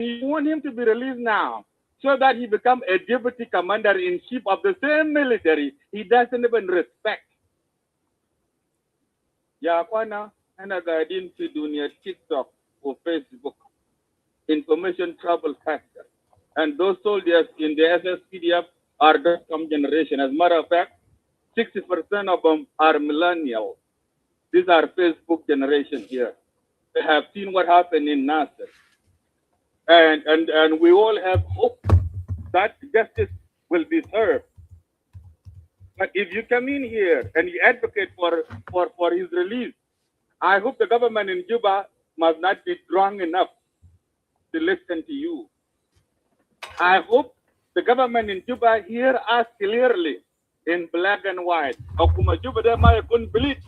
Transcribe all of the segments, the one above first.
You want him to be released now so that he become a deputy commander-in-chief of the same military he doesn't even respect. Ya kwana ana gadin fi dunia TikTok or Facebook. Information travel faster. And those soldiers in the SSPDF are .com generation. As a matter of fact, 60% of them are millennials. These are Facebook generation here. They have seen what happened in Nasser. And we all have hope that justice will be served. But if you come in here and you advocate for his release, I hope the government in Juba must not be drunk enough to listen to you. I hope the government in Juba hear us clearly in black and white. Okuma Juba they might couldn't believe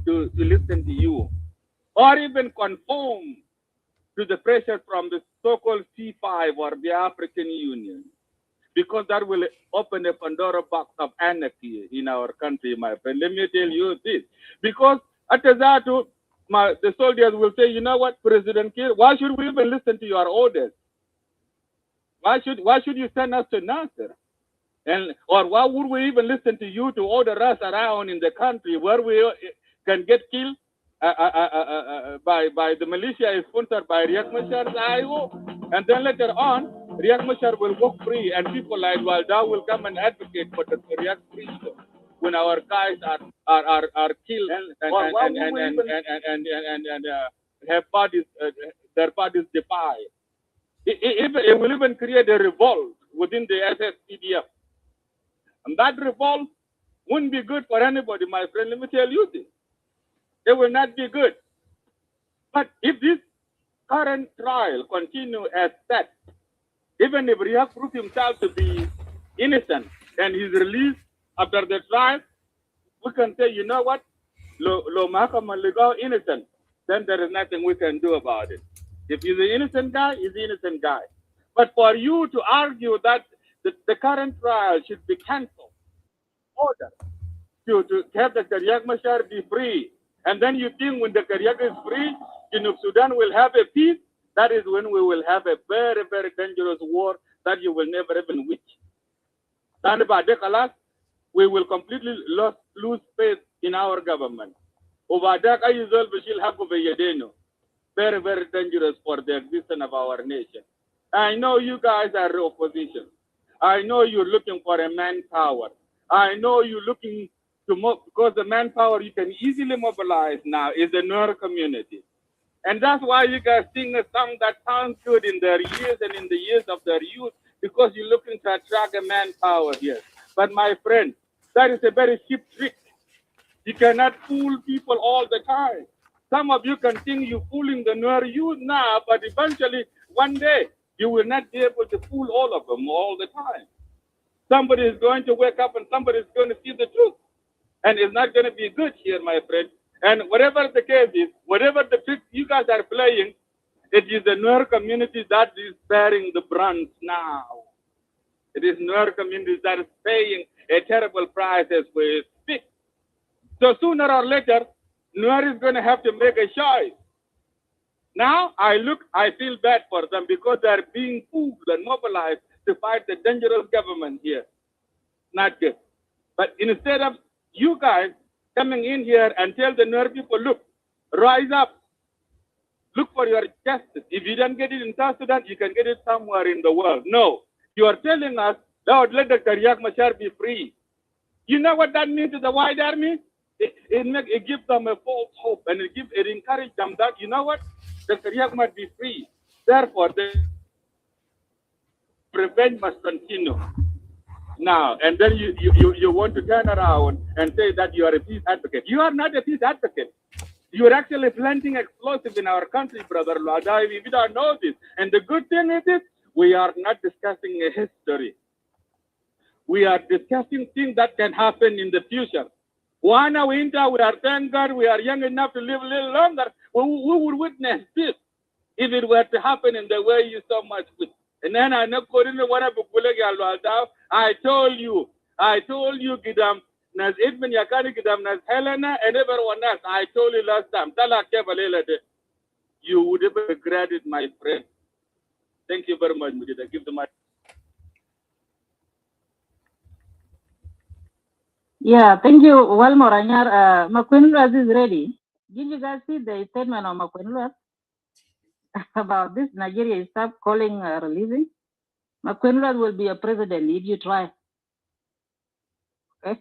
to listen to you. Or even conform to the pressure from the so-called C5 or the African Union. Because that will open a Pandora box of anarchy in our country, my friend. Let me tell you this. Because after that, the soldiers will say, you know what, President Kiir, why should we even listen to your orders? Why should you send us to Nasser? Or why would we even listen to you to order us around in the country where we can get killed by the militia sponsored by Riek Machar's IO? And then later on, Riek Machar will walk free and people like Walda will come and advocate for the Riek freedom when our guys are killed and have bodies, their bodies defied. It will even create a revolt within the SSPDF. And that revolt wouldn't be good for anybody, my friend. Let me tell you this. It will not be good. But if this current trial continue as set, even if Riek proved himself to be innocent and he's released after the trial, we can say, you know what? Lo Mahakama Ligo innocent, then there is nothing we can do about it. If he's an innocent guy, he's an innocent guy. But for you to argue that the current trial should be cancelled, order to have the Riek Machar be free, and then you think when the Riek is free, Sudan will have a peace, that is when we will have a very, very dangerous war that you will never even wish. We will completely lose faith in our government. Very, very dangerous for the existence of our nation. I know you guys are opposition. I know you're looking for a manpower. I know you're looking to because the manpower you can easily mobilize now is the Nuer community. And that's why you guys sing a song that sounds good in their years and in the years of their youth, because you're looking to attract a manpower here. But my friend, that is a very cheap trick. You cannot fool people all the time. Some of you can think you're fooling the Nuer youth now, but eventually, one day, you will not be able to fool all of them all the time. Somebody is going to wake up and somebody is going to see the truth. And it's not going to be good here, my friend. And whatever the case is, whatever the trick you guys are playing, it is the Nuer community that is bearing the brunt now. It is Nuer community that is paying a terrible price as we speak. So sooner or later, Nuer is going to have to make a choice. Now I feel bad for them because they are being fooled and mobilized to fight the dangerous government here. Not good. But instead of you guys coming in here and tell the Nuer people, look, rise up, look for your justice. If you don't get it in South Sudan, you can get it somewhere in the world. No, you are telling us, Lord, let Dr. Riek Machar be free. You know what that means to the white army? It gives them a false hope, and it encourages them that, you know what, Dr. Riek must be free. Therefore, the revenge must continue. Now, and then you want to turn around and say that you are a peace advocate. You are not a peace advocate. You are actually planting explosives in our country, brother Luada. We don't know this. And the good thing is this, we are not discussing a history. We are discussing things that can happen in the future. One winter, we are, thank God, we are young enough to live a little longer. We would witness this if it were to happen in the way you so much with. And then I know I told you, Gidam, Nas Edmund Yakani Gidam, Nas Helena, and everyone else. I told you last time, you would have regret it, my friend. Thank you very much, Mudita. Give the mic. Yeah, thank you. Well, Moranyar, Makunlas is ready. Did you guys see the statement of Makunlas about this? Nigeria is stop calling releasing. Makunlas will be a president if you try. Okay,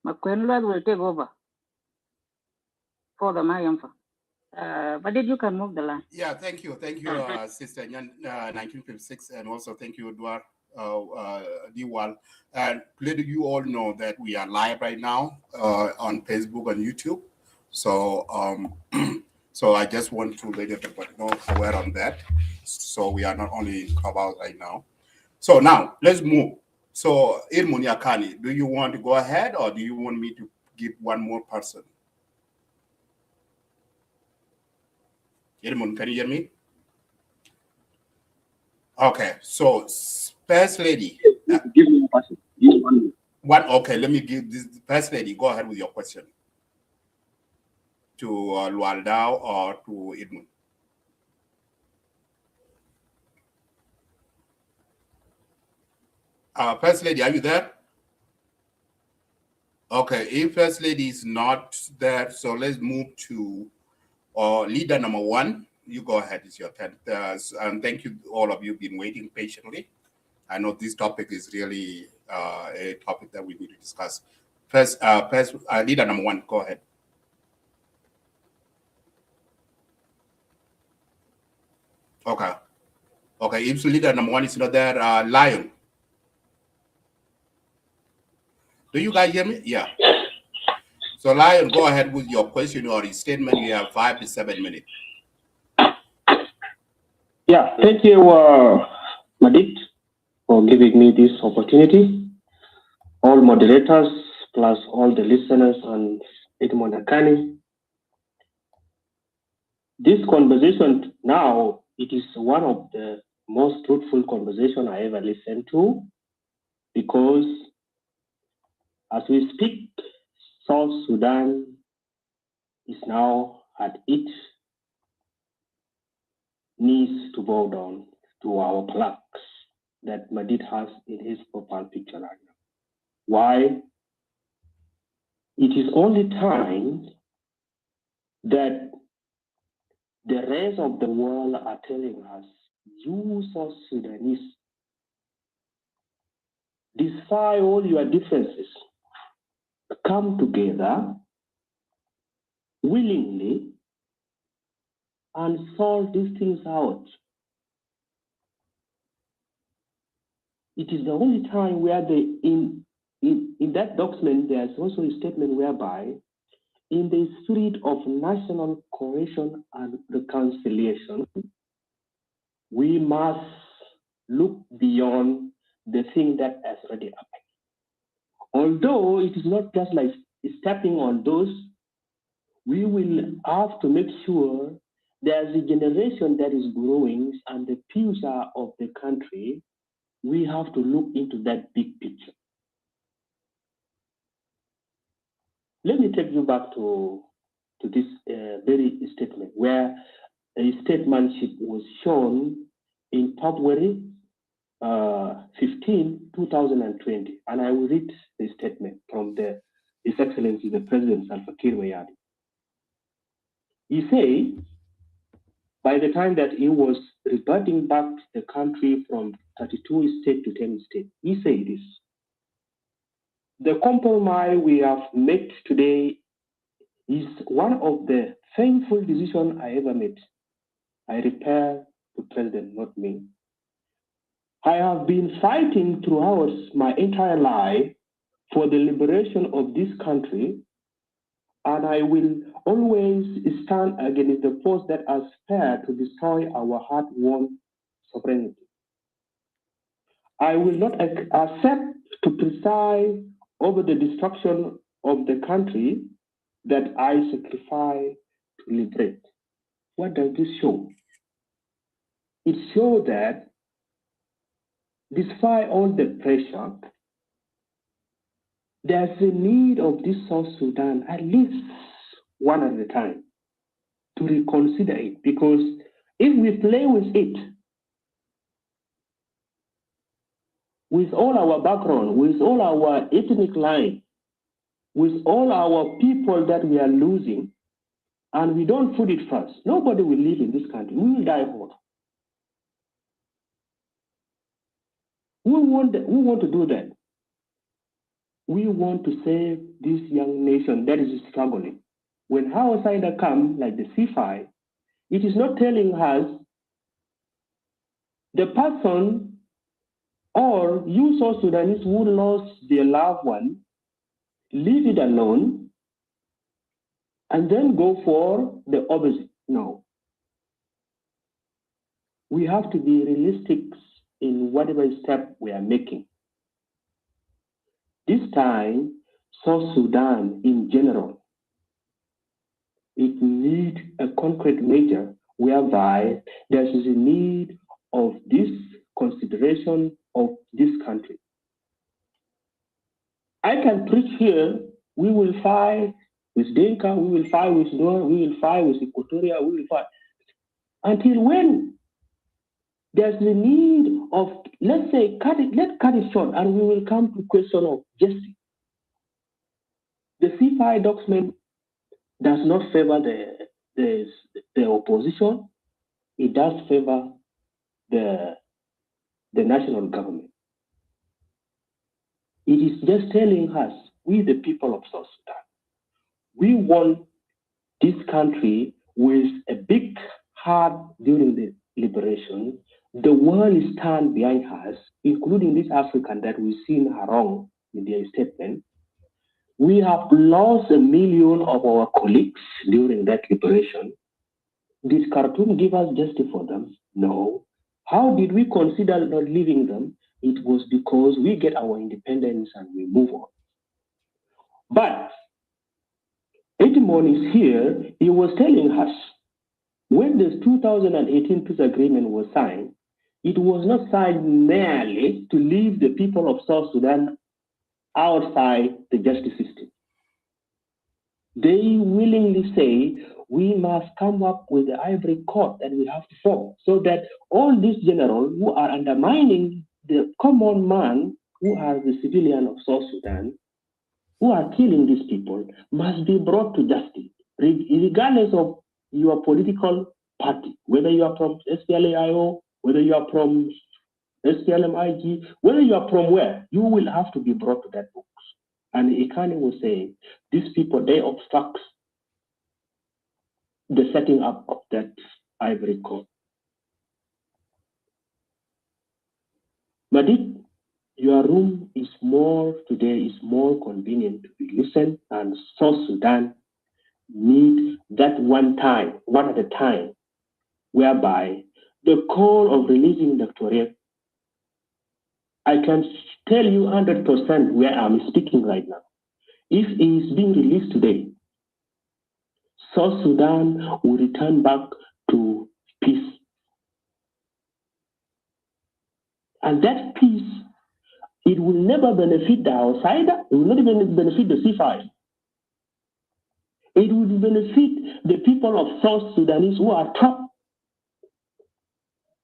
Makunlas will take over for the Mayamfa. But did you can move the line? Yeah, thank you, Sister Nyan, 1956, and also thank you, Edward Diwal. And let you all know that we are live right now on Facebook and YouTube. So, so I just want to let everybody know aware on that. So we are not only in Clubhouse right now. So now let's move. So, Irmun Yakani, do you want to go ahead, or do you want me to give one more person? Irmun, can you hear me? Okay, so First Lady. Give me a question. One. Okay, let me give this First Lady. Go ahead with your question to Lualdao or to Edmund. First Lady, are you there? Okay, if First Lady is not there, so let's move to leader number one. You go ahead, it's your turn. And thank you, all of you, been waiting patiently. I know this topic is really a topic that we need to discuss. First, leader number one, go ahead. Okay. Okay, if leader number one is not there, Lion. Do you guys hear me? Yeah. So Lion, go ahead with your question or your statement. You have 5 to 7 minutes. Yeah, thank you, Madit, for giving me this opportunity. All moderators, plus all the listeners and Edmond Akani. This conversation now, it is one of the most fruitful conversation I ever listened to, because as we speak, South Sudan is now at its knees to bow down to our plaques that Madid has in his profile picture right now. Why? It is only time that the rest of the world are telling us, you South Sudanese, despite all your differences, come together willingly and sort these things out. It is the only time where in that document, there's also a statement whereby, in the spirit of national cohesion and reconciliation, we must look beyond the thing that has already happened. Although it is not just like stepping on those, we will have to make sure there's a generation that is growing and the future of the country. We have to look into that big picture. Let me take you back to this very statement where a statesmanship was shown in February 15, 2020. And I will read the statement from His Excellency, the President Salva Kiir Mayadi. He said, by the time that he was reverting back the country from 32 states to 10 states, he said this: the compromise we have made today is one of the painful decisions I ever made. I refer to President, not me. I have been fighting throughout my entire life for the liberation of this country, and I will always stand against the force that aspire to destroy our hard-won sovereignty. I will not accept to preside over the destruction of the country that I sacrifice to liberate. What does this show? It shows that despite all the pressure, there's a need of this South Sudan, at least one at a time, to reconsider it. Because if we play with it, with all our background, with all our ethnic line, with all our people that we are losing, and we don't put it first, nobody will live in this country. We will die hard. We want to do that. We want to save this young nation that is struggling. When outsider come, like the C5, it is not telling us the person or you South Sudanese who lost their loved one, leave it alone and then go for the opposite. No. We have to be realistic in whatever step we are making. This time, South Sudan in general, it needs a concrete measure whereby there is a need of this consideration of this country. I can preach here, we will fight with Dinka, we will fight with Noor, we will fight with Equatoria, we will fight. Until when? There's the need of, let's say, let's cut it short, and we will come to question of justice. The C5 document does not favor the opposition. It does favor the national government. It is just telling us, we the people of South Sudan, we want this country with a big heart during the liberation. The world is stand behind us, including this African that we've seen wrong in their statement. We have lost 1 million of our colleagues during that liberation. Did Khartoum give us justice for them? No. How did we consider not leaving them? It was because we get our independence and we move on. But Edmond is here, he was telling us, when the 2018 peace agreement was signed, it was not signed merely to leave the people of South Sudan outside the justice system. They willingly say, we must come up with the ivory court that we have to form, so that all these generals who are undermining the common man, who are the civilian of South Sudan, who are killing these people, must be brought to justice, regardless of your political party, whether you are from SPLAIO, whether you are from SPLMIG, whether you are from where, you will have to be brought to that book. And Ikani was saying, these people, they obstruct the setting up of that ivory court. But if your room is more today, is more convenient to be listened, and South Sudan need that one at a time, whereby the call of releasing Dr. Riek, I can tell you 100% where I'm speaking right now. If he is being released today, South Sudan will return back to peace. And that peace, it will never benefit the outsider, it will not even benefit the C5. It will benefit the people of South Sudanese who are trapped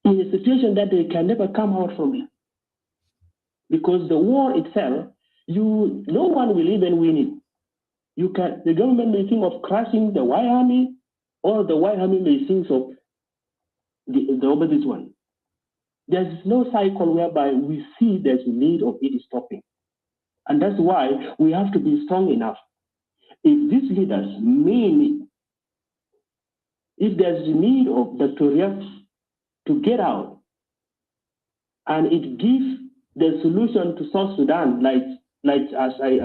in a situation that they can never come out from it. Because the war itself, no one will even win it. The government may think of crushing the White Army, or the White Army may think of the opposite one. There's no cycle whereby we see there's a need of it stopping. And that's why we have to be strong enough. If these leaders mean it, if there's a need of Dr. Riek to get out, and it gives the solution to South Sudan, like as I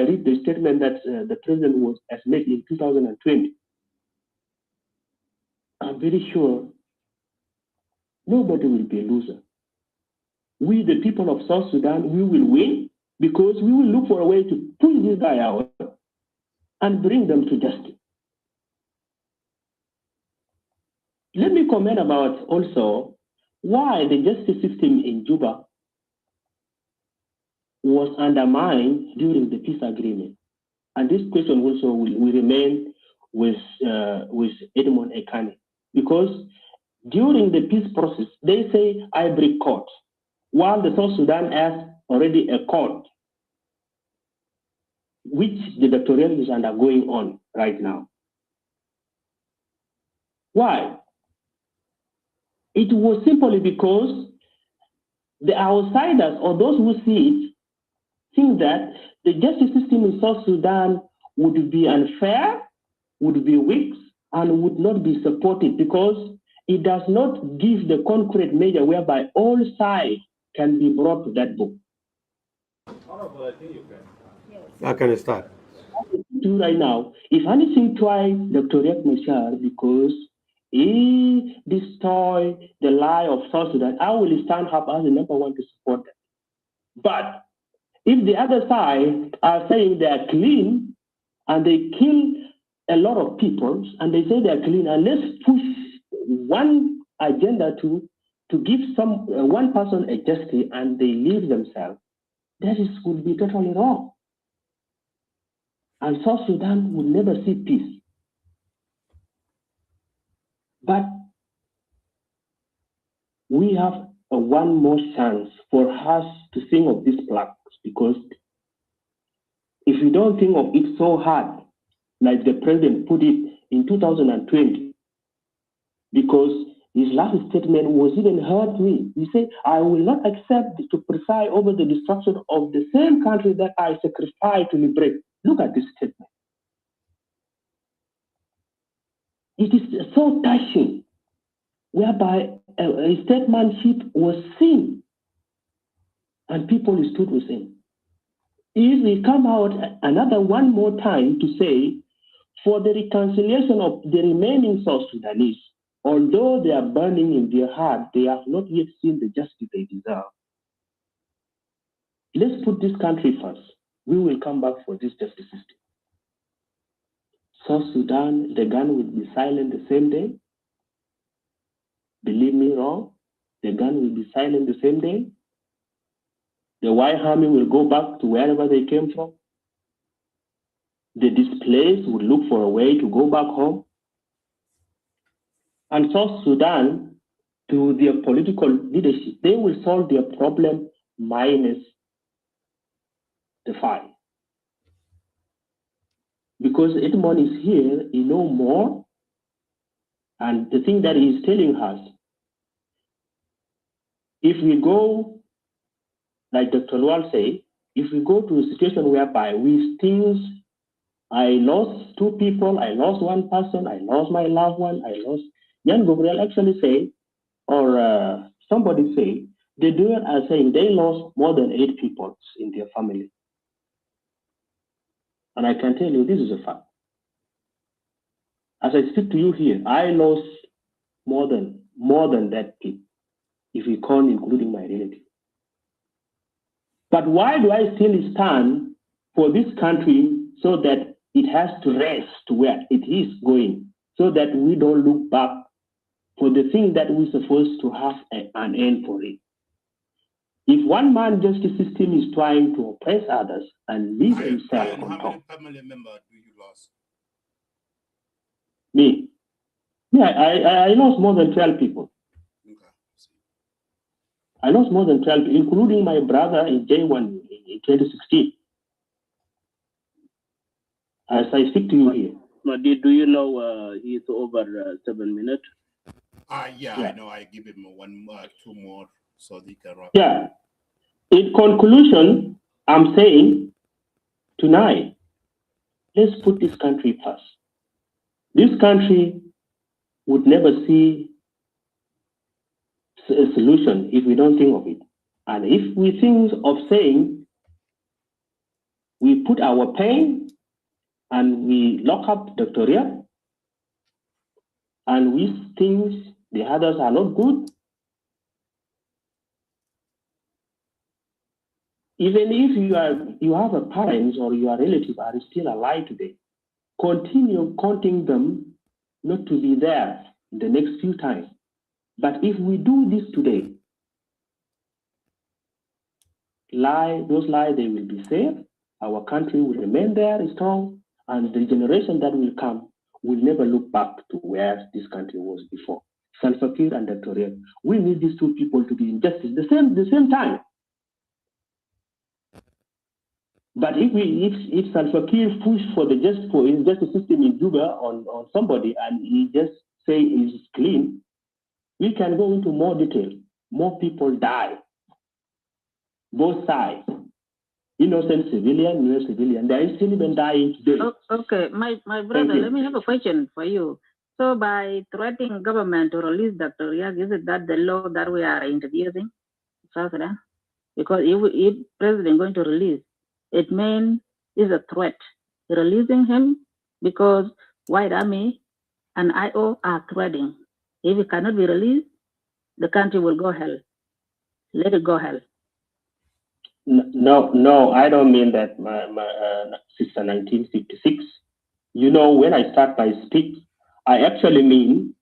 read the statement that the president has made in 2020, I'm very sure nobody will be a loser. We, the people of South Sudan, we will win, because we will look for a way to pull this guy out and bring them to justice. Let me comment about also why the justice system in Juba was undermined during the peace agreement. And this question also will remain with Edmond Ekane, because during the peace process, they say ivory court. while the South Sudan has already a court, which the doctoral is undergoing on right now. Why? It was simply because the outsiders or those who see it think that the justice system in South Sudan would be unfair, would be weak, and would not be supported because it does not give the concrete measure whereby all sides can be brought to that book. Honorable, I think you can. I can start. Do right now, if anything, try Dr. Riek Machar because he destroyed the lie of South Sudan. I will stand up as the number one to support that. But if the other side are saying they are clean and they kill a lot of people and they say they are clean, and let's push one agenda to give some one person a justice and they leave themselves, that would be totally wrong. And South Sudan would never see peace. But we have one more chance for us to think of these plaques, because if we don't think of it so hard, like the president put it in 2020, because his last statement was even hurt me. He said, I will not accept to preside over the destruction of the same country that I sacrificed to liberate. Look at this statement. It is so touching, whereby a statesmanship was seen and people stood with him. If we come out another one more time to say, for the reconciliation of the remaining South Sudanese, although they are burning in their heart, they have not yet seen the justice they deserve. Let's put this country first. We will come back for this justice system. South Sudan, the gun will be silent the same day. Believe me wrong, the gun will be silent the same day. The white army will go back to wherever they came from. The displaced will look for a way to go back home. And South Sudan, to their political leadership, they will solve their problem minus the fight. Because Edmond is here, he knows more. And the thing that he's telling us, if we go, like Dr. Lual say, if we go to a situation whereby we think, I lost two people, I lost one person, I lost my loved one, I lost, Jan Gabriel actually say, or somebody say, the doers are saying they lost more than 8 people in their family. And I can tell you, this is a fact. As I speak to you here, I lost more than that people, if we count including my relative. But why do I still stand for this country so that it has to rest to where it is going, so that we don't look back for the thing that we're supposed to have an end for it? If one man justice system is trying to oppress others and leave himself on top. How many family members do you lose? Me? Yeah, I lost more than 12 people. Okay. I lost more than 12, including my brother in J1 in 2016. As I speak to you here. Madi, do you know he's over 7 minutes? Yeah, I know. I give him 2 more so they can wrap. Yeah. In conclusion, I'm saying tonight, let's put this country first. This country would never see a solution if we don't think of it. And if we think of saying we put our pain and we lock up Dr. Riek, and we think the others are not good, even if you have a parents or your relatives are still alive today, continue counting them not to be there in the next few times. But if we do this today, those lies, they will be saved, our country will remain there strong, and the generation that will come will never look back to where this country was before. Salva Kiir and Dr. Riek. We need these two people to be in justice the same time. But if Salva Kiir push for the justice system in Juba on somebody and he just say it's clean, we can go into more detail. More people die. Both sides. Innocent civilian, new civilian. There is still even dying today. Okay, my brother, let me have a question for you. So by threatening government to release Dr. Riek, is it that the law that we are introducing? South Sudan? Because if president going to release, it means it's a threat. Releasing him because White Army and IO are threatening. If it cannot be released, the country will go hell. Let it go hell. No, I don't mean that, my sister 1956. You know, when I start my speech, I actually mean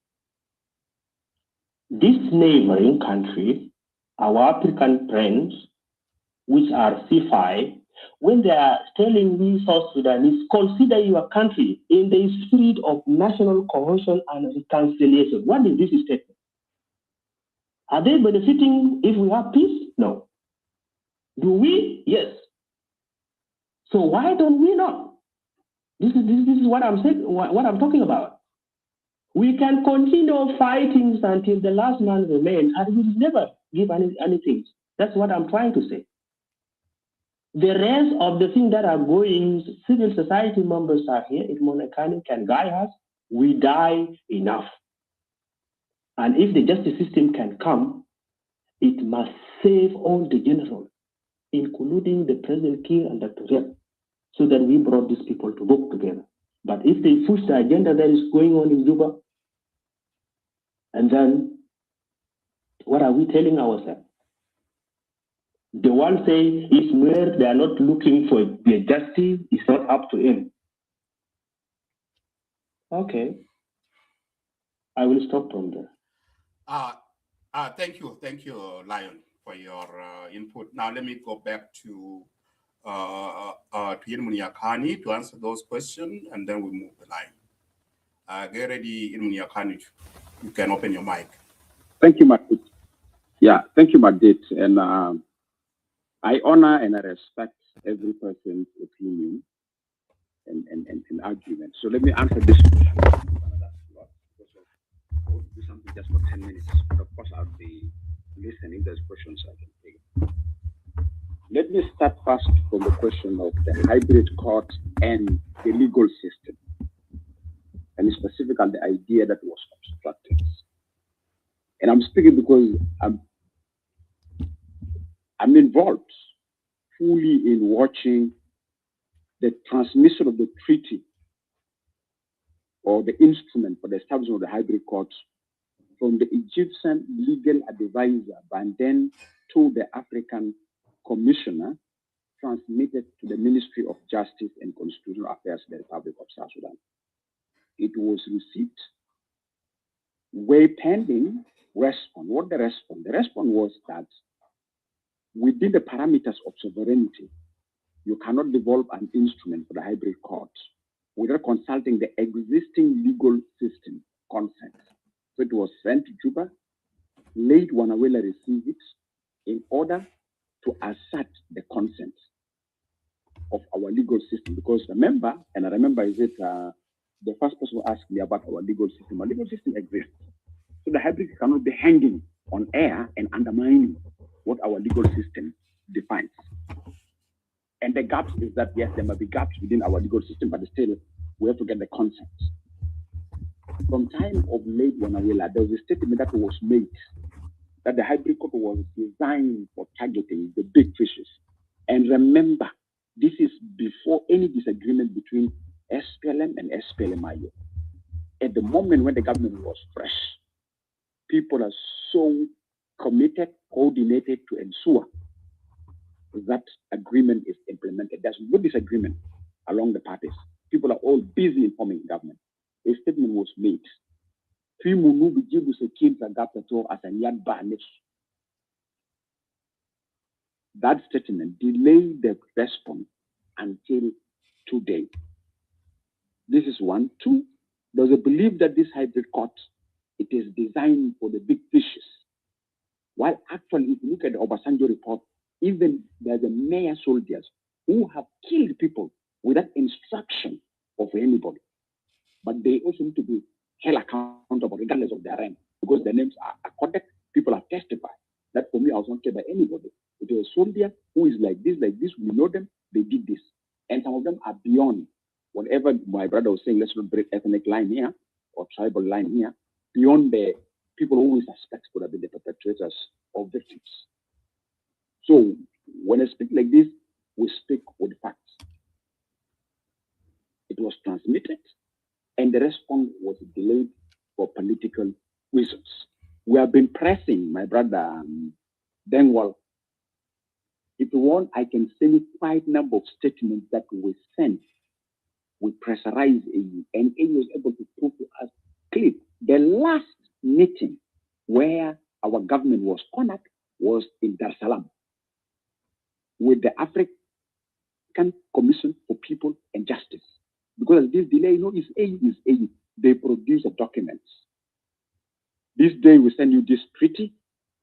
this neighboring country, our African friends, which are C5, when they are telling we South Sudanese, consider your country in the spirit of national cohesion and reconciliation. What is this statement? Are they benefiting if we have peace? No. Do we? Yes. So why don't we not? This is what I'm saying, what I'm talking about. We can continue fighting until the last man remains, and we will never give anything. That's what I'm trying to say. The rest of the things that are going, civil society members are here. If Monakani can guide us, we die enough. And if the justice system can come, it must save all the generals, including the President King and Dr. Riek, so that we brought these people to work together. But if they push the agenda that is going on in Juba, and then what are we telling ourselves? The one say it's where they are not looking for the justice, it's not up to him. Okay. I will stop from there. Thank you, Lion, for your input. Now let me go back to Irmuniakani to answer those questions, and then we move the line. Get ready, Irmuniakani. You can open your mic. Thank you, Matt. Yeah, thank you, Magdit. And I honor and I respect every person's opinion and argument. So let me answer this question. I will do something just for 10 minutes. But of course, I'll be listening. If there's questions, I can take. Let me start first from the question of the hybrid court and the legal system, and specifically the idea that was obstructed. And I'm speaking because I'm involved fully in watching the transmission of the treaty or the instrument for the establishment of the hybrid court from the Egyptian legal advisor and then to the African commissioner, transmitted to the Ministry of Justice and Constitutional Affairs of the Republic of South Sudan. It was received, way pending response. What the response? The response was that within the parameters of sovereignty, you cannot develop an instrument for the hybrid court without consulting the existing legal system consent. So it was sent to Juba. Late Wanawela received it in order to assert the consent of our legal system. Because remember, and I remember is it the first person who asked me about our legal system. Our legal system exists. So the hybrid cannot be hanging on air and undermining what our legal system defines. And the gaps is that, yes, there might be gaps within our legal system, but still we have to get the consent. From time of late Wanawela, there was a statement that was made that the hybrid court was designed for targeting the big fishes. And remember, this is before any disagreement between SPLM and SPLMIO. At the moment when the government was fresh, people are so committed, coordinated to ensure that agreement is implemented. There's no disagreement along the parties. People are all busy informing government. A statement was made. That statement delayed the response until today. This is one. Two, there's a belief that this hybrid court it is designed for the big fishes. While actually, if you look at the Obasanjo report, even there's a mayor soldiers who have killed people without instruction of anybody. But they also need to be held accountable regardless of their rank, because their names are correct. People have testified. That for me, I was not killed by anybody. It was a soldier who is like this, we know them, they did this. And some of them are beyond whatever my brother was saying, let's not break ethnic line here or tribal line here, beyond the people who we suspect could have been the perpetrators or victims. So when I speak like this, we speak with facts. It was transmitted, and the response was delayed for political reasons. We have been pressing my brother Dengwal. If you want, I can send you quite a number of statements that we sent. We pressurized AU, and AU was able to prove to us clearly. The last meeting where our government was cornered was in Dar es Salaam with the African Commission for People and Justice. Because this delay, is AU. They produce the documents. This day we send you this treaty,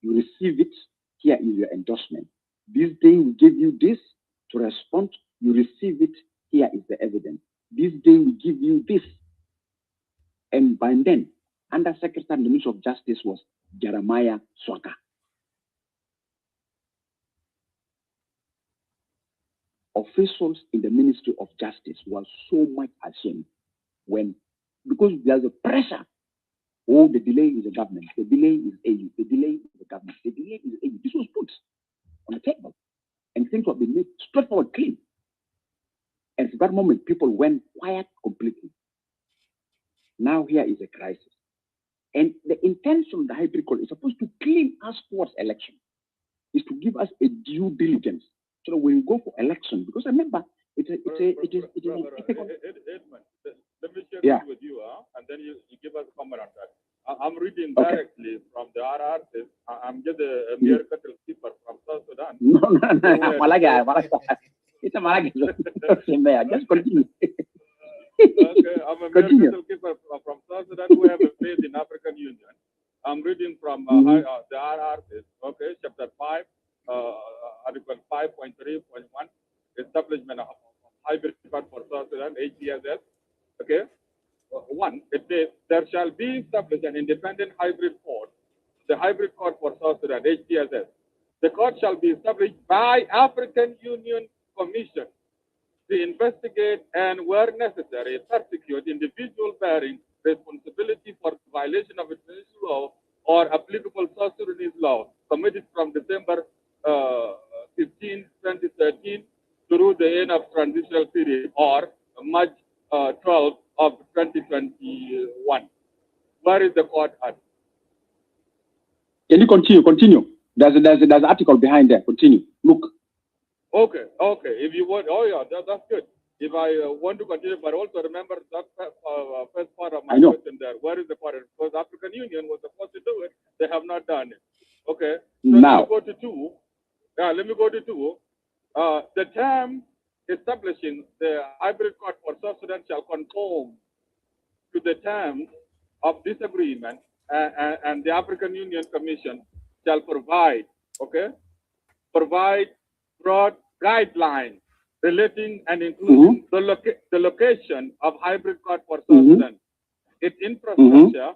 you receive it, here is your endorsement. This day we give you this to respond, you receive it, here is the evidence. This day we give you this. And by then, Under Secretary of the Ministry of Justice was Jeremiah Swaka. Officials in the Ministry of Justice were so much ashamed because there's a pressure. Oh, the delay is the government. The delay is AU. The delay is the government. The delay is AU. This was put on the table. And things have been made straightforward, clean. And at that moment, people went quiet completely. Now here is a crisis. And the intention of the hybrid call is supposed to clean us towards election, is to give us a due diligence. So that when we go for election, because remember, it is an ethical. Let me share this with you, and then you give us a comment on that. I'm reading directly from the RRs. I'm just a mere cattle keeper from South Sudan. No. Malaga. It's a Malaga. Just continue. Okay, I'm a mere cattle keeper from South Sudan who have a faith in African Union. I'm reading from the RRs, okay, chapter 5, article 5.3.1, establishment of hybrid court for South Sudan, HCSS. Okay. 1, it says there shall be established an independent hybrid court, the hybrid court for South Sudan, HCSS. The court shall be established by African Union Commission to investigate and, where necessary, persecute individuals bearing responsibility for violation of international law or applicable South Sudanese law committed from December 15, 2013 through the end of transitional period or March 12 of 2021. Where is the court at? Can you continue? There's an article behind there. Continue. Look. Okay. If you want, that's good. If I want to continue, but also remember that first part of my question there. Where is the court? Because African Union was supposed to do it. They have not done it. Okay. So now. Let me go to 2. The term establishing the hybrid court for South Sudan shall conform to the terms of this agreement, and the African Union Commission shall provide broad guidelines relating and including the location of hybrid court for South Sudan, its infrastructure,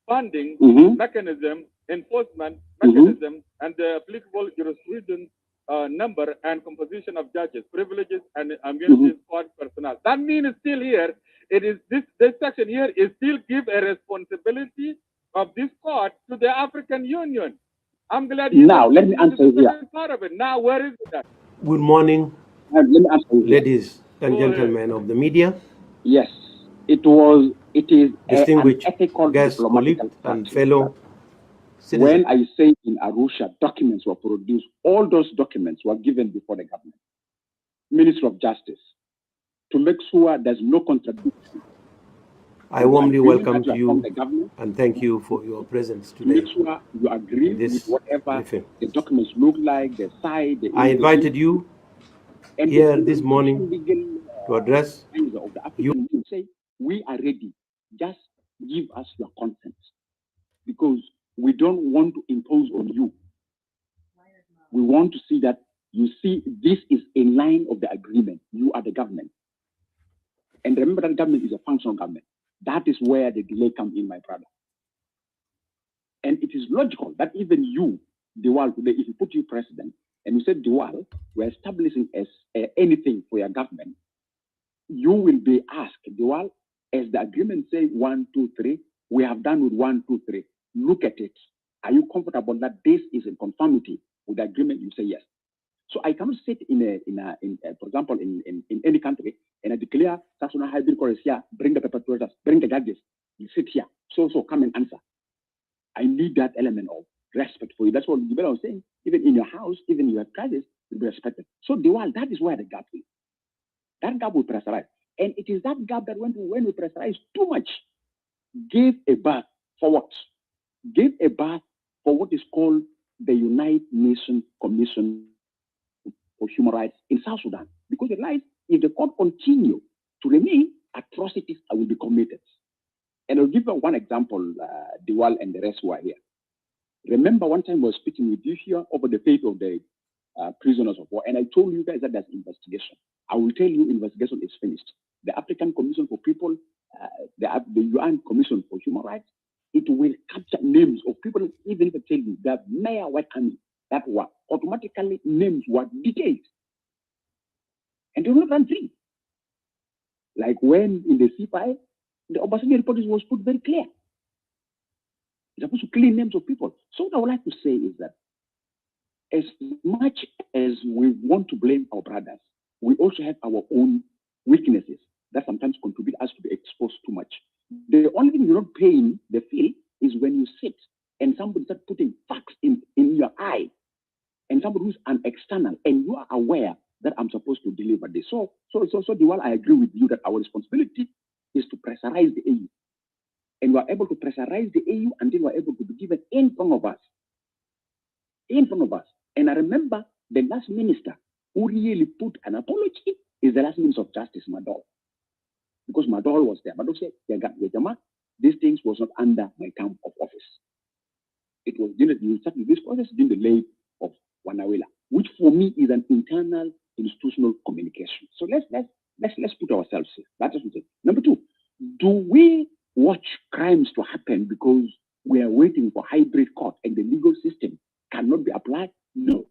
funding mechanism, enforcement mechanism, and the applicable jurisprudence number and composition of judges, privileges, and immunities court personnel. That means it's still here. It is this section here is still give a responsibility of this court to the African Union. I'm glad you now let me answer here. Part of it. Now where is that? Good morning, ladies and gentlemen of the media. Yes, it is distinguished an ethical guests, colleagues, and fellow citizens. When I say in Arusha, documents were produced, all those documents were given before the government, Ministry of Justice, to make sure there's no contradiction. I warmly welcome you and thank you for your presence today. Make sure you agree with whatever the documents look like, the side. I invited you here this morning to address you. Say, we are ready. Just give us your consent. because we don't want to impose on you. We want to see that you see this is in line of the agreement. You are the government. And remember that government is a functional government. That is where the delay comes in, my brother. And it is logical that even you, Diwal, today, if you put you president and you said, Diwal, we're establishing as anything for your government, you will be asked, Diwal, as the agreement say 1, 2, 3, we have done with 1, 2, 3. Look at it. Are you comfortable that this is in conformity with the agreement? You say yes. So I cannot sit for example, in any country and I declare national hybrid chorus here, bring the perpetrators, bring the judges, you sit here. So come and answer. I need that element of respect for you. That's what I was saying. Even in your house, even in your crisis, you'll be respected. So that is where the gap is. That gap will pressurize. And it is that gap that when we pressurize too much, gave a birth for what? Gave a birth for what is called the United Nations Commission for Human Rights in South Sudan. Because the life, if the court continue to remain, atrocities will be committed. And I'll give you one example, Diwal and the rest who are here. Remember one time I was speaking with you here over the fate of the prisoners of war, and I told you guys that there's investigation. I will tell you investigation is finished. The African Commission for People, the UN Commission for Human Rights, it will capture names of people, even if I tell you that Mayor White Army, that were automatically names were detailed. And they will not run free. Like when in the C5, the Obasanjo report was put very clear. It's supposed to clean names of people. So what I would like to say is that as much as we want to blame our brothers, we also have our own weaknesses that sometimes contribute us to be exposed too much. The only thing you're not paying the fee is when you sit and somebody starts putting facts in your eye, and somebody who's an external, and you are aware that I'm supposed to deliver this. So Diwal, I agree with you that our responsibility is to pressurize the AU. And we are able to pressurize the AU until we are able to be given in front of us. In front of us. And I remember the last minister who really put an apology is the last Minister of Justice, Madol. Because Madol was there. Madol said, these things was not under my term of office. It was you started this process during the late of Wanawela, which for me is an internal institutional communication. So let's put ourselves here. That is what it. Number two, do we watch crimes to happen because we are waiting for hybrid court and the legal system cannot be applied? No.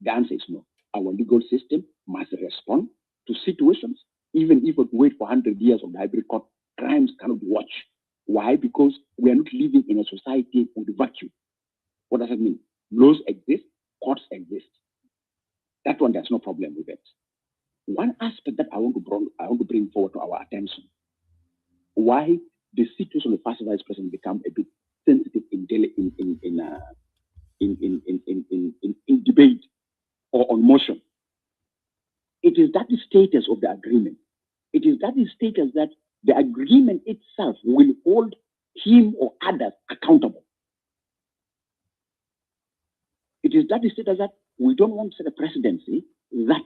The answer is no. Our legal system must respond to situations, even if we wait for 100 years of the hybrid court, crimes cannot be watched. Why? Because we are not living in a society with vacuum. What does that mean? Laws exist, courts exist. That one, there's no problem with it. One aspect that I want to bring forward to our attention, why the situation of the first vice president become a bit sensitive in debate or on motion. It is that the status of the agreement. It is that the status that the agreement itself will hold him or others accountable. It is that the status that we don't want to set a presidency that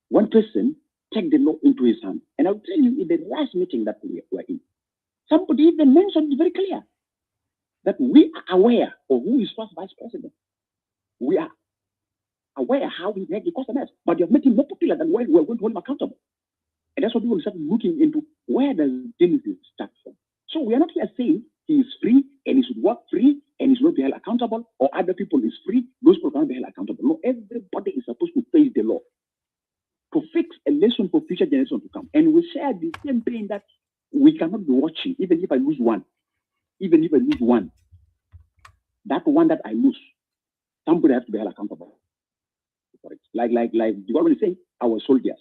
one person take the law into his hand. And I'll tell you, in the last meeting that we were in, somebody even mentioned it very clear that we are aware of who is first vice president. We are aware how he made the customers, but you have made him more popular than when we are going to hold him accountable. And that's what people start looking into. Where does Genesis start from? So we are not here saying he is free and he should work free and he should not be held accountable, or other people is free, those people cannot be held accountable. No, everybody is supposed to face the law to fix a lesson for future generations to come. And we share the same pain that we cannot be watching, even if I lose one. Even if I lose one, that one that I lose, somebody has to be held accountable for it. Like the government is saying, our soldiers,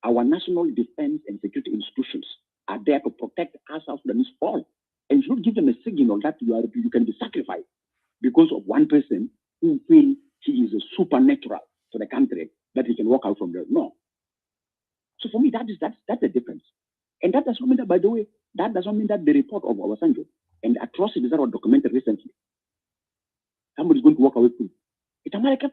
our national defense and security institutions are there to protect us South Sudanese all. And you should give them a signal that you can be sacrificed because of one person who feels he is a supernatural to the country, that he can walk out from there. No. So for me, that's the difference. And that does not mean that, by the way, that does not mean that the report of Obasanjo and the atrocities that were documented recently, somebody's going to walk away from it. It's America.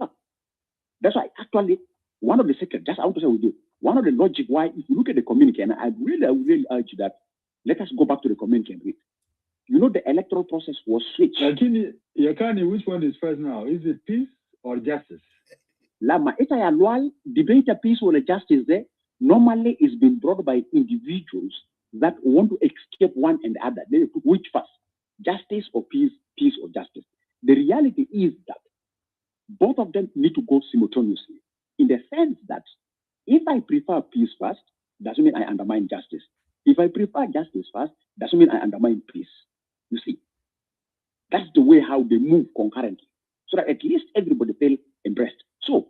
That's why actually one of the secrets, just I want to say with you, one of the logic why, if you look at the communique, and I would really urge that, let us go back to the communique and read. the electoral process was switched. Yakani, which one is first now? Is it peace or justice? Lama, ita ya lual, debate a peace or a justice there, normally is being brought by individuals that want to escape one and the other. They put which first? Justice or peace, peace or justice. The reality is that both of them need to go simultaneously, in the sense that if I prefer peace first, doesn't mean I undermine justice. If I prefer justice first, doesn't mean I undermine peace. You see, that's the way how they move concurrently, so that at least everybody feel embraced. So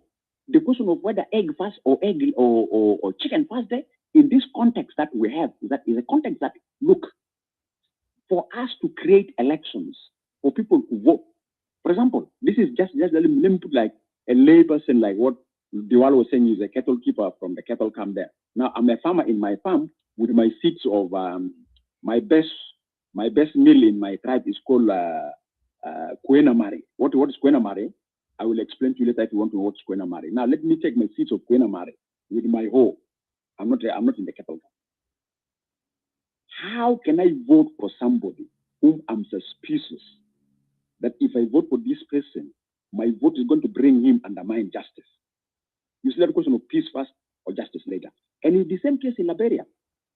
the question of whether egg first or egg or chicken first, there in this context that we have, that is a context that, look, for us to create elections for people to vote. For example, this is just let me put like a lay person, like what Diwali was saying, is a cattle keeper from the cattle camp there. Now I'm a farmer in my farm with my seeds of my best meal in my tribe is called Kwena Mari. What is Kwena Mari? I will explain to you later if you want to know what's Kwena Mari. Now let me take my seeds of Kwena Mari with my hoe. I'm not in the cattle camp. How can I vote for somebody whom I'm suspicious that if I vote for this person, my vote is going to bring him undermine justice? You see that question of peace first or justice later. And in the same case in Liberia.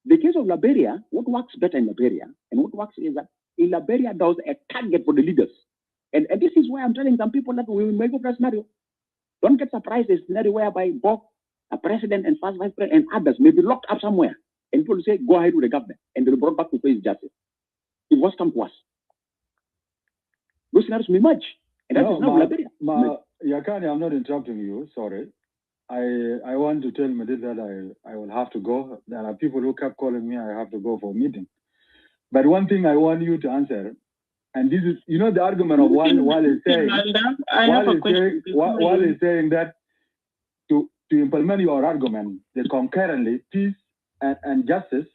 The case of Liberia, what works better in Liberia, and what works is that in Liberia, there was a target for the leaders. And this is why I'm telling some people that we will make a scenario. Don't get surprised, a scenario whereby both a president and first vice president and others may be locked up somewhere. And people say, go ahead with the government. And they'll be brought back to face justice. It was come to us. Those scenarios may merge. And that is now Liberia. Yakani, I'm not interrupting you, sorry. I want to tell Medit that I will have to go. There are people who kept calling me, I have to go for a meeting. But one thing I want you to answer, and this is, the argument of Wal is saying, Wal is saying that to implement your argument, that concurrently peace and justice,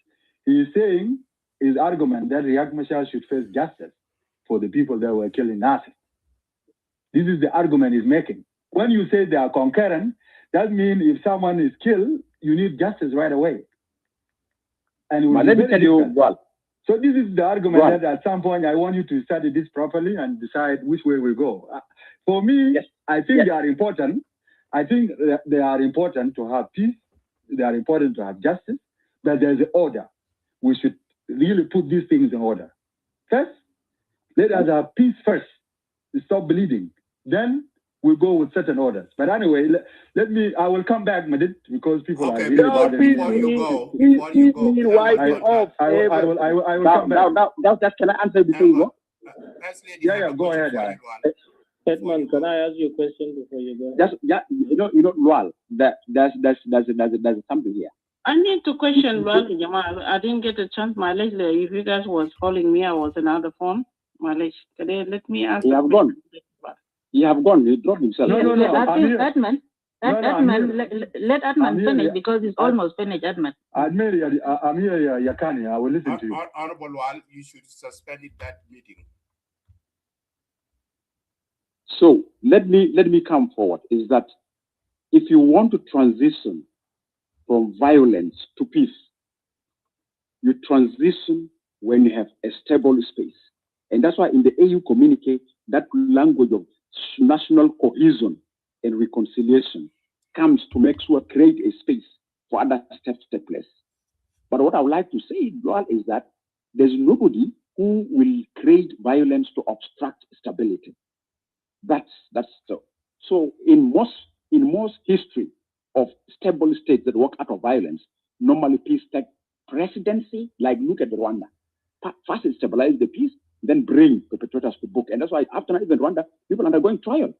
he is saying his argument that Riek Machar should face justice for the people that were killed in Nasir. This is the argument he's making. When you say they are concurrent, that means if someone is killed, you need justice right away. And let me tell you, Wal. So this is the argument that at some point I want you to study this properly and decide which way we go. For me, yes. I think they are important. I think they are important to have peace. They are important to have justice. But there's an order. We should really put these things in order. First, let us have peace first. Stop bleeding. Then we go with certain orders. But anyway, I will come back, Madid, because people are really bothering me. Before you go. I will come back. Now, can I answer before you go? Yeah, go ahead. Hetman, can I ask you a question before you go? Lual, there's something here. I need to question Lual, I didn't get a chance, Malish. If you guys was calling me, I was on another phone. Malish, let me ask. You have gone. He dropped himself. No. Edmund, let Edmund finish because it's almost finished, Edmund. I'm here, Yakani. I will listen to you. Honorable Wal, you should suspend that meeting. So let me come forward. Is that if you want to transition from violence to peace, you transition when you have a stable space. And that's why in the AU communique, that language of national cohesion and reconciliation comes to make sure create a space for other steps to take place. But what I would like to say, Joel, is that there's nobody who will create violence to obstruct stability. That's so in most history of stable states that work out of violence, normally peace take presidency. Like look at Rwanda. First stabilize the peace, then bring perpetrators to book. And that's why after even Rwanda, people are undergoing trial.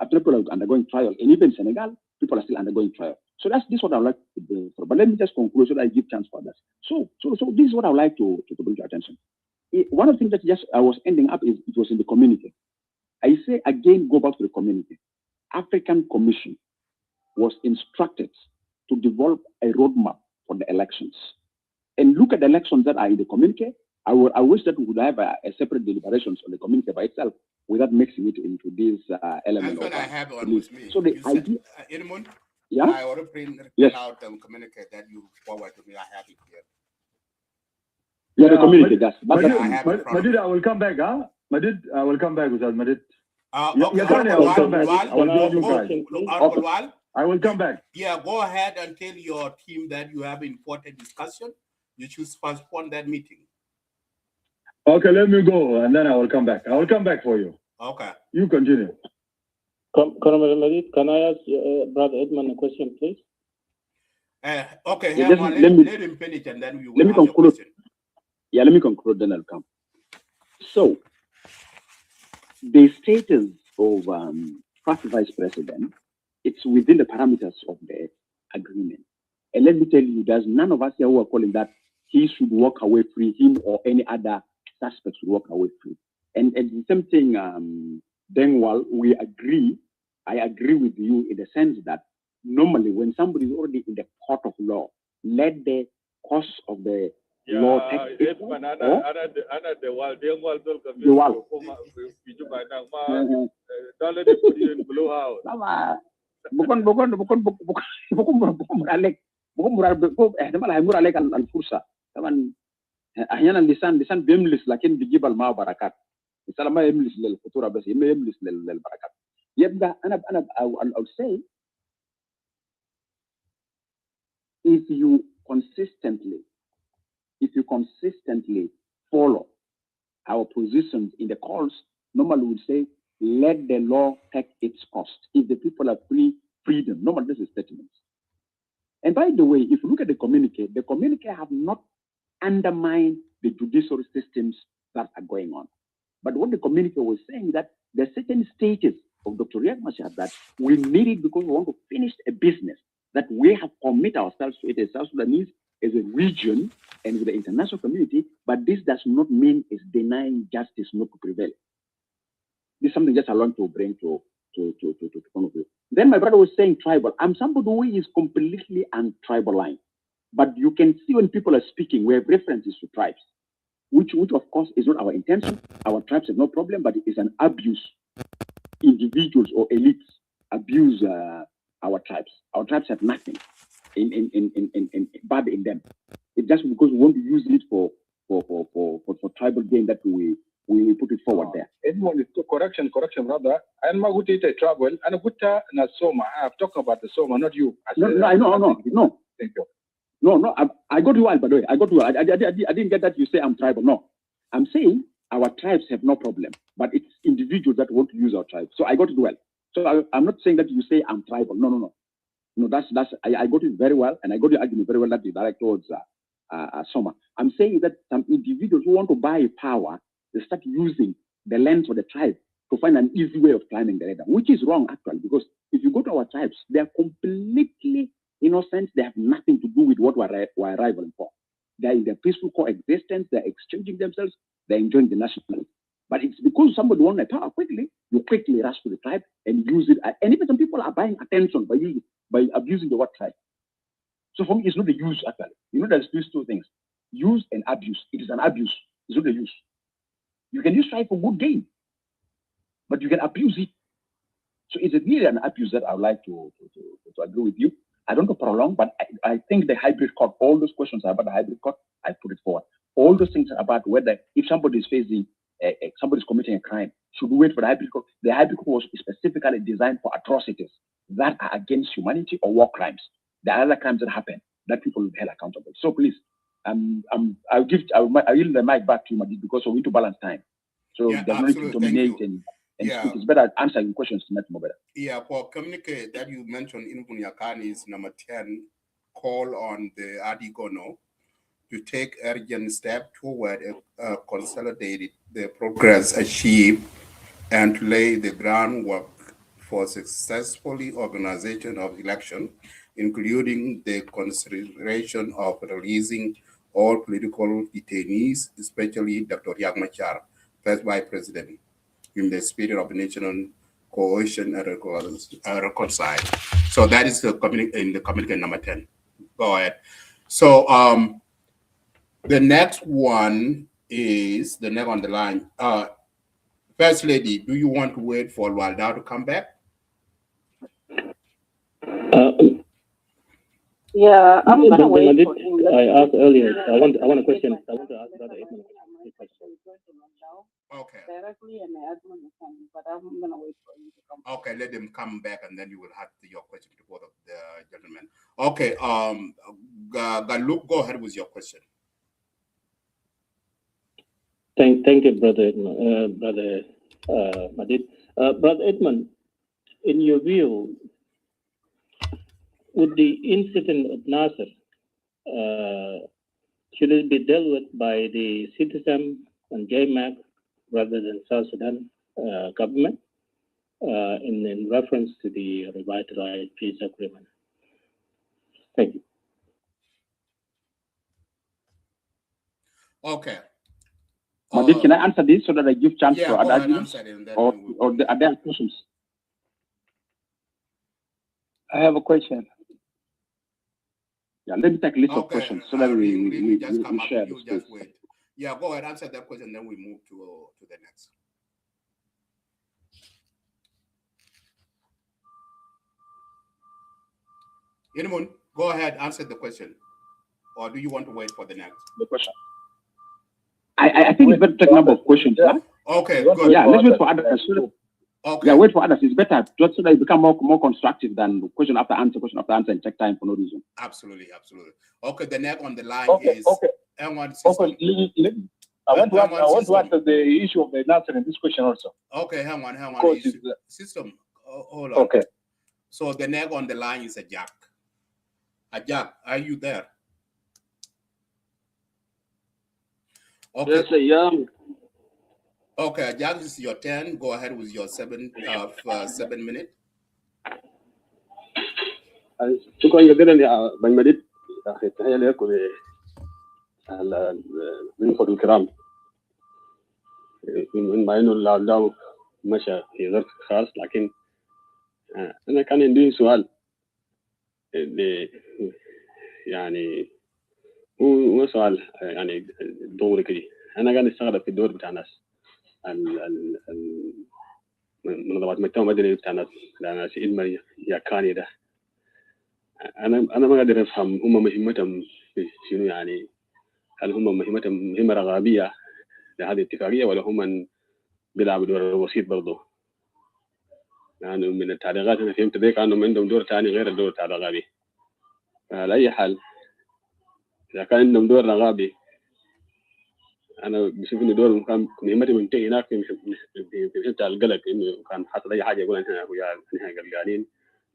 After people are undergoing trial, and even Senegal, people are still undergoing trial. So this is what I would like to do. But let me just conclude so that I give chance for others. So this is what I would like to bring to your attention. One of the things that I was ending up is it was in the community. I say again, go back to the community. African Commission was instructed to develop a roadmap for the elections. And look at the elections that are in the communique. I wish that we would have a separate deliberations on the communique by itself without mixing it into this element. That's what I have on with me. So the idea, Edmund, yeah? I already print out the communique that you forward to me. I have it here. Yeah, the community does. Madid, I will come back, huh? Madid, I will come back with that, Madid. Okay, I will come back. I will join you guys. Wal, I will come back. Yeah, go ahead and tell your team that you have important discussion. You should postpone that meeting. Okay, let me go, and then I will come back. I will come back for you. Okay. You continue. Colonel Madid, can I ask Brother Edmund a question, please? Okay, Yeah, let him finish, and then we will ask your question. Yeah, let me conclude, then I'll come. So, the status of first vice president, it's within the parameters of the agreement. And let me tell you, there's none of us here who are calling that he should walk away free, him or any other suspect should walk away free. And the same thing, Dengwal, I agree with you in the sense that normally when somebody is already in the court of law, let the course of the law take its course. Don't let it put you in blue house. احيانا لسان بيملس لكن بيجيب الماء بركات. الانسان ما يملس للخطوره بس يملس للبركات. يبقى انا I'll say if you consistently follow our positions in the calls, normally we would say let the law take its course. If the people are free, freedom. Normally this is statements. And by the way, if you look at the communique have not undermined the judicial systems that are going on. But what the communique was saying that there are certain stages of Dr. Riek Machar that we need it because we want to finish a business that we have committed ourselves to it as South Sudanese, as a region, and with the international community. But this does not mean it's denying justice not to prevail. This is something just I want to bring to one of you. Then my brother was saying tribal. I'm somebody who is completely un-tribal line. But you can see when people are speaking, we have references to tribes, which of course is not our intention. Our tribes have no problem, but it is an abuse. Individuals or elites abuse our tribes. Our tribes have nothing in bad in them. It's just because we want to use it for tribal gain that we put it forward there. Edmond, correction, brother. I'm not going to travel. I'm going to Soma. I've talked about the Soma, not you. No. Thank you. No, I got you well, by the way. I got you well. I didn't get that you say I'm tribal. No. I'm saying our tribes have no problem, but it's individuals that want to use our tribes. So I got it well. So I'm not saying that you say I'm tribal. No. No, I got it very well, and I got your argument very well that you direct towards Soma. I'm saying that some individuals who want to buy power, they start using the lands of the tribe to find an easy way of climbing the ladder, which is wrong actually, because if you go to our tribes, they are completely innocent. They have nothing to do with what we're rivaling for. They're in their peaceful coexistence. They're exchanging themselves. They're enjoying the nationalism. But it's because somebody wants the power quickly, you quickly rush to the tribe and use it. And even some people are buying attention by abusing the word tribe. So for me, it's not the use actually. You know, there's these two things: use and abuse. It is an abuse. It's not the use. You can use tribe for good gain, but you can abuse it. So it's really an abuse that I would like to agree with you. I don't know for long, but I think the hybrid court, all those questions are about the hybrid court, I put it forward. All those things are about whether if somebody is facing, somebody is committing a crime, should we wait for the hybrid court? The hybrid court was specifically designed for atrocities that are against humanity or war crimes. There are other crimes that happen that people will be held accountable. So please, I'll yield the mic back to you, Madid, because we need to balance time. So there's no need to dominate and speak. It's better answering questions to make more better. Yeah, for communicate that you mentioned in Bunyakani is number 10, call on the Adigono to take urgent step toward consolidated the progress achieved and to lay the groundwork for successfully organization of election, including the consideration of releasing all political detainees, especially Dr. Riek Machar, first Vice President, in the spirit of national cohesion and reconcile. So that is the communique number 10. Go ahead. So the next one is the next on the line. First Lady, do you want to wait for Walda to come back? Yeah, I'm gonna wait for him. I asked earlier. I want a question. I want to ask Brother Edmund a question. Okay. Directly and Edmund, but I'm gonna wait for him to come. Okay, let them come back, and then you will have your question to both of the gentlemen. Okay. Galuk, go ahead with your question. Thank you, Brother Edmund. Brother Madid. Brother Edmund, in your view, would the incident of Nasser should it be dealt with by the citizen and JMAC rather than South Sudan government in reference to the revitalized peace agreement? Thank you. Okay. Madid, can I answer this so that I give chance for other arguments? Or are there questions? I have a question. Yeah, let me take a list of questions so that we just come share up. You just wait. Yeah, go ahead, answer that question, then we move to the next. Anyone, go ahead, answer the question. Or do you want to wait for the next? The question. I think it's better to take a number of questions. Yeah. Okay, good. Yeah, let's wait for others. Okay. Yeah, wait for others. It's better just so that it become more constructive than question after answer, and take time for no reason. Absolutely. Okay, the next on the line is Hang-on system. I want to answer the issue of the Nasser in this question also. Okay, hang on. System. Hold on. Okay. So the next on the line is Ajak. Ajak, are you there? Okay. Yes, I am. Okay, Ajak, this is your turn. Go ahead with your 7 minutes. شكرا جزيلا يا بن مجيد. أخي تحية لك وللضيوف الكرام. مع إنه الأعداء مشى في ظرف خاص، لكن أنا كان عندي سؤال يعني هو سؤال يعني دوري كده. أنا قاعد أشتغل في الدور بتاع ناس منظمات المجتمع المدني بتاع ناس إدمري يا كاني ده. أنا ما قادر أفهم هم مهمتهم شنو يعني. هل هم مهمتهم مهمة رغابية لهذه الاتفاقية ولا هم بيلعبوا دور وسيط برضه؟ يعني من التعليقات أنا فهمت ذيك أنهم عندهم دور ثاني غير الدور بتاع الرغابي. على أي حال إذا كان عندهم دور رغابي أنا بشوف إن دور كان مهمتي منتهي هناك في بتاع القلق، إنه كان حصل أي حاجة يقول إحنا قلقانين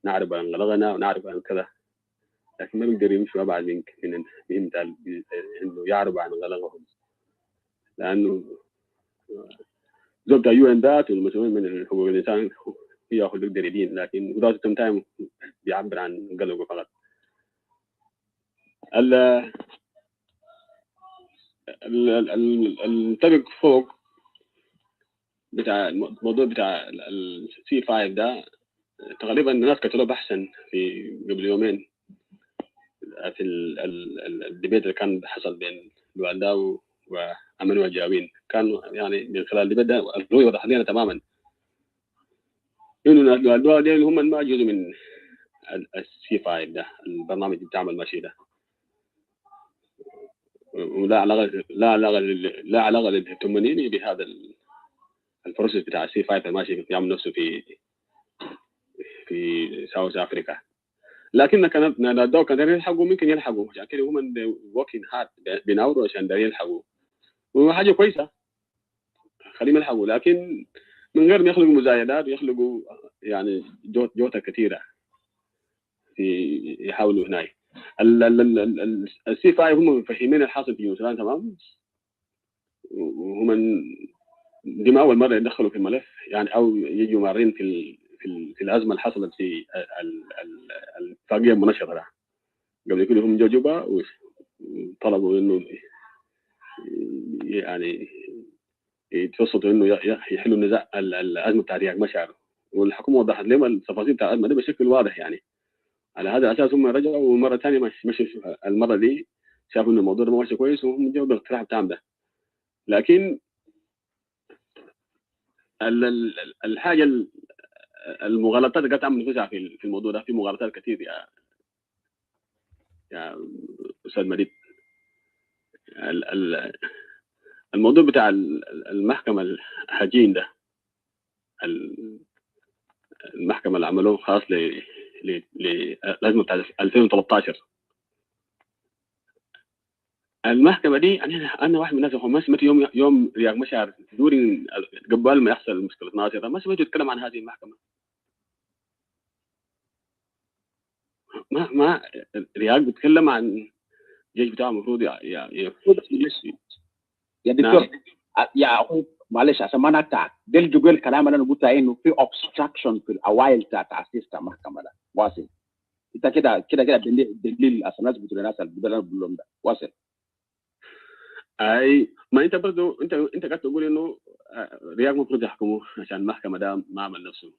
نعرف عن غلغنا ونعرف عن كذا، لكن ما بيقدر يمشي أبعد من المهم بتاع إنه يعرف عن غلغهم، لأنه زول بتاع UN ذات والمسؤولين من حقوق الإنسان هي أخذ بيقدر يدين، لكن ذات التايم بيعبر عن قلقه فقط. الطبق فوق بتاع الموضوع بتاع C5 ده تقريبا الناس كتبوا بحثا في قبل يومين في الديبيت اللي كان حصل بين الوالدة وأمن وجاوين، كانوا يعني من خلال الديبيت ده الرؤية وضحت لنا تماما إنه الوالدة دي هم ما جزء من C5 ده البرنامج اللي بتعمل ماشي ده، ولا علاقة للتمنيني بهذا البروسيس بتاع C5 ماشي بيعمل نفسه في ساوث أفريقيا. لكن كان الدول كان يلحقوا ممكن يلحقوا، عشان كده هم working hard بيناوروا عشان يلحقوا، وحاجة كويسة خليهم يلحقوا، لكن من غير ما يخلقوا مزايدات ويخلقوا يعني جوتا كثيرة في يحاولوا هناك. C5 هم مفهمين الحاصل في سودان تمام، وهم دي ما أول مرة يدخلوا في الملف يعني أو يجوا مارين في الأزمة اللي حصلت في الاتفاقية المنشطة ده. قبل كده هم جوبا وطلبوا إنه يعني يتوسطوا إنه يحلوا النزاع الأزمة بتاع رياك مشار، والحكومة وضحت لهم التفاصيل بتاع الأزمة دي بشكل واضح يعني. على هذا الأساس هم رجعوا، ومرة ثانية مش المرة دي شافوا إن الموضوع ده ما ماشي كويس وهم جاوا بالاقتراح بتاعهم ده. لكن الحاجة المغالطات اللي قاعدة تعمل نفسها في الموضوع ده، في مغالطات كثير يا استاذ مديد. الموضوع بتاع المحكمه الحاجين ده، المحكمه اللي عملوه خاص لازمه بتاع 2013. المحكمه دي انا واحد من الناس ما سمعت يوم رياض مشار دوري قبل ما يحصل مشكله ناصر، ما سمعت يتكلم عن هذه المحكمه. ما رياض بيتكلم عن الجيش بتاعه المفروض يا دكتور يعقوب معلش عشان ما نقطعك، ده الجزء الكلام اللي انا قلته انه في obstruction في الاوائل بتاع تاسيس المحكمه ده واصل. انت كده دليل عشان الناس بتقول الناس اللي بيقولوا لهم ده واصل. اي ما انت برضه انت قاعد تقول انه رياض المفروض يحكموه عشان المحكمه ده ما عمل نفسه.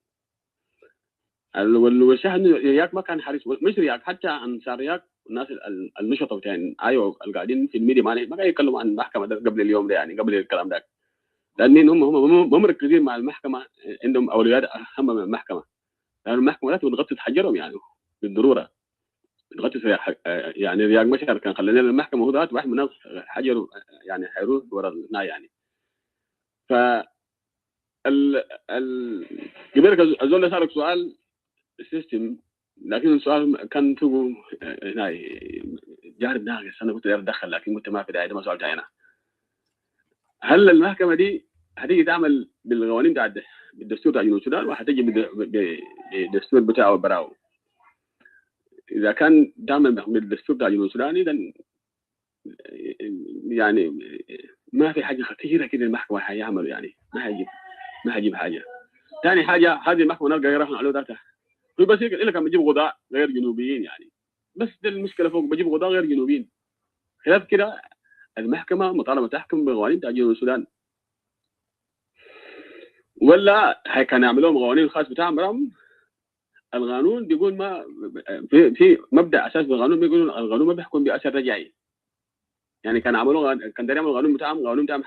والشاهد انه رياض ما كان حريص، مش رياض حتى انصار رياض الناس النشطه بتاعين ايوه القاعدين في الميديا ما قاعد يتكلموا عن المحكمه ده قبل اليوم ده، يعني قبل الكلام ده، لان هم مركزين مع المحكمه، عندهم اولويات اهم من المحكمه، لان المحكمه لا تغطي حجرهم يعني بالضروره تغطي. يعني رياض مشار كان خلينا المحكمه هو ذات واحد من الناس حجروا يعني حيروح ورا الناي يعني. ف قبل الزول سالك سؤال السيستم، لكن السؤال كان فيه هنا جارب ناقص، انا قلت اتدخل لكن قلت ما في داعي، ده ما سؤال جاينا. هل المحكمه دي هتيجي تعمل بالقوانين بتاع بالدستور بتاع جنوب السودان وهتجي بالدستور بتاعه براو؟ اذا كان تعمل بالدستور بتاع جنوب السودان اذا يعني ما في حاجه خطيره كده المحكمه هيعملوا، يعني ما هيجيب حاجه. ثاني حاجه هذه المحكمه نلقى غيرها على ذاتها، هو بس إلا كان بيجيب قضاء غير جنوبيين يعني، بس ده المشكله فوق بيجيب قضاء غير جنوبيين. خلاف كده المحكمه مطالبه تحكم بقوانين بتاع جنوب السودان، ولا كان يعملوا قوانين خاص بتاعهم. القانون بيقول ما في مبدا اساس بالقانون بيقول القانون ما بيحكم باثر رجعي، يعني كان داير يعملوا القانون بتاعهم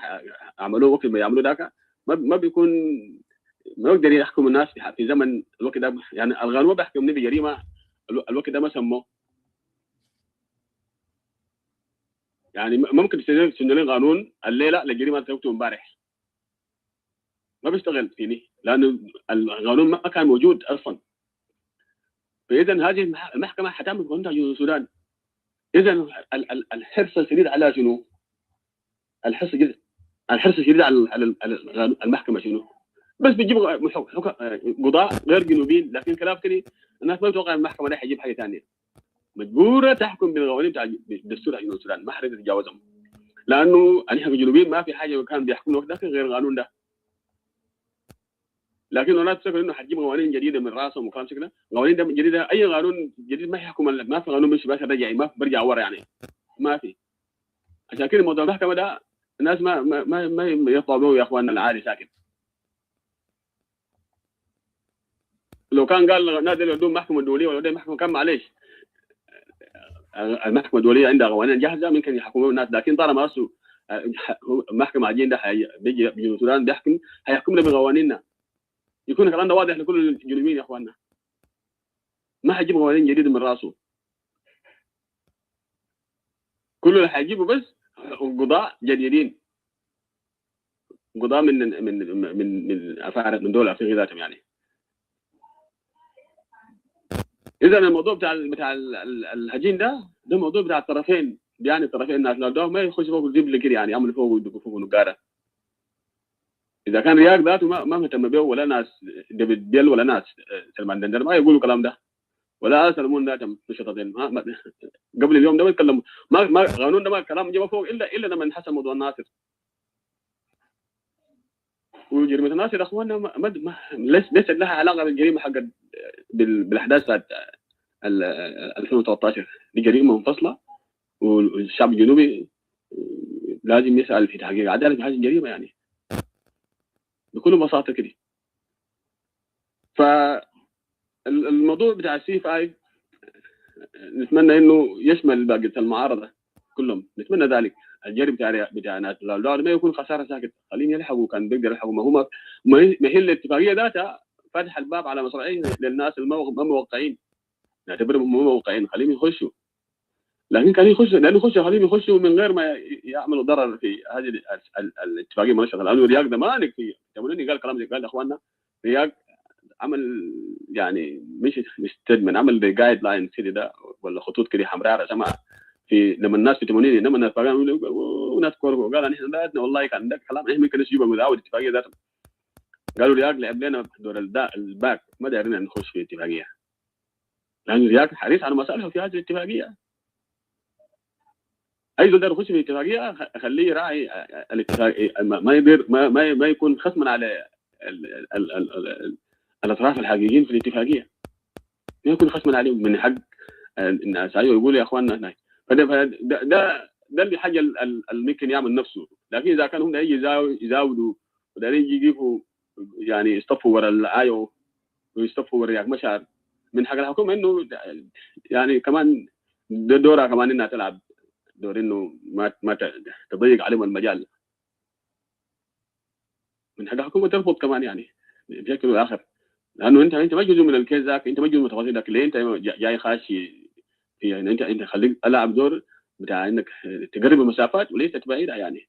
عملوه وقت ما يعملوا ذاك ما بيكون ما يقدر يحكم الناس في زمن الوقت ده، يعني القانون ما بيحكمني بجريمه الوقت ده ما سموه. يعني ممكن تسجل قانون الليله لجريمه تكتب امبارح ما بيشتغل فيني لانه القانون ما كان موجود اصلا. فاذا هذه المحكمه حتعمل قانون جنوب السودان. اذا الحرص الشديد على شنو؟ الحرص الشديد على المحكمه شنو؟ بس بتجيب قضاء غير جنوبيين، لكن كلام كده الناس ما تتوقع المحكمه دي حتجيب حاجه ثانيه، مجبوره تحكم بالقوانين بتاع الدستور جنوب السودان، ما حد يتجاوزهم، لانه الحق الجنوبيين ما في حاجه كان بيحكموا وقت غير القانون ده. لكن الناس تفكر انه حتجيب قوانين جديده من راسهم وكلام كده، قوانين ده جديده اي قانون جديد ما يحكم، ما في قانون مش بس رجعي ما برجع ورا يعني ما في. عشان كده موضوع المحكمه ده الناس ما يطلبوا يا اخواننا العادي ساكت. لو كان قال نادي بدون محكمه دوليه ولا محكمه كان معلش، المحكمه الدوليه عندها قوانين جاهزه ممكن يحكموا الناس، لكن طالما اصله محكمه عجين ده بيجي السودان بيحكم هيحكمنا بقوانيننا، يكون الكلام ده واضح لكل الجنوبيين يا اخواننا، ما حيجيب قوانين جديده من راسه، كل اللي حيجيبه بس قضاء جديدين، قضاء من افارقه من دول افريقيا ذاتهم يعني. اذا الموضوع بتاع الهجين ده موضوع بتاع الطرفين، يعني الطرفين الناس لو ما يخش فوق الجبل كده يعني يعمل فوق ويدقوا فوق نقاره. اذا كان رياض ذاته ما مهتم به ولا ناس ديفيد بيل ولا ناس سلمان دندر ما يقولوا الكلام ده، ولا سلمون ذاتهم نشطتين قبل اليوم ده ما يتكلموا، ما قانون ده ما كلام جاب فوق الا لما انحسم موضوع الناصر وجريمه الناصر. اخواننا ليست لها علاقه بالجريمه حقت بالاحداث بتاعت 2013 دي جريمه منفصله، والشعب الجنوبي لازم يسال في تحقيق عداله في هذه الجريمه يعني بكل بساطه كده. فالموضوع بتاع السي 5 نتمنى انه يشمل باقي المعارضه كلهم، نتمنى ذلك. الجري بتاع ناس الدولار ما يكون خساره ساكت، خليهم يلحقوا كان بيقدر يلحقوا، ما هي الاتفاقيه ذاتها فتح الباب على مصراعيه للناس ما موقعين، نعتبرهم موقعين خليهم يخشوا. لكن كان يخش لانه خليهم يخشوا من غير ما يعملوا ضرر في هذه الاتفاقيه منشطه. لانه رياض ده مالك في تمنوني قال كلام زي قال اخواننا رياض عمل يعني مش ستيتمنت، عمل زي جايد لاين كده ده ولا خطوط كده حمراء رسمها في لما الناس في 80 لما الناس وناس كوركو قال احنا ذاتنا والله كان ده كلام احنا ممكن نجيبه من اول اتفاقيه ذاتهم. قالوا رياض لعب لنا دور الباك ما دارين نخش في اتفاقيه لانه رياض حريص على مصالحه في هذه الاتفاقيه. اي زول يخش في اتفاقيه خليه يراعي الاتفاقيه ما يقدر ما يكون خصما على الاطراف الحقيقيين في الاتفاقيه، ما يكون خصما عليهم من حق الناس. ايوه يقولوا يا اخواننا هناك ده اللي حاجه اللي ممكن يعمل نفسه. لكن اذا كان هم يزاودوا ودارين يجيبوا يعني يصطفوا ورا الايو ويصطفوا ورا رياك مشعر، من حق الحكومه انه يعني كمان دورها كمان انها تلعب دور انه ما تضيق عليهم المجال. من حق الحكومه ترفض كمان يعني بشكل اخر، لانه انت ما جزء من الكيس ذاك، انت ما جزء من التفاصيل ذاك. ليه انت جاي خاشي في يعني انت خليك العب دور بتاع انك تقرب المسافات وليس تبعدها. يعني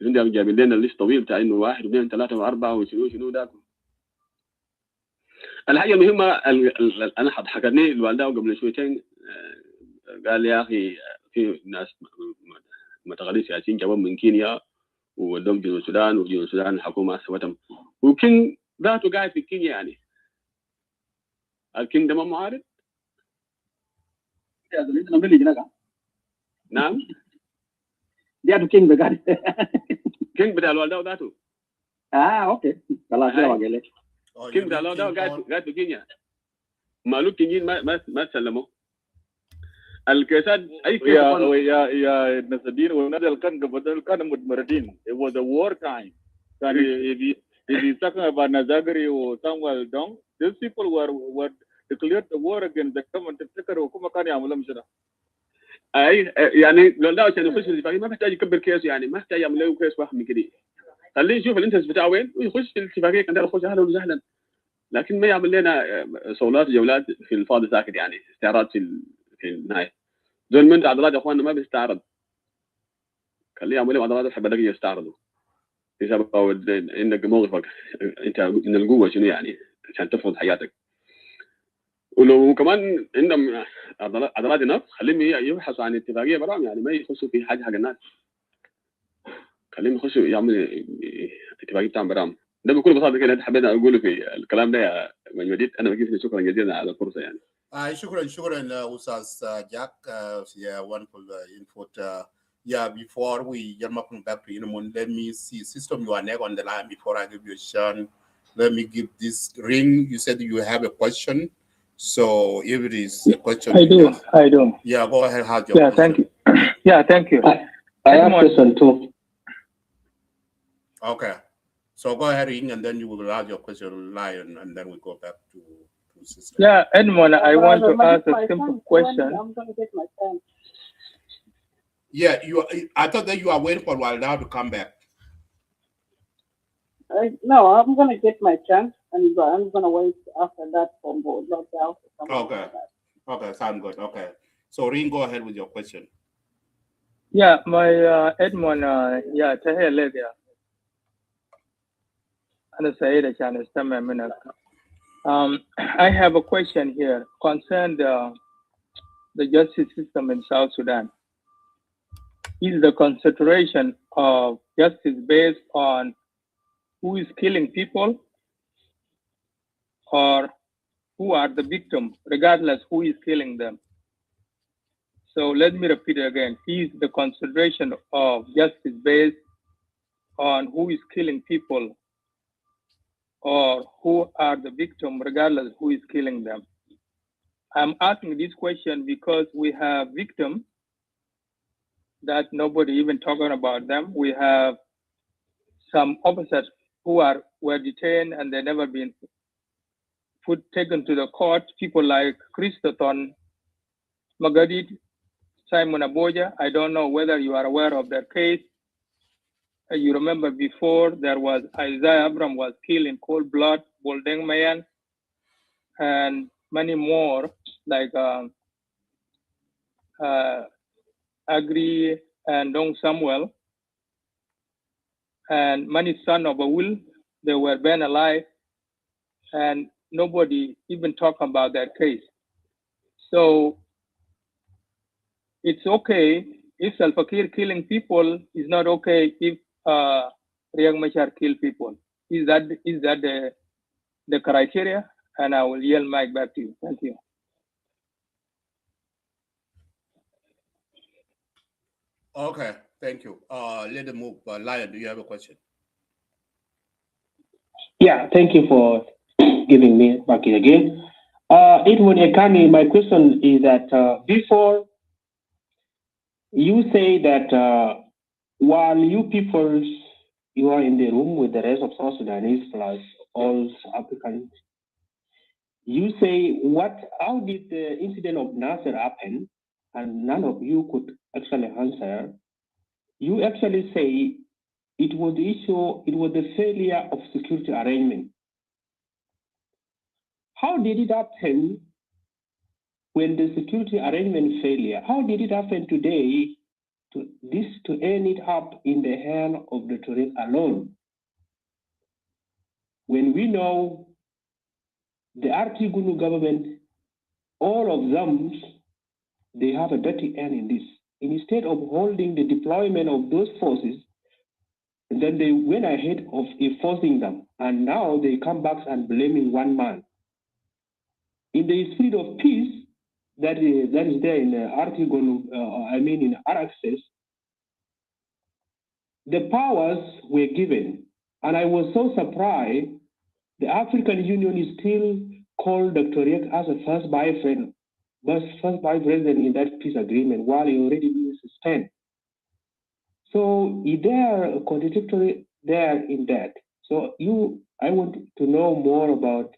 انت جايبين لنا الليست طويل بتاع انه 1 و2 و3 و4 وشنو ذاك. الحاجه المهمه انا حكتني الوالده قبل شويتين، قال يا اخي في ناس متغربين سياسيين جابوا من كينيا ودوم جنوب السودان، وجنوب السودان الحكومه سوتهم، وكين ذاته قاعد في كينيا. يعني الكين ده ما معارض؟ نعم دي كينج بقى كينج بتاع الوالده ذاته. اوكي خلاص يلا قال لك كينج بتاع الوالده قاعد في كينيا. مالوك كينيين ما تسلموا الكيسات. اي كيس يا نسدين والناس كانوا متمردين. It was a war time. If you talking about Nazagari or Samuel Dong, these people were declared the war against the government. تفتكر وكما كان يعملوا مشنا. اي يعني لو ده عشان يخش الاتفاقيه ما محتاج يكبر كيس، يعني ما محتاج يعمل له كيس واحد من كده. خليه يشوف الانترست بتاعه وين ويخش الاتفاقيه. كان ده يخش اهلا وسهلا، لكن ما يعمل لنا صولات جولات في الفاضي ساكت، يعني استعراض في النهايه. دول من عضلات يا اخواننا ما بيستعرض، خليه يعمل لهم عضلات الحبه دقيقه يستعرضوا بسبب انك موقفك انت من القوه شنو يعني عشان تفرض حياتك. ولو كمان عندهم عضلات نفس خليهم يبحثوا عن اتفاقيه براهم، يعني ما يخشوا في حاجه حق الناس، خليهم يخشوا يعملوا اتفاقيه بتاعهم براهم. ده بكل بساطه كده حبيت اقوله في الكلام ده يا مجدد. انا بجيب شكرا جزيلا على الفرصه يعني. شكرا استاذ Jack. Yeah, wonderful input. Yeah, before we come back to let me see system you are next on the line before I give you a chance. Let me give this ring. You said you have a question, so if it is a question, I do. Yeah, go ahead. Have your question. Thank you. Thank you. I have a question too. Okay, so go ahead, Ring, and then you will have your question live, and then we go back to system. Yeah, Edmond, I want to ask a simple question. I'm going to get my time. Yeah, I thought that you are waiting for a while now to come back. No, I'm going to get my chance, and I'm going to wait after that for board. Okay. Okay, sound good. Okay. So, Ring, go ahead with your question. Yeah, my Edmond, Tahir Legia. I have a question here concerning the justice system in South Sudan. Is the concentration of justice based on who is killing people or who are the victims, regardless who is killing them? So let me repeat it again. Is the concentration of justice based on who is killing people or who are the victims, regardless who is killing them? I'm asking this question because we have victims that nobody even talking about them. We have some officers who were detained and they never been taken to the court. People like Christoton Magadid, Simon Aboja. I don't know whether you are aware of their case. You remember before there was Isaiah Abram was killed in cold blood, Boldeng Mayan, and many more like Agri and Dong Samuel, and many sons of Awil, they were burned alive, and nobody even talk about that case. So it's okay if Salva Kiir killing people. It's not okay if Riek Machar kill people. Is that the criteria? And I will yield mic back to you. Thank you. Okay, thank you. Let them move. Lion, do you have a question? Yeah, thank you for giving me back in again. Edwin Ekani, my question is that before you say that while you people, you are in the room with the rest of South Sudanese plus all Africans, you say how did the incident of Nasser happen? And none of you could actually answer. You actually say it was the failure of security arrangement. How did it happen when the security arrangement failure? How did it happen today to end it up in the hand of the Tuareg alone? When we know the Artigunu government, all of them, they have a dirty end in this. Instead of holding the deployment of those forces, and then they went ahead of enforcing them, and now they come back and blaming one man. In the spirit of peace that is there in Artigunu, in Araxes, the powers were given, and I was so surprised. The African Union is still called Dr. Riek as a first vice president in that peace agreement, while he already been suspended. So is there a contradictory there in that? So I want to know more about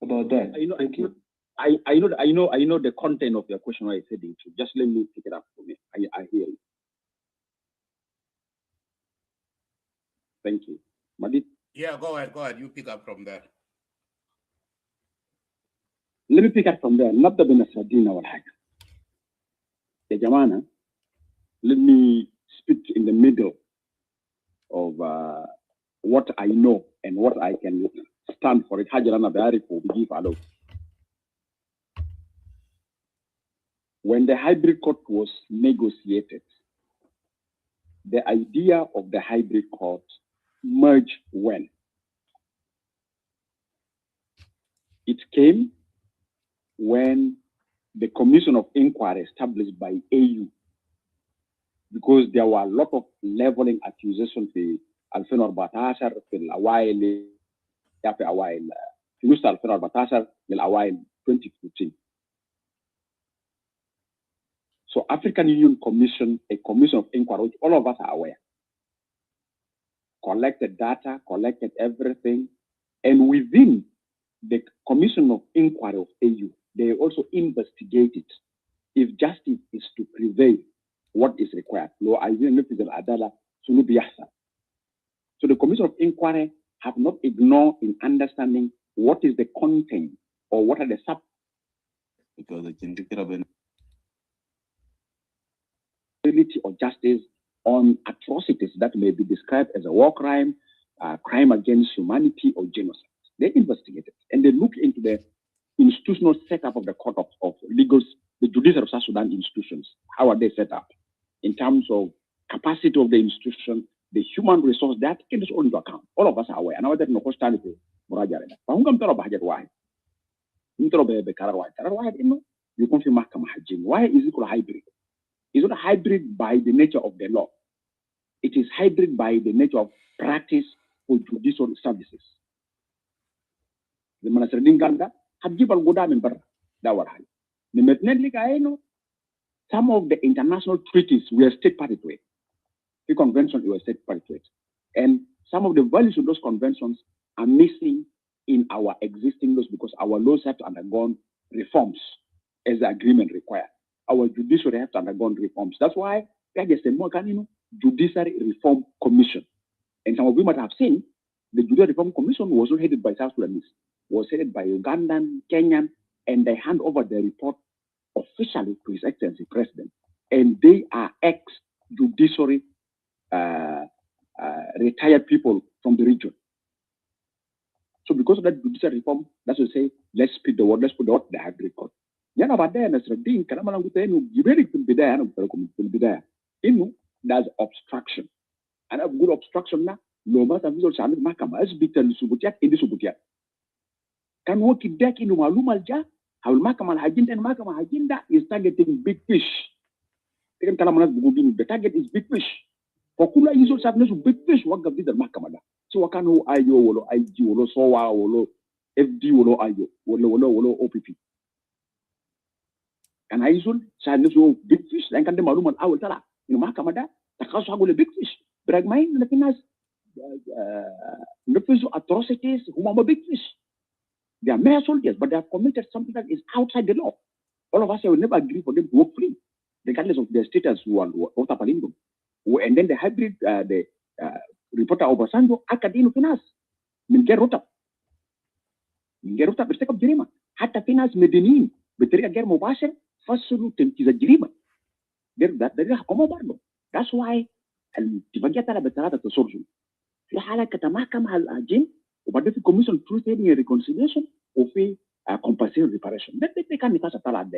that. Thank you. I know the content of your question. What I said into. Just let me pick it up for me. I hear you. Thank you. Madit? Yeah, go ahead. You pick up from there. Let me pick up from there. Not the Benasadina or Haga. The Jamana, let me speak in the middle of what I know and what I can stand for it. Hajarana Bayarifu, give alone. When the hybrid court was negotiated, the idea of the hybrid court merged when? It came when the commission of inquiry established by AU, because there were a lot of leveling accusations في 2014 في الأوائل في أوائل في نص 2014 للأوائل 2015. So African Union Commission, a commission of inquiry, which all of us are aware, collected data, collected everything, and within the commission of inquiry of AU, they also investigated if justice is to prevail, what is required. So the commission of inquiry have not ignored in understanding what is the content or what are the sub, because the or justice on atrocities that may be described as a war crime, crime against humanity, or genocide. They investigated and they looked into the institutional setup of the court of legal, the judiciary of South Sudan institutions. How are they set up in terms of capacity of the institution, the human resource that can all into account. All of us are aware. And I want to know what's standing for Muraja. But who come to Bahajat? Why? You confirm Mahkama Hajim. Why is it called hybrid? It's not hybrid by the nature of the law. It is hybrid by the nature of practice for judicial services. The Manasardin Ganga have given Godam in Barra. Some of the international treaties we are state party to it. The convention we are state party to it. And some of the values of those conventions are missing in our existing laws because our laws have to undergo reforms as the agreement requires. Our judiciary have to undergo reforms. That's why there is a Judiciary Reform Commission. And some of you might have seen the Judiciary Reform Commission was not headed by South Sudanese, was headed by Ugandan, Kenyan, and they hand over the report officially to His Excellency President, and they are ex-judiciary retired people from the region. So because of that judicial reform, that's what say, let's speed the word, let's put out the hybrid court. Yana baadaye Nasruddin kama nakuta yenu jiberi kumbidaya na kumbidaya inu there's obstruction. And a good obstruction na no matter visual channel mahakama as bitan subutiat indi subutiat. Kan woki dek inu malum alja hawul mahakama hajinda and mahakama hajinda is targeting big fish. Tekan kala manas bugudin the target is big fish. Kokula visual channel big fish wagga bidal mahakama da. So wakano ayo wolo IG wolo sowa wolo FD wolo ayo wolo OPP. Kan aisul channel so big fish dan kan de malum al awal tala inu mahakama da takasu hagule big fish. Beragmain lakinas atrocities who are big fish. They are mere soldiers, but they have committed something that is outside the law. All of us will never agree for them to work free, regardless of their status who and then the hybrid reporter Obasanjo akadino finas min gerota bertekab jirima hatta finas medinin بطريقه غير مباشر فصلوا تنفيذ الجريمه ده حكومه برضه. That's why الاتفاقيات على بثلاثه تصرف في حاله كتمحكم على الجن وبعدين في كوميشن تروث هيلينج ريكونسيليشن وفي compensation reparation. ده كان نقاش طلع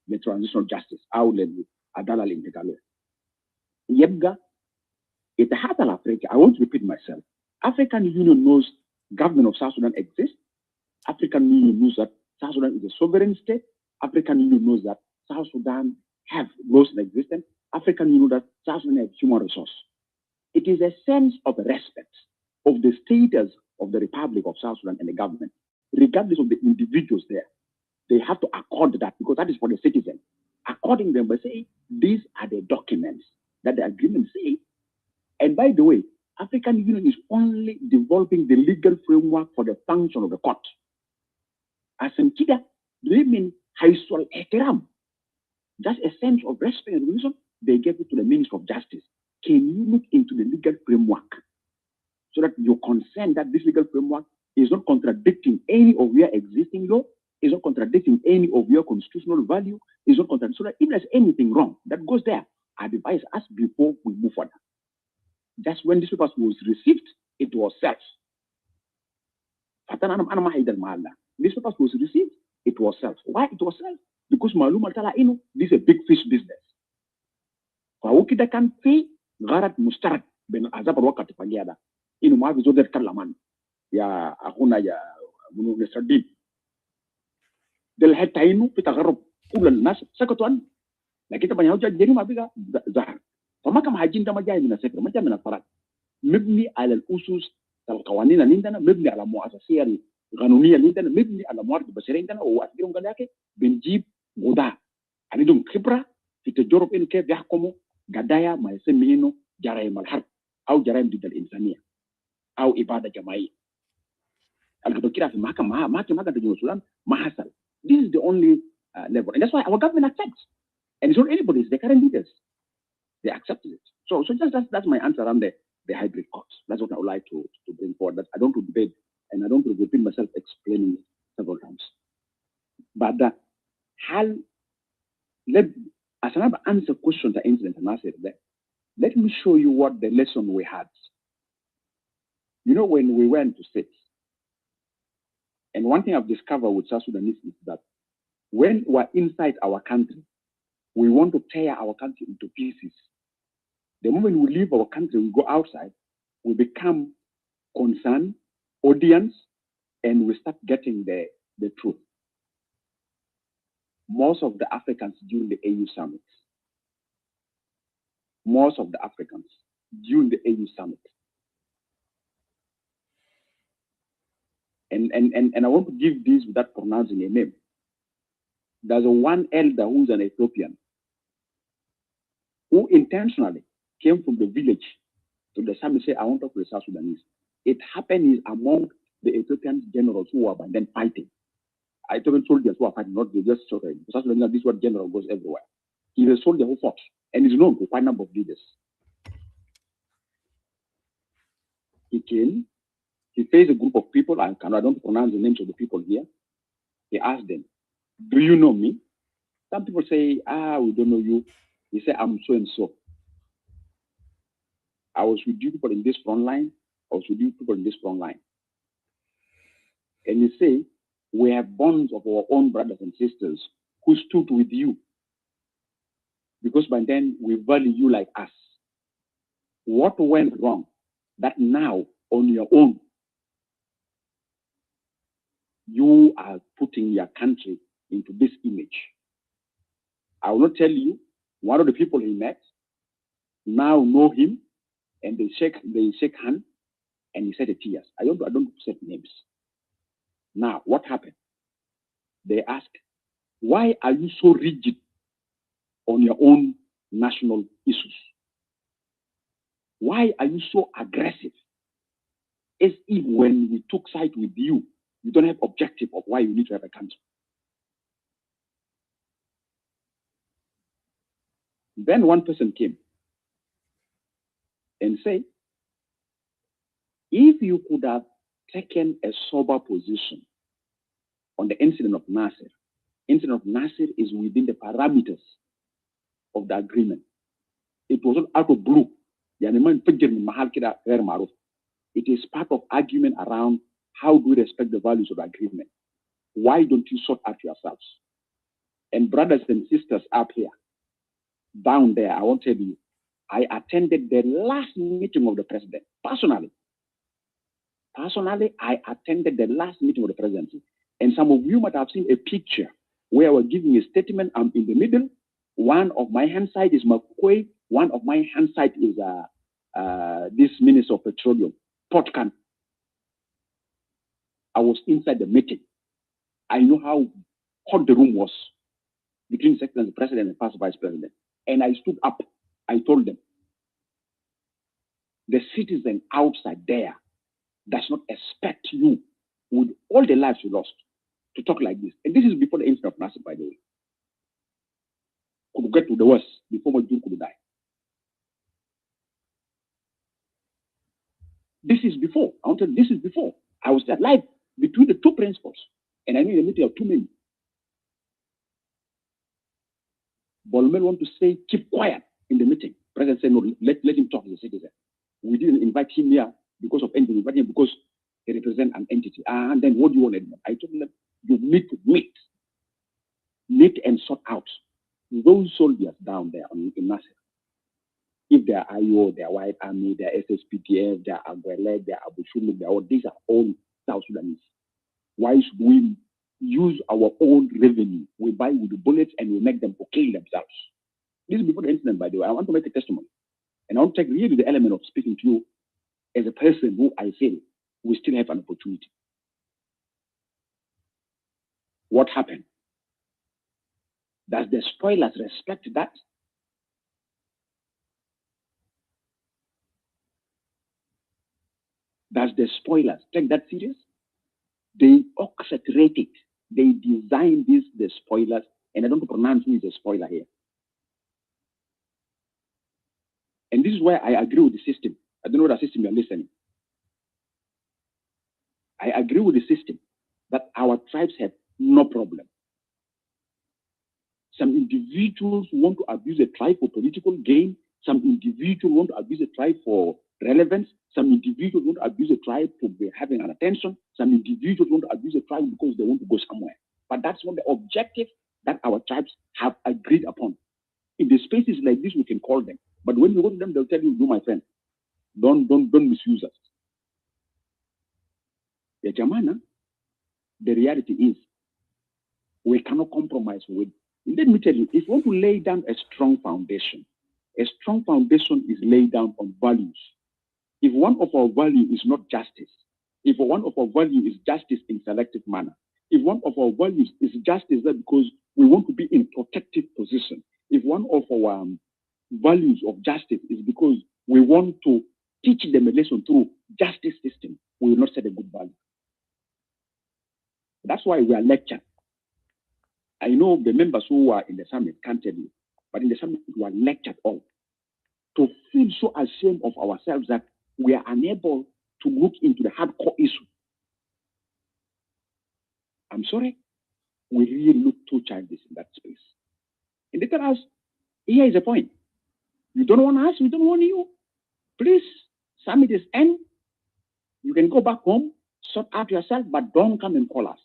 للترانزيشنال جاستس او للعداله الانتقاليه. يبقى اتحاد الافريقي. I want to repeat myself. African Union knows government of South Sudan exists. African Union knows that South Sudan is a sovereign state. African Union knows that South Sudan have laws in existence. African Union knows that South Sudan has human resource. It is a sense of respect of the status of the Republic of South Sudan and the government, regardless of the individuals there. They have to accord that because that is for the citizen. According them, they say these are the documents that the agreement say. And by the way, African Union is only developing the legal framework for the function of the court. As in Kida, they mean Haiswal Eteram. Just a sense of respect and reason, they gave it to the Minister of Justice. Can you look into the legal framework so that you're concerned that this legal framework is not contradicting any of your existing law, is not contradicting any of your constitutional value, is not contradicting, so that if there's anything wrong that goes there, advise us before we move further. Just when this paper was received, it was self. This paper was received, it was self. Why it was self? Because Malum Altala Inu, this is a big fish business. Fawukida can pay Garat Mustarak Ben Azab Wakati Pagada. Inu Mavi Zoder Karlaman. Ya Akuna ya Nesradin. Del Hetainu Pitagarop Ulan Nas Sakatuan. Na kita banyak hujah jadi mabiga Zahar. Famaka mahajin tama jaya mina sekre, macam mina farat. Mibni ala al-usus al-qawanin nindana, mibni ala muasasiyah al-qanuniyah nindana, mibni ala muarad al-bashariyah nindana, وأكثرهم كذلك بنجيب غداء. عندهم خبرة في تجرب إنه كيف يحكموا قضايا ما يسمينه جرائم الحرب أو جرائم ضد الإنسانية أو إبادة جماعية. القضاء كده في المحكمة ما كده جنوب السودان ما حصل. This is the only level, and that's why our government accepts. And it's not anybody, it's the current leaders. They accepted it. So just that's my answer on the hybrid courts. That's what I would like to bring forward. That I don't want to debate and I don't want to repeat myself explaining it several times. But as another answer question to incident and I said that, let me show you what the lesson we had. You know, when we went to sit, and one thing I've discovered with South Sudanese is that when we're inside our country, we want to tear our country into pieces. The moment we leave our country, we go outside, we become concerned, audience, and we start getting the truth. Most of the Africans during the AU summit, and I want to give this without pronouncing a name. There's one elder who's an Ethiopian who intentionally came from the village to the summit say, I want to talk to the South Sudanese. It happened among the Ethiopian generals who were then fighting. Ethiopian soldiers who are fighting, not just soldiers. South Sudanese, this word general goes everywhere. He is a soldier who fought and is known to quite a number of leaders. He came, he faced a group of people, I don't pronounce the names of the people here. He asked them, do you know me? Some people say, we don't know you. He said, I'm so and so. I was with you people in this front line. I was with you people in this front line. And you say, we have bonds of our own brothers and sisters who stood with you. Because by then we value you like us. What went wrong? That now, on your own, you are putting your country into this image. I will not tell you, one of the people he met now know him, and they shake hands, and he said the tears. I don't say names. Now, what happened? They ask, why are you so rigid on your own national issues? Why are you so aggressive? As if when we took side with you, you don't have objective of why you need to have a country. Then one person came and said, if you could have taken a sober position on the incident of Nasser is within the parameters of the agreement. It was not out of blue. It is part of argument around how do we respect the values of the agreement. Why don't you sort out yourselves? And brothers and sisters up here, down there, I want to tell you, I attended the last meeting of the president, personally. Personally, I attended the last meeting of the presidency. And some of you might have seen a picture where we're giving a statement. I'm in the middle. One of my hand side is McCoy. One of my hand side is this Minister of Petroleum, Potkan. I was inside the meeting. I know how hot the room was between the second president and first vice president. And I stood up. I told them, the citizen outside there does not expect you, with all the lives you lost, to talk like this. And this is before the incident of Nasser, by the way. Could get to the worst before Majur could die. This is before. I wanted this is before. I was alive between the two principals. And I knew the meeting of too many. Bolmel want to say, keep quiet in the meeting. President said, no, let him talk as a citizen. We didn't invite him here because of anything. We invited him because he represents an entity. And then what do you want? I told them, you need to meet and sort out those soldiers down there in Nasser. If they are IO, they are White Army, they are SSPTF, they are Aguelec, they are Abu Shuluk, these are all South Sudanese. Why should we use our own revenue? We buy with the bullets and we make them kill themselves. This is before the incident, by the way. I want to make a testimony. And I want to take really the element of speaking to you as a person who I feel we still have an opportunity. What happened? Does the spoilers respect that? Does the spoilers take that serious? They orchestrate it. They design the spoilers, and I don't pronounce who is a spoiler here. And this is why I agree with the system. I don't know what system you're listening. I agree with the system that our tribes have no problem. Some individuals want to abuse a tribe for political gain. Some individuals want to abuse a tribe for relevance. Some individuals want to abuse a tribe for having an attention. Some individuals want to abuse a tribe because they want to go somewhere. But that's not the objective that our tribes have agreed upon. In the spaces like this, we can call them. But when you go to them, they'll tell you, no, my friend, don't misuse us. The Jamana, the reality is, we cannot compromise with. Let me tell you, if you want to lay down a strong foundation is laid down on values. If one of our values is not justice, if one of our values is justice in selective manner, if one of our values is justice that because we want to be in protective position, if one of our values of justice is because we want to teach them a lesson through justice system, we will not set a good value. That's why we are lectured. I know the members who are in the summit can't tell you, but in the summit we are lectured all to feel so ashamed of ourselves that we are unable to look into the hardcore issue. I'm sorry, we really look too childish in that space. And they tell us, here is the point. You don't want us, we don't want you. Please, summit is end. You can go back home, sort out yourself, but don't come and call us.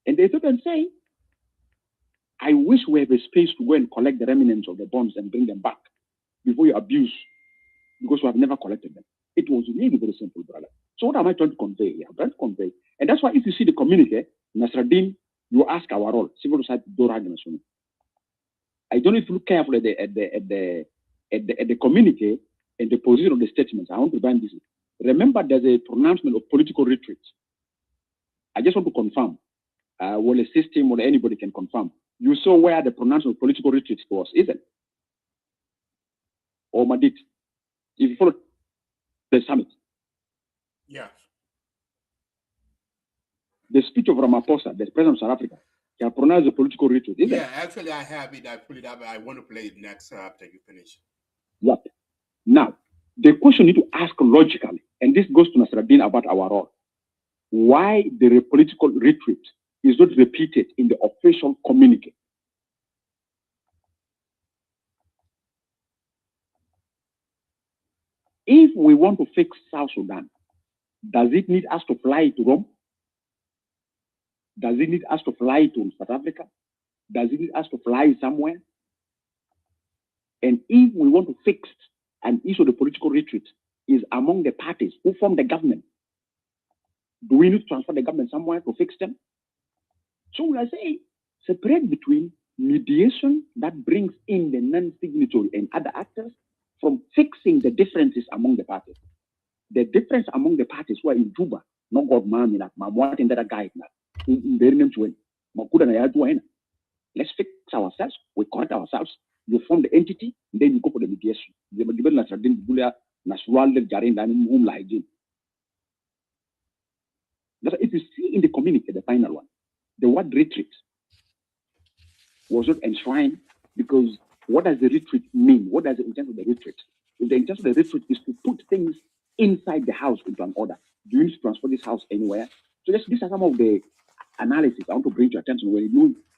And they took and say, I wish we have a space to go and collect the remnants of the bombs and bring them back before you abuse, because we have never collected them. It was really very simple, brother. So what am I trying to convey here? I'm trying to convey. And that's why if you see the communique, Nasruddin, you ask our role, civil society, I don't know if you look carefully at the communique and the position of the statements. I want to bind this. Remember, there's a pronouncement of political retreat. I just want to confirm, well, a system or anybody can confirm. You saw where the pronouncement of political retreat was, isn't it? Or Madit, if you follow the summit. Yes. The speech of Ramaphosa, the president of South Africa, can pronounce the political retreat, isn't it? Yeah, actually, I have it. I pull it up. I want to play it next after you finish. Yep. Now, the question you need to ask logically, and this goes to Nasruddin about our role, why the political retreat is not repeated in the official communique. If we want to fix South Sudan, does it need us to fly to Rome? Does it need us to fly to South Africa? Does it need us to fly somewhere? And if we want to fix an issue of the political retreat is among the parties who form the government, do we need to transfer the government somewhere to fix them? So we are saying, separate between mediation that brings in the non-signatory and other actors from fixing the differences among the parties. The difference among the parties who are in Juba, no God mami na mamwati ndara guide na very name to makuda na yadu ena. Let's fix ourselves. We correct ourselves. You form the entity, then you go for the mediation. The debate na tradin bulia natural jarin na mum la hygiene. If you see in the communique, the final one, the word retreat was not enshrined because what does the retreat mean? What does the intent of the retreat? If the intent of the retreat is to put things inside the house into an order, do you need to transfer this house anywhere? So these are some of the analysis I want to bring to your attention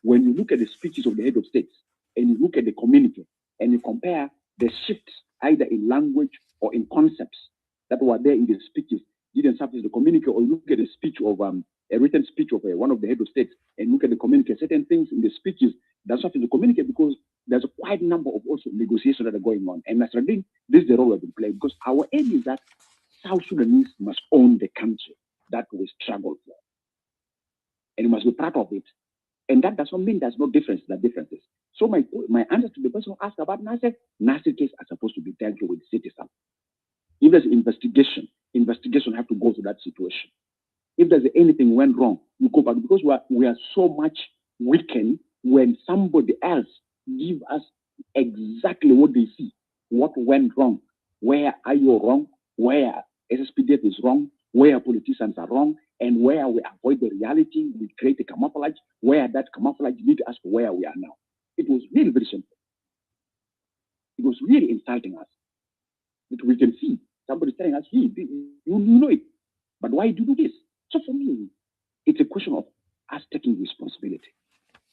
when you look at the speeches of the head of states and you look at the communique and you compare the shifts either in language or in concepts that were there in the speeches didn't surface the communique, or you look at the speech of a written speech of one of the head of states and look at the communique, certain things in the speeches that surface the communique because there's a quite number of also negotiations that are going on. And Nasruddin, this is the role we've been playing because our aim is that South Sudanese must own the country that we struggle for. And we must be part of it. And that does not mean there's no difference, there are differences. So my answer to the person who asked about Nasser case are supposed to be dealt with citizens. If there's investigation have to go to that situation. If there's anything went wrong, you go back because we are so much weakened when somebody else give us exactly what they see, what went wrong, where are you wrong, where SSPDF is wrong, where politicians are wrong, and where we avoid the reality, we create a camouflage, where that camouflage leads us to where we are now. It was really very simple. It was really insulting us. That we can see somebody telling us, hey, you know it, but why do you do this? So for me, it's a question of us taking responsibility.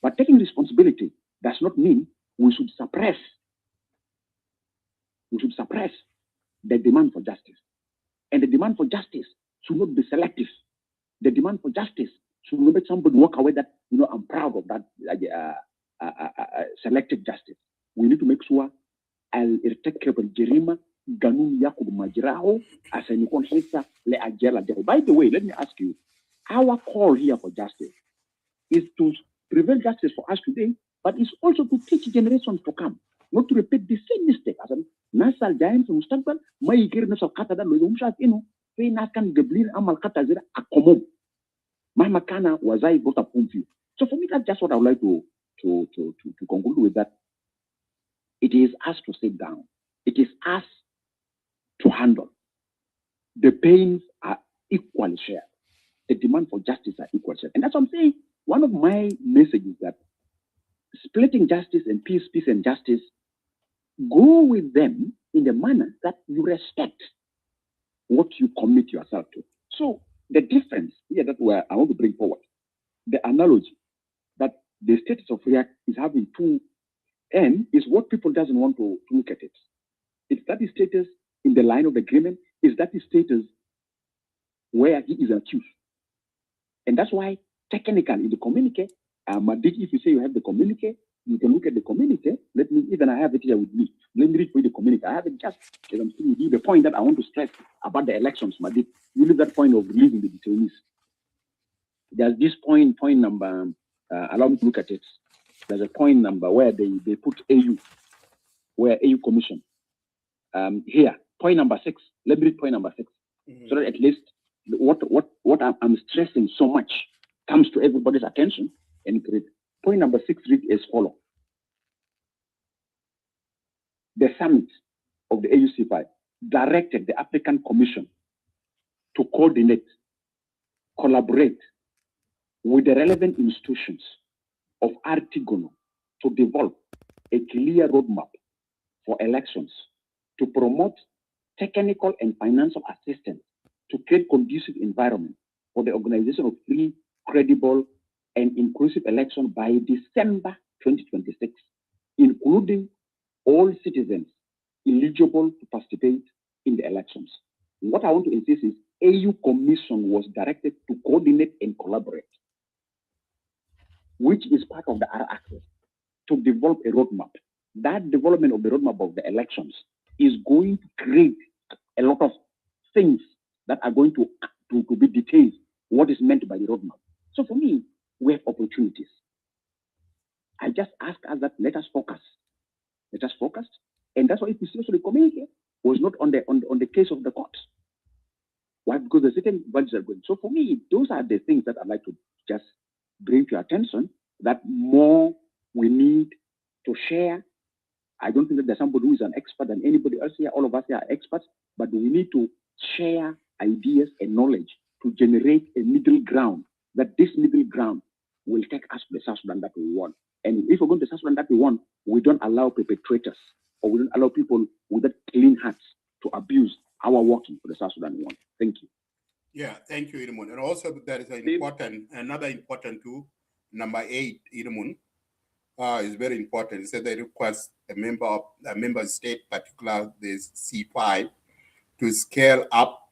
But taking responsibility does not mean we should suppress the demand for justice. And the demand for justice should not be selective. The demand for justice should not make somebody walk away that, I'm proud of that selective justice. We need to make sure al-irtikab al-jarima ganun yakub majrahu asanikon hisa le ajela. By the way, let me ask you, our call here for justice is to prevail justice for us today, but it's also to teach generations to come, not to repeat the same mistake. As nasal giants mustaqbal ma yigir nafsa qata da lo yumshat inu fi nas kan gablin amal qata zira akomum mahma kana wazai bota pumfi. So for me, that's just what I would like to conclude with, that it is us to sit down. It is us to handle. The pains are equally shared. The demand for justice are equally shared. And that's what I'm saying. One of my messages is that splitting justice and peace and justice, go with them in the manner that you respect what you commit yourself to. So the difference here that I want to bring forward, the analogy that the status of Riek is having two ends is what people doesn't want to look at it. Is that his status in the line of the agreement? Is that his status where he is accused? And that's why technically in the communique, if you say you have the communique, you can look at the communique. Let me, even I have it here with me. Let me read for you the communique. I have it just as I'm saying with you. The point that I want to stress about the elections, Madid, you leave that point of releasing the detainees. There's this point number, allow me to look at it. There's a point number where they put AU, where AU Commission. Here, point number 6. Let me read point number 6. So that at least what I'm stressing so much comes to everybody's attention. And read. Point number 6 read as follows. The summit of the AUC5 directed the African Commission to coordinate, collaborate with the relevant institutions of Artigono to develop a clear roadmap for elections, to promote technical and financial assistance to create conducive environment for the organization of free, credible, and inclusive elections by December 2026, including all citizens eligible to participate in the elections. What I want to insist is AU Commission was directed to coordinate and collaborate, which is part of the R-Access, to develop a roadmap. That development of the roadmap of the elections is going to create a lot of things that are going to be detailed, what is meant by the roadmap. So for me, we have opportunities. I just ask us that let us focus. Let us focus. And that's why if you see also the communique was not on the case of the courts. Why? Because the certain values are going. So for me, those are the things that I'd like to just bring to your attention, that more we need to share. I don't think that there's somebody who is an expert than anybody else here. All of us here are experts, but we need to share ideas and knowledge to generate a middle ground, that this middle ground will take us to the South Sudan that we want. And if we're going to the South Sudan that we want, we don't allow perpetrators, or we don't allow people with that clean hearts to abuse our working for the South Sudan we want. Thank you. Yeah, thank you, Idemon. And also there is another important too, number 8, Idemon, is very important. It said they request a member state, particularly the C5, to scale up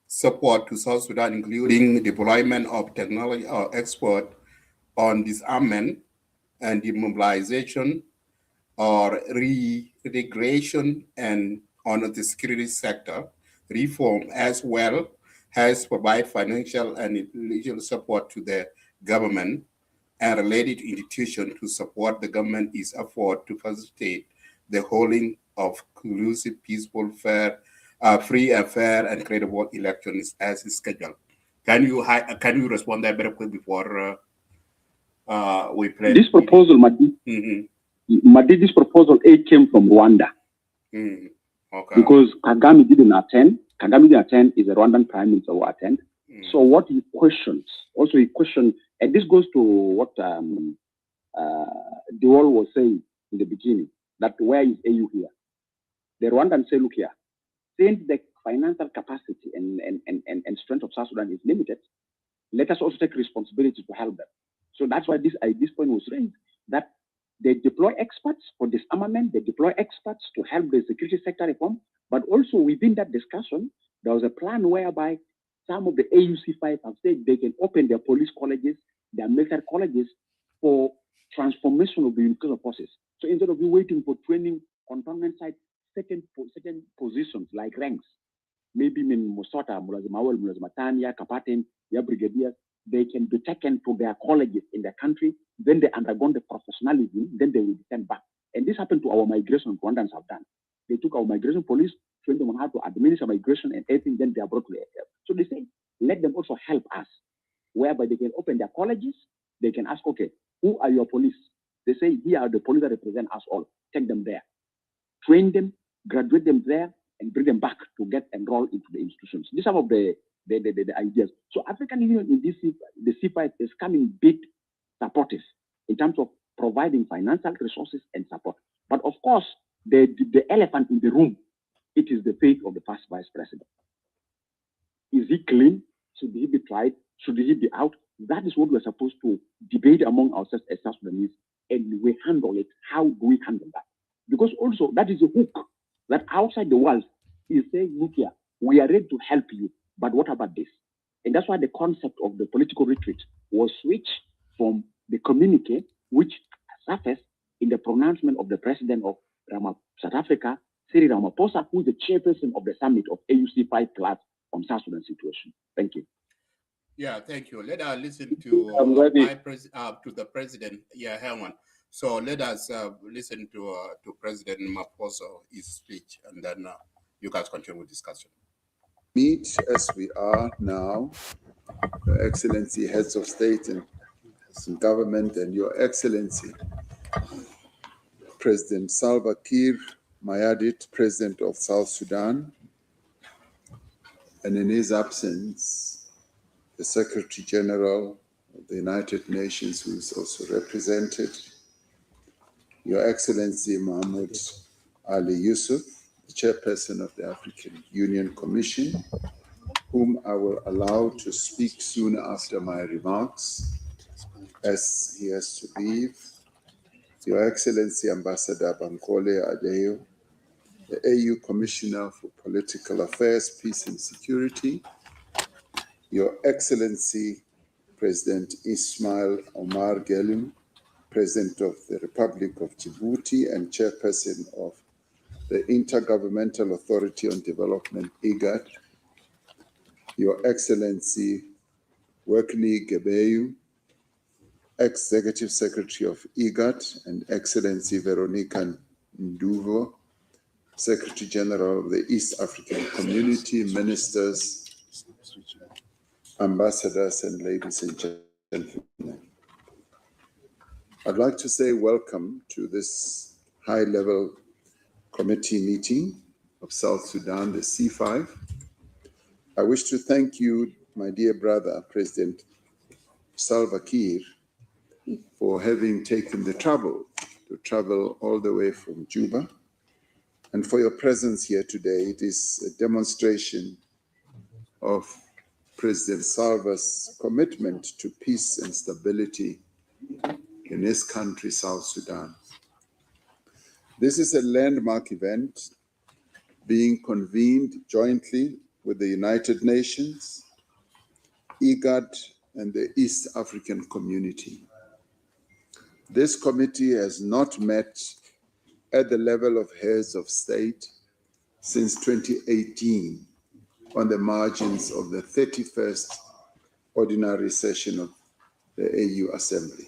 support to South Sudan, including deployment of technology or expert on disarmament and demobilization or reintegration and on the security sector reform, as well as provide financial and legal support to the government and related institutions to support the government's effort to facilitate the holding of inclusive, peaceful, fair, free and fair and credible elections as scheduled. Can you respond that very quick before we play this proposal, Madi? Madi, this proposal came from Rwanda. Okay. Because Kagame didn't attend. Kagame didn't attend. Is a Rwandan prime minister who attend. So what he questions, also he questioned, and this goes to what Dewal was saying in the beginning, that where is AU here? The Rwandans say, look here, since the financial capacity and strength of South Sudan is limited, let us also take responsibility to help them. So that's why this point was raised, that they deploy experts for disarmament, they deploy experts to help the security sector reform, but also within that discussion, there was a plan whereby some of the AUC5 have said they can open their police colleges, their military colleges for transformation of the universal forces. So instead of you waiting for training on permanent site, certain positions like ranks, maybe in Musota, Mulazimawel, Mulazimatania, Kapaten, their brigadiers, they can be taken to their colleges in their country, then they undergo the professionalism, then they will be sent back. And this happened to our migration Rwandans have done. They took our migration police, trained them on how to administer migration and everything, then they are brought to the AF. So they say, let them also help us, whereby they can open their colleges, they can ask, okay, who are your police? They say, here are the police that represent us all. Take them there. Train them, graduate them there, and bring them back to get enrolled into the institutions. These are some of the ideas. So African Union in this, the C5 is coming big supportive in terms of providing financial resources and support. But of course, the elephant in the room, it is the fate of the first vice president. Is he clean? Should he be tried? Should he be out? That is what we're supposed to debate among ourselves as South Sudanese, and we handle it. How do we handle that? Because also that is a hook that outside the world is saying, look here, we are ready to help you, but what about this? And that's why the concept of the political retreat was switched from the communique, which surfaced in the pronouncement of the president of South Africa, Cyril Ramaphosa, who is the chairperson of the summit of AUC 5+ on South Sudan situation. Thank you. Yeah, thank you. Let us listen to the president. Yeah, hang on. So let us listen to President Ramaphosa, his speech, and then you guys continue with discussion. Meet as we are now, Your Excellency, heads of state and government, and Your Excellency, President Salva Kiir Mayardit, President of South Sudan, and in his absence, the Secretary General of the United Nations, who is also represented, Your Excellency Mahmoud Ali Yusuf, the Chairperson of the African Union Commission, whom I will allow to speak soon after my remarks, as he has to leave, Your Excellency Ambassador Bankole Adeyo, the AU Commissioner for Political Affairs, Peace and Security, Your Excellency President Ismail Omar Guelleh, President of the Republic of Djibouti and Chairperson of the Intergovernmental Authority on Development, IGAD, Your Excellency Workney Gebeyu, Executive Secretary of IGAD, and Excellency Veronica Nduvo, Secretary General of the East African Community, ministers, ambassadors, and ladies and gentlemen. I'd like to say welcome to this high-level committee meeting of South Sudan, the C5. I wish to thank you, my dear brother, President Salva Kiir, for having taken the trouble to travel all the way from Juba, and for your presence here today. It is a demonstration of President Salva's commitment to peace and stability in his country, South Sudan. This is a landmark event being convened jointly with the United Nations, IGAD, and the East African Community. This committee has not met at the level of heads of state since 2018 on the margins of the 31st ordinary session of the AU Assembly.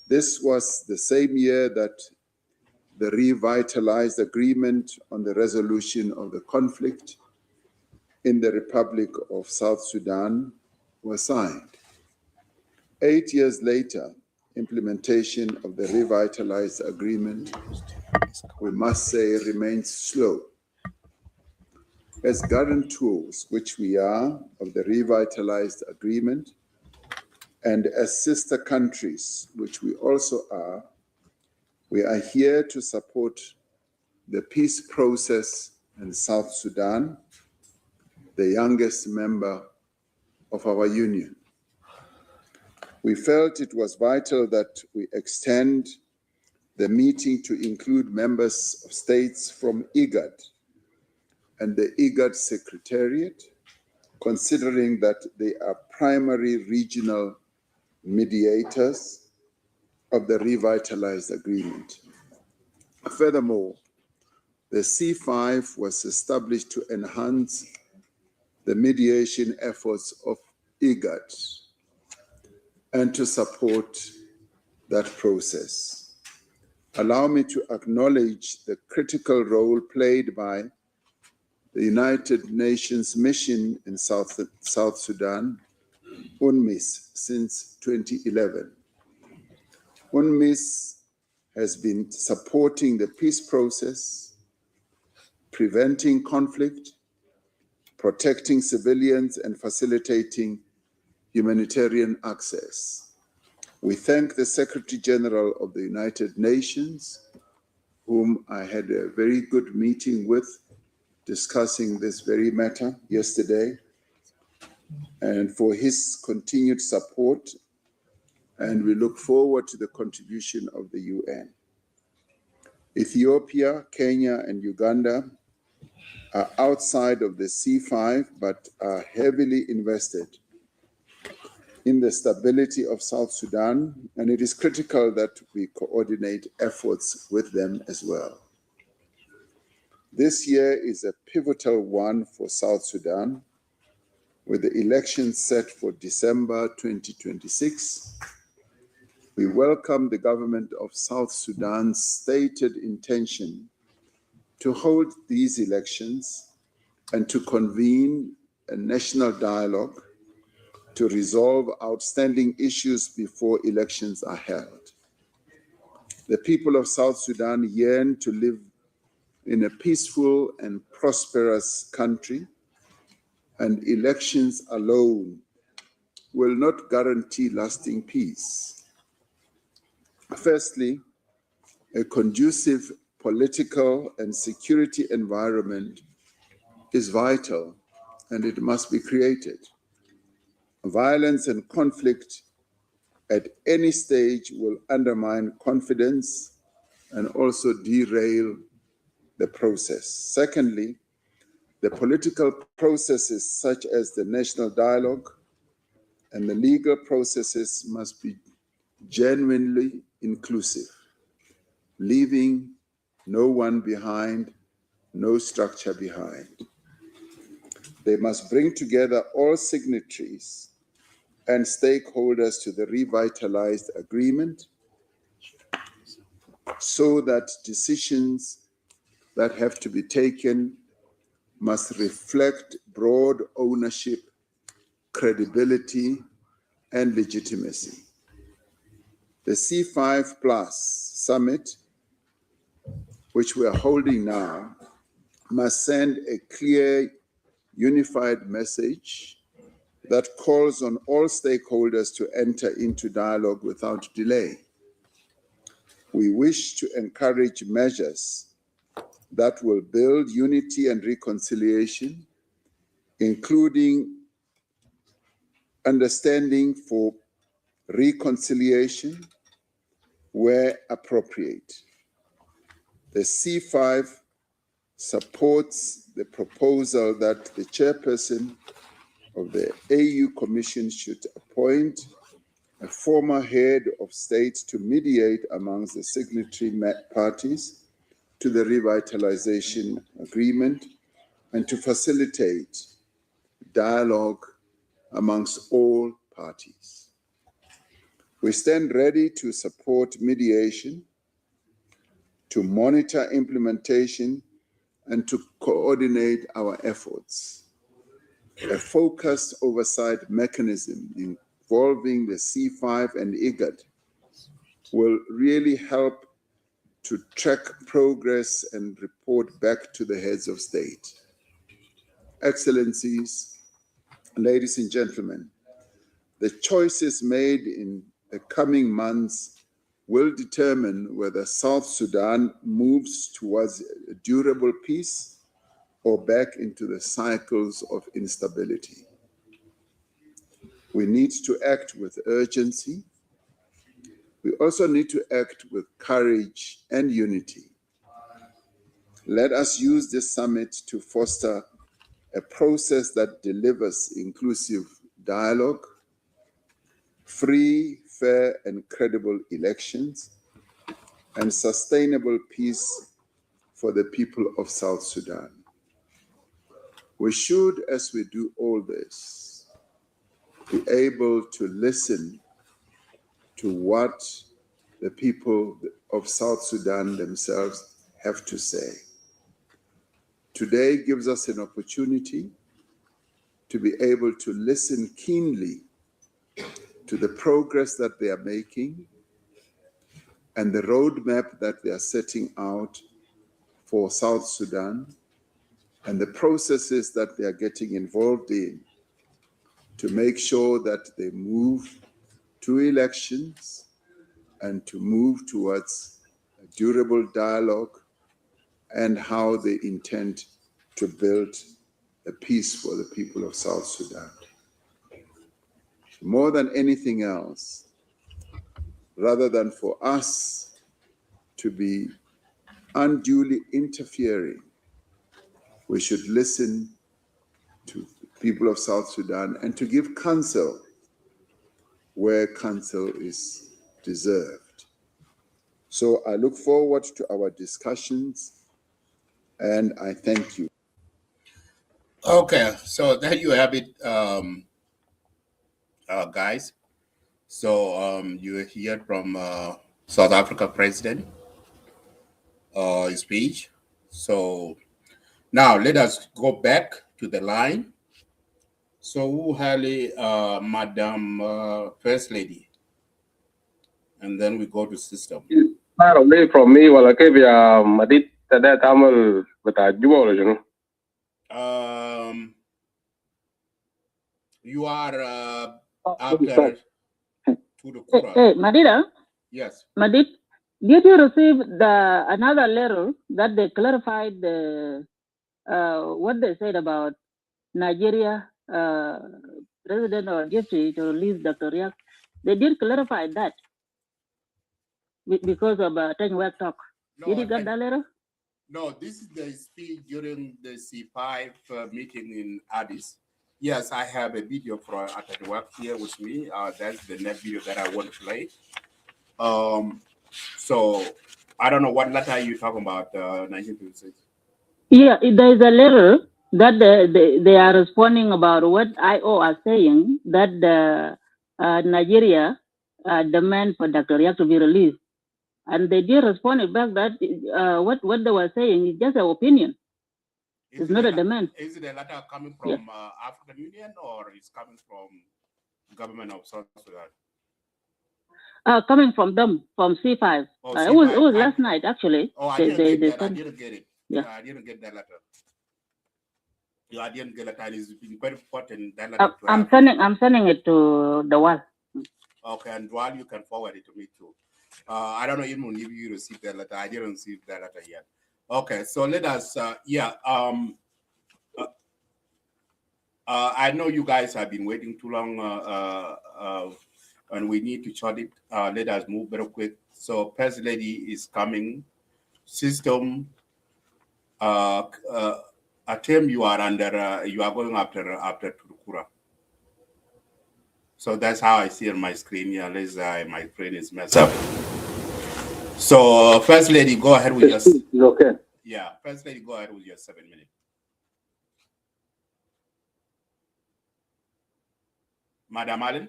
This was the same year that the revitalized agreement on the resolution of the conflict in the Republic of South Sudan was signed. 8 years later, implementation of the revitalized agreement, we must say, remains slow. As guarantors, which we are, of the revitalized agreement, and as sister countries, which we also are, we are here to support the peace process in South Sudan, the youngest member of our union. We felt it was vital that we extend the meeting to include members of states from IGAD and the IGAD Secretariat, considering that they are primary regional mediators of the revitalized agreement. Furthermore, the C5 was established to enhance the mediation efforts of IGAD and to support that process. Allow me to acknowledge the critical role played by the United Nations mission in South Sudan, UNMISS, since 2011. UNMISS has been supporting the peace process, preventing conflict, protecting civilians, and facilitating humanitarian access. We thank the Secretary General of the United Nations, whom I had a very good meeting with, discussing this very matter yesterday, and for his continued support, and we look forward to the contribution of the UN. Ethiopia, Kenya, and Uganda are outside of the C5, but are heavily invested in the stability of South Sudan, and it is critical that we coordinate efforts with them as well. This year is a pivotal one for South Sudan, with the elections set for December 2026. We welcome the government of South Sudan's stated intention to hold these elections and to convene a national dialogue to resolve outstanding issues before elections are held. The people of South Sudan yearn to live in a peaceful and prosperous country, and elections alone will not guarantee lasting peace. Firstly, a conducive political and security environment is vital, and it must be created. Violence and conflict at any stage will undermine confidence and also derail the process. Secondly, the political processes such as the national dialogue and the legal processes must be genuinely inclusive, leaving no one behind, no structure behind. They must bring together all signatories and stakeholders to the revitalized agreement so that decisions that have to be taken must reflect broad ownership, credibility, and legitimacy. The C5 Plus Summit, which we are holding now, must send a clear, unified message that calls on all stakeholders to enter into dialogue without delay. We wish to encourage measures that will build unity and reconciliation, including understanding for reconciliation where appropriate. The C5 supports the proposal that the chairperson of the AU Commission should appoint a former head of state to mediate amongst the signatory parties to the revitalization agreement and to facilitate dialogue amongst all parties. We stand ready to support mediation, to monitor implementation, and to coordinate our efforts. A focused oversight mechanism involving the C5 and IGAD will really help to track progress and report back to the heads of state. Excellencies, ladies and gentlemen, the choices made in the coming months will determine whether South Sudan moves towards a durable peace or back into the cycles of instability. We need to act with urgency. We also need to act with courage and unity. Let us use this summit to foster a process that delivers inclusive dialogue, free, fair, and credible elections, and sustainable peace for the people of South Sudan. We should, as we do all this, be able to listen to what the people of South Sudan themselves have to say. Today gives us an opportunity to be able to listen keenly to the progress that they are making and the roadmap that they are setting out for South Sudan and the processes that they are getting involved in to make sure that they move to elections and to move towards a durable dialogue and how they intend to build a peace for the people of South Sudan. more than anything else, rather than for us to be unduly interfering, we should listen to the people of South Sudan and to give counsel where counsel is deserved. So I look forward to our discussions, and I thank you. Okay, so there you have it, guys. So you hear from South Africa President speech. So now let us go back to the line. So who Hali, Madam First Lady, and then we go to system. Not only from me, well, okay, we Madid that Tamil with a jewel, you know. You are after Hey, Madida? Yes. Madid, did you receive another letter that they clarified what they said about Nigeria president or deputy to release Dr. Riek? They did clarify that because of 10-week talk. Did you get that letter? No, this is the speech during the C5 meeting in Addis. Yes, I have a video from at the work here with me. That's the next video that I want to play. So I don't know what letter you talking about, 1956. Yeah, there is a letter that they are responding about what IO are saying, that Nigeria demand for Dr. Riek to be released. And they did respond back that what they were saying is just an opinion. It's not a demand. Is it a letter coming from African Union or is coming from government of South Sudan? Coming from them, from C5. Oh, it was last night actually. Oh, I didn't get that. I didn't get it. Yeah. I didn't get that letter. Yeah, I didn't get that. It's been very important that letter. I'm sending it to the wall. Okay, and while you can forward it to me too. I don't know even if you received that letter. I didn't receive that letter yet. Okay, so let us. I know you guys have been waiting too long, and we need to short it. Let us move very quick. So, First Lady is coming. System. A term you are under. You are going after Turkura. So that's how I see on my screen here, unless my screen is messed up. So, First Lady, go ahead with your... Okay. Yeah, First Lady, go ahead with your 7 minutes. Madam Allen?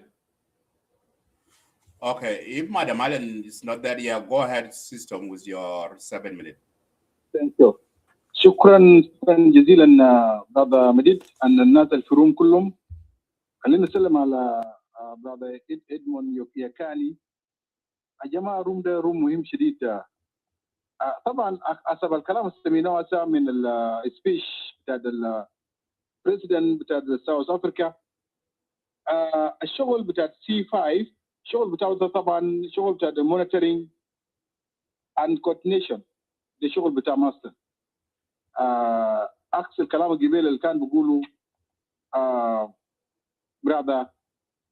Okay, if Madam Allen is not there, yeah, go ahead, System, with your 7 minutes. Thank you. شكرا جزيلا brother مديد أن الناس الفروم كلهم. خلينا نسلم على brother إدمون يوكياكاني. يا جماعة روم ده روم مهم شديد. طبعا حسب الكلام اللي سمعناه من السبيش بتاع البريزيدنت بتاع ساوث افريكا. الشغل بتاع C5 الشغل بتاعه ده طبعا شغل بتاع المونيتورنج اند كوردينيشن، ده شغل بتاع ماستر. عكس الكلام القبيل اللي كان بيقولوا براذر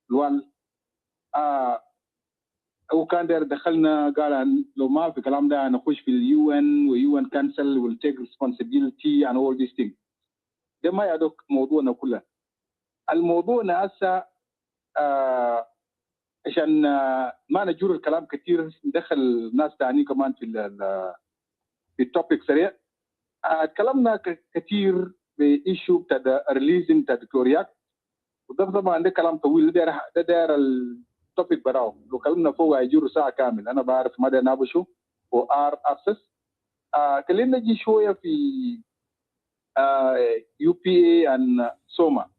لوال هو كان داير دخلنا قال لو ما في كلام ده نخش في UN وUN cancel will take responsibility and all these things. ده ما يدوك موضوعنا كله. الموضوعنا هسه عشان ما نجور الكلام كثير ندخل ناس تاني كمان في التوبيك سريع. تكلمنا كثير بايشو بتاع ريليزنج بتاع دكتور رياك، وده طبعا ده كلام طويل. ده داير التوبيك براو لو كلمنا فوق هيجروا ساعه كامل. انا بعرف مدى نابشو وار اكسس. خلينا نجي شويه في UPA and سوما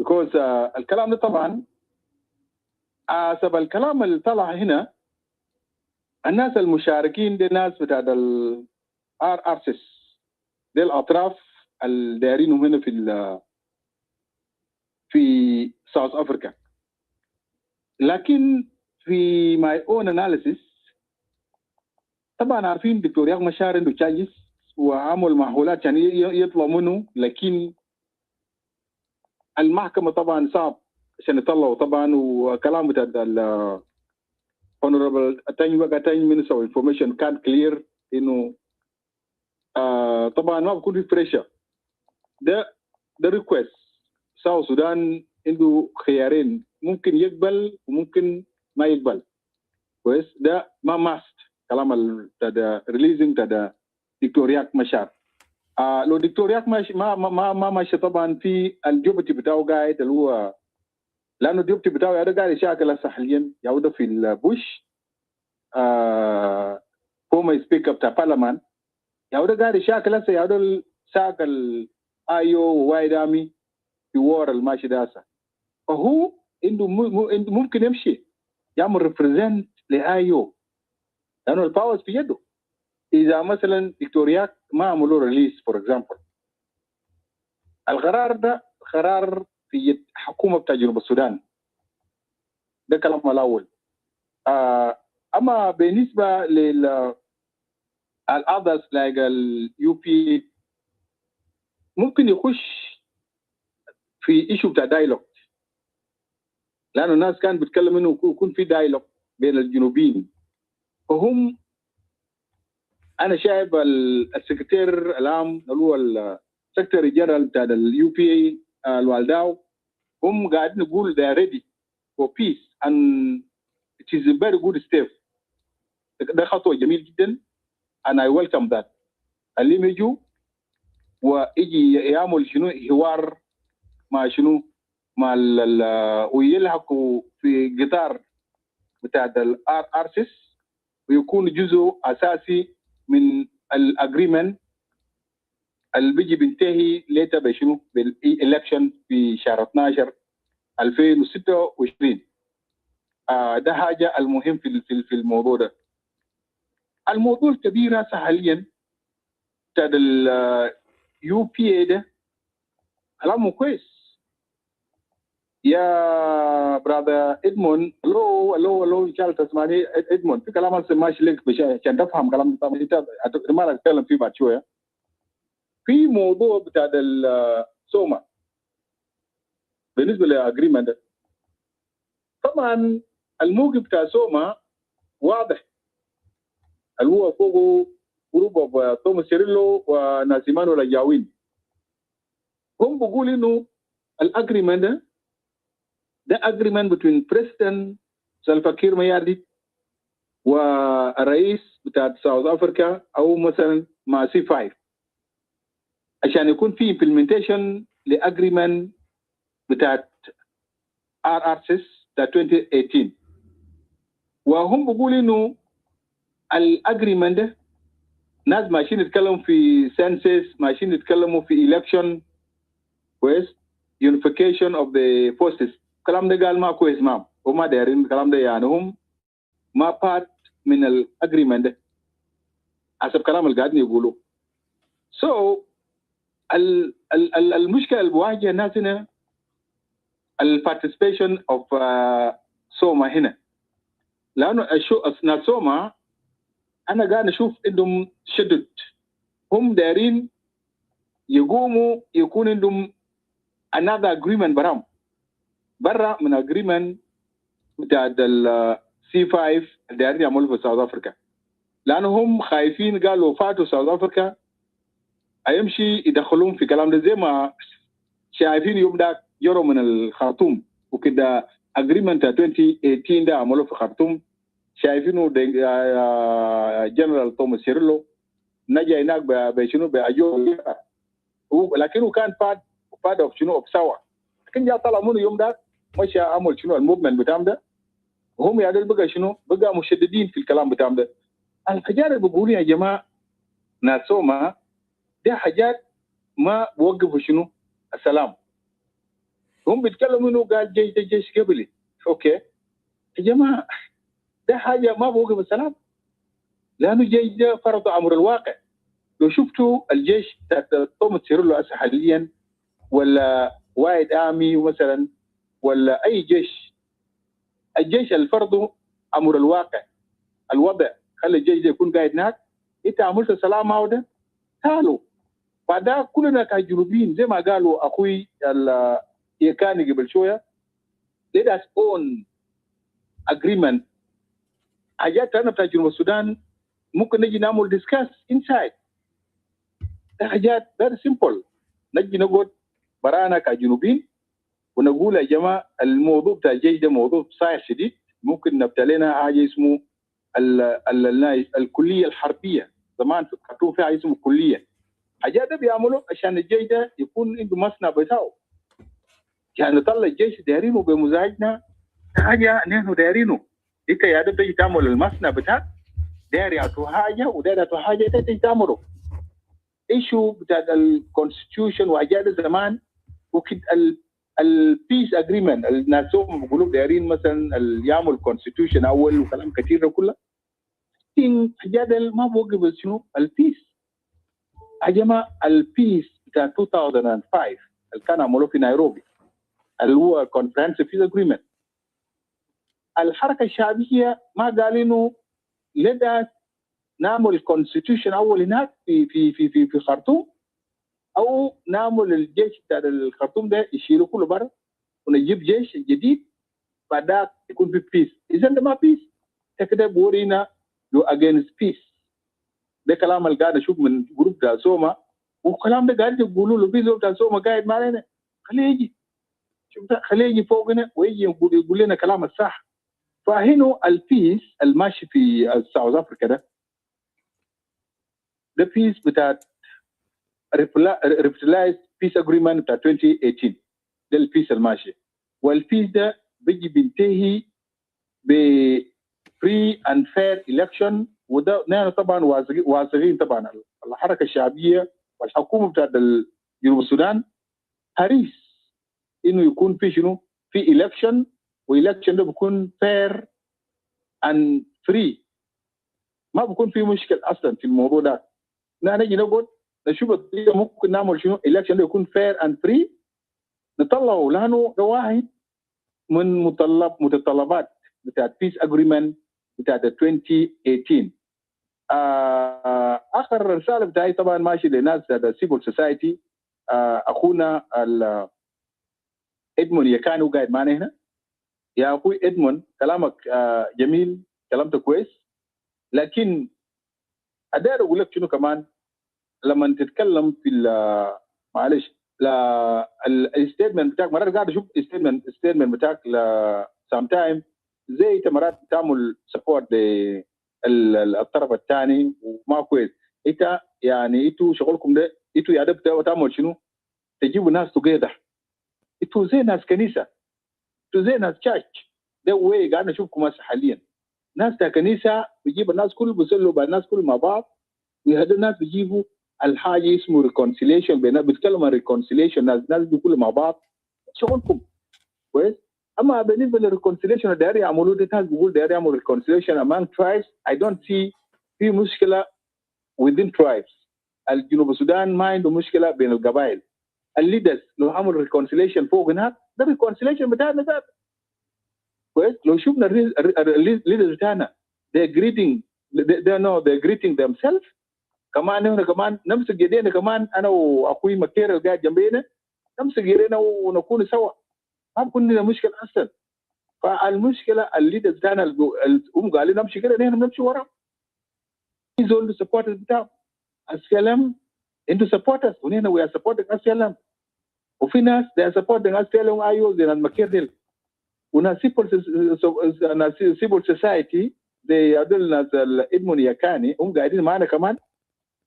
because الكلام ده طبعا حسب الكلام اللي طلع هنا الناس المشاركين دي ناس بتاع RRCs دي الاطراف الدايرينهم هنا في ساوث افريكا. لكن في my own analysis طبعا عارفين دكتور رياك مشار عنده تشارجز وعمل محاولات عشان يطلع منه، لكن المحكمه طبعا صعب عشان يطلعوا طبعا. وكلام بتاع honorable attorney minister of information كان clear انه طبعا ما بكون في بريشر. ده ريكوست. ساوث السودان عنده خيارين، ممكن يقبل وممكن ما يقبل. كويس، ده ما ماست كلام بتاع ريليزنج بتاع دكتور رياك مشار. لو دكتور رياك ما ماشي طبعا في الجوبتي بتاعه قاعد اللي هو، لانه الجوبتي بتاعه قاعد يشاكل هسه حاليا يعود في البوش فورمر سبيكر بتاع برلمان، يعود قاعد يشاكل هسه يعود شاكل ايو ووايد امي في وور الماشي ده هسه. فهو عنده ممكن يمشي يعمل ريبريزنت لايو لانه الباورز في يده. اذا مثلا دكتوريات ما عملوا ريليس فور اكزامبل، القرار ده قرار في يد حكومه بتاع جنوب السودان. ده كلام الاول. اما بالنسبه لل الاذرز لايك اليو بي ممكن يخش في ايشو بتاع دايلوج، لانه الناس كان بيتكلم انه يكون في دايلوج بين الجنوبيين. فهم انا شايف السكرتير العام اللي هو السكرتير جنرال بتاع اليو بي اي الوالداو، هم قاعدين نقول they are ready for peace and it is a very good step. ده خطوه جميل جدا and I welcome that. اللي يجوا ويجي يعمل شنو حوار مع شنو مع ويلحقوا في قطار بتاع الار ارسس ويكون جزء اساسي من الاجريمنت اللي بيجي بينتهي ليتا بشنو بالإلكشن في شهر 12 2026. ده حاجه المهم في الموضوع ده. الموضوع الكبير هسه حاليا بتاع اليو بي اي ده كلامه كويس يا براذر ادمون. لو ان شاء الله تسمعني ادمون، في كلام هسه ماشي لك عشان تفهم كلام انت ما اتكلم فيه بعد شويه. في موضوع بتاع السوما بالنسبه للاجريمنت ده، طبعا الموقف بتاع سوما واضح، اللي هو فوقه جروب اوف توماس شيريلو وناسيمانو رجاوين. هم بيقول انه الاجريمنت ده اجريمنت بين بريزيدنت سلفا كير ميارديت والرئيس بتاع ساوث افريكا او مثلا مع سي 5 عشان يكون في امبلمنتيشن لاجريمنت بتاعت ار ار سيس بتاع 2018. وهم بيقولوا انه الاجريمنت ده ناس ماشيين يتكلموا في سنسس، ماشيين يتكلموا في الكشن كويس، يونيفيكيشن اوف ذا فورسز. الكلام ده قال ما كويس مام، وما دايرين الكلام ده، يعني هم ما بارت من الاجريمنت ده حسب كلام اللي قاعدين يقولوا. المشكله اللي بواجه الناس هنا البارتيسيبيشن اوف سوما هنا، لانه ناس سوما انا قاعد اشوف انهم شدد، هم دايرين يقوموا يكون عندهم another agreement برا من agreement بتاع السي 5 دايرين يعملوا في ساوث افريكا، لانه هم خايفين قالوا فاتوا ساوث افريكا هيمشي يدخلون في كلام ده زي ما شايفين يوم ده يورو من الخرطوم وكده agreement 2018 ده عملوا في خرطوم، شايفينه جنرال توماس شيريلو نجا هناك بشنو باجو، لكنه كان بارت اوف شنو اوف سوا، لكن جاء طلع منه يوم ده مشى عمل شنو الموفمنت بتاعهم ده، وهم يعني بقى شنو بقى مشددين في الكلام بتاعهم ده. الحاجات اللي بيقولوا يا جماعه ناس سوما دي حاجات ما بوقفوا شنو السلام. هم بيتكلموا انه قال جيش قبلي، اوكي يا جماعه ده حاجه ما بوقف السلام، لانه الجيش ده فرض امر الواقع. لو شفتوا الجيش توماس شيريلو هسه حاليا ولا وايد امي مثلا ولا اي جيش، الجيش الفرض امر الواقع، الوضع خلي الجيش ده يكون قاعد هناك، انت عملت سلام معه ده تعالوا بعدها كلنا كجنوبيين زي ما قالوا اخوي يكاني قبل شويه، let us own agreement. حاجات أنا بتاع جنوب السودان ممكن نجي نعمل discuss inside. ده حاجات very simple. نجي نقعد برانا كجنوبين ونقول يا جماعة الموضوع بتاع الجيش ده موضوع صعب شديد، ممكن نبتدي لنا حاجة اسمه الكلية الحربية. زمان في الخرطوم في حاجة اسمه كلية. حاجات ده بيعملوا عشان الجيش ده يكون عنده مصنع بتاعه. يعني نطلع الجيش دايرينه بمزاجنا حاجة نحن دايرينه. انت يا ده تيجي تعمل المصنع بتاعك داير يعطوا حاجة وداير يعطوا حاجة انت تيجي تعمله. ايشو بتاع الكونستيتيوشن وحاجات زمان وكده البيس اجريمنت الناس هم بيقولوا دايرين مثلا يعمل كونستيتيوشن اول وكلام كثير ده كله. حاجات ما بوقف شنو البيس. يا جماعه البيس بتاع 2005 اللي كان عملوه في نيروبي اللي هو كونفرنس بيس اجريمنت. الحركه الشعبيه ما قال انه لدى نعمل كونستيتيوشن اول هناك في خرطوم او نعمل الجيش بتاع الخرطوم ده يشيلوا كله برا ونجيب جيش جديد بعدها يكون في بيس. اذا ده ما بيس كده بورينا لو اجينست بيس. ده كلام اللي قاعد اشوف من جروب بتاع سوما والكلام ده قاعد يقولوا له في زول بتاع سوما قاعد معنا خليه يجي شوف ده خليه يجي فوقنا ويجي يقول لنا كلام الصح. فهنا البيس الماشي في ساوث افريقيا ده بيس بتاع ريفيتلايز بيس اجريمنت بتاع 2018 ده البيس الماشي. والبيس ده بيجي بينتهي ب free and fair election. وده نحن طبعا واثقين طبعا الحركه الشعبيه والحكومه بتاعت جنوب السودان حريص انه يكون في شنو في election والelection ده بيكون fair and free. ما بيكون في مشكله اصلا في الموضوع ده. نحن نجي نقعد نشوف الطريقه ممكن نعمل شنو election ده يكون fair and free نطلعه لانه ده واحد من متطلبات بتاعت بيس اجريمنت بتاعت 2018. اخر رساله بتاعي طبعا ماشي لناس السيفل سوسايتي. اخونا ادمون يكانو قاعد معنا هنا. يا اخوي ادمون كلامك جميل كلامك كويس لكن ادير اقول لك شنو كمان لما تتكلم في معلش الستيتمنت بتاعك مرات قاعد اشوف الستيتمنت بتاعك سام تايم زي انت مرات بتعمل سبورت للطرف الثاني وما كويس. انت يعني انتوا شغلكم ده انتوا يا ده بتعمل شنو؟ تجيبوا ناس توجذر. انتوا زي ناس كنيسه انتوا زي ناس تشارش. ده وين قاعد نشوفكم هسه حاليا ناس بتاع كنيسه بيجيب الناس كله بيصلوا مع الناس كله مع بعض وهذول الناس بيجيبوا الحاجه اسمه ريكونسيليشن بيتكلموا عن ريكونسيليشن. ناس بيقولوا مع بعض شغلكم كويس. اما بالنسبه للريكونسيليشن داير يعملوا ده ناس بيقول داير يعملوا ريكونسيليشن among tribes. I don't see في مشكله within tribes. الجنوب السودان ما عنده مشكله بين القبائل. الليدرز لو عملوا ريكونسيليشن فوق هناك ده ريكونسيليشن بتاعنا ذات كويس. لو شفنا الليدرز بتاعنا they're greeting themselves. كمان هنا كمان نمسك يدينا كمان انا واخوي مكير اللي قاعد جنبينا نمسك يدينا ونكون سوا ما بكون لنا مشكله اصلا. فالمشكله الليدرز بتاعنا هم قالوا نمشي كده نحن بنمشي ورا. زول سبورترز بتاعه السلام انتوا سبورترز ونحن وي ار سبورتنج السلام. وفي ناس they are supporting السلام ايوه زي المكير ديل وناس civil society زي هذول ناس ادمون يكاني هم قاعدين معنا كمان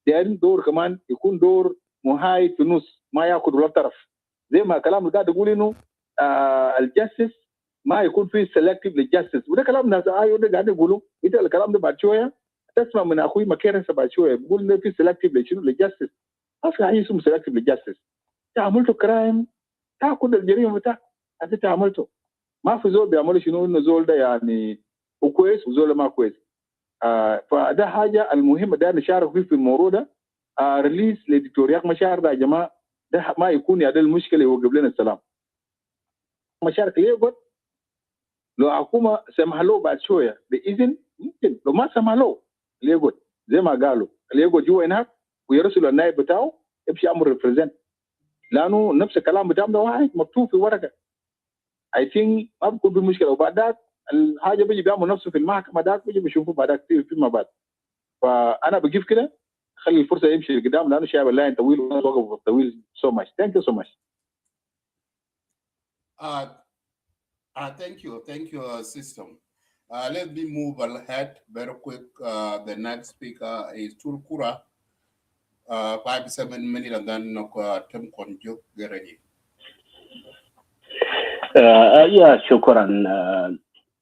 دايرين دور كمان يكون دور محايد في النص ما ياخذ ولا طرف. زي ما كلام اللي قاعد يقول انه الجاستس ما يكون فيه سيلكتيف للجاستس وده كلام ناس ده قاعد يقولوا انت الكلام ده بعد شويه تسمع من اخوي مكير بعد شويه بيقول انه في سيلكتيف لشنو للجاستس. ما في حاجه اسمه سيلكتيف للجاستس. انت عملته كرايم تاخذ الجريمه بتاعك انت عملته. ما في زول بيعملوا شنو انه زول ده يعني وكويس وزول ما كويس. فده حاجه المهمه ده نشارك فيه في الموضوع ده. ريليز لدكتور رياك مشار ده يا جماعه ده ما يكون يا ده المشكله يوقف لنا السلام. مشارك ليه قلت لو الحكومه سمح له بعد شويه باذن ممكن لو ما سمح له ليه قلت زي ما قالوا ليه قلت جوا هناك ويرسلوا النائب بتاعه يمشي يعمل ريبريزنت لانه نفس الكلام بتاعهم ده واحد مكتوب في ورقه. I think ما بكون بمشكله. وبعد ذاك الحاجه بيجي بيعمل نفسه في المحكمه ذاك بيجي بيشوفوا بعد ذاك فيما بعد. فانا بجيب كده خلي الفرصه يمشي لقدام لانه شايف اللاين طويل والناس وقفوا طويل. So much. Thank you so much. Thank you, system. Let me move ahead very quick. The next speaker is Turkura. 5-7 minutes, and then Tim Konjuk Geregi. Yeah, shukran,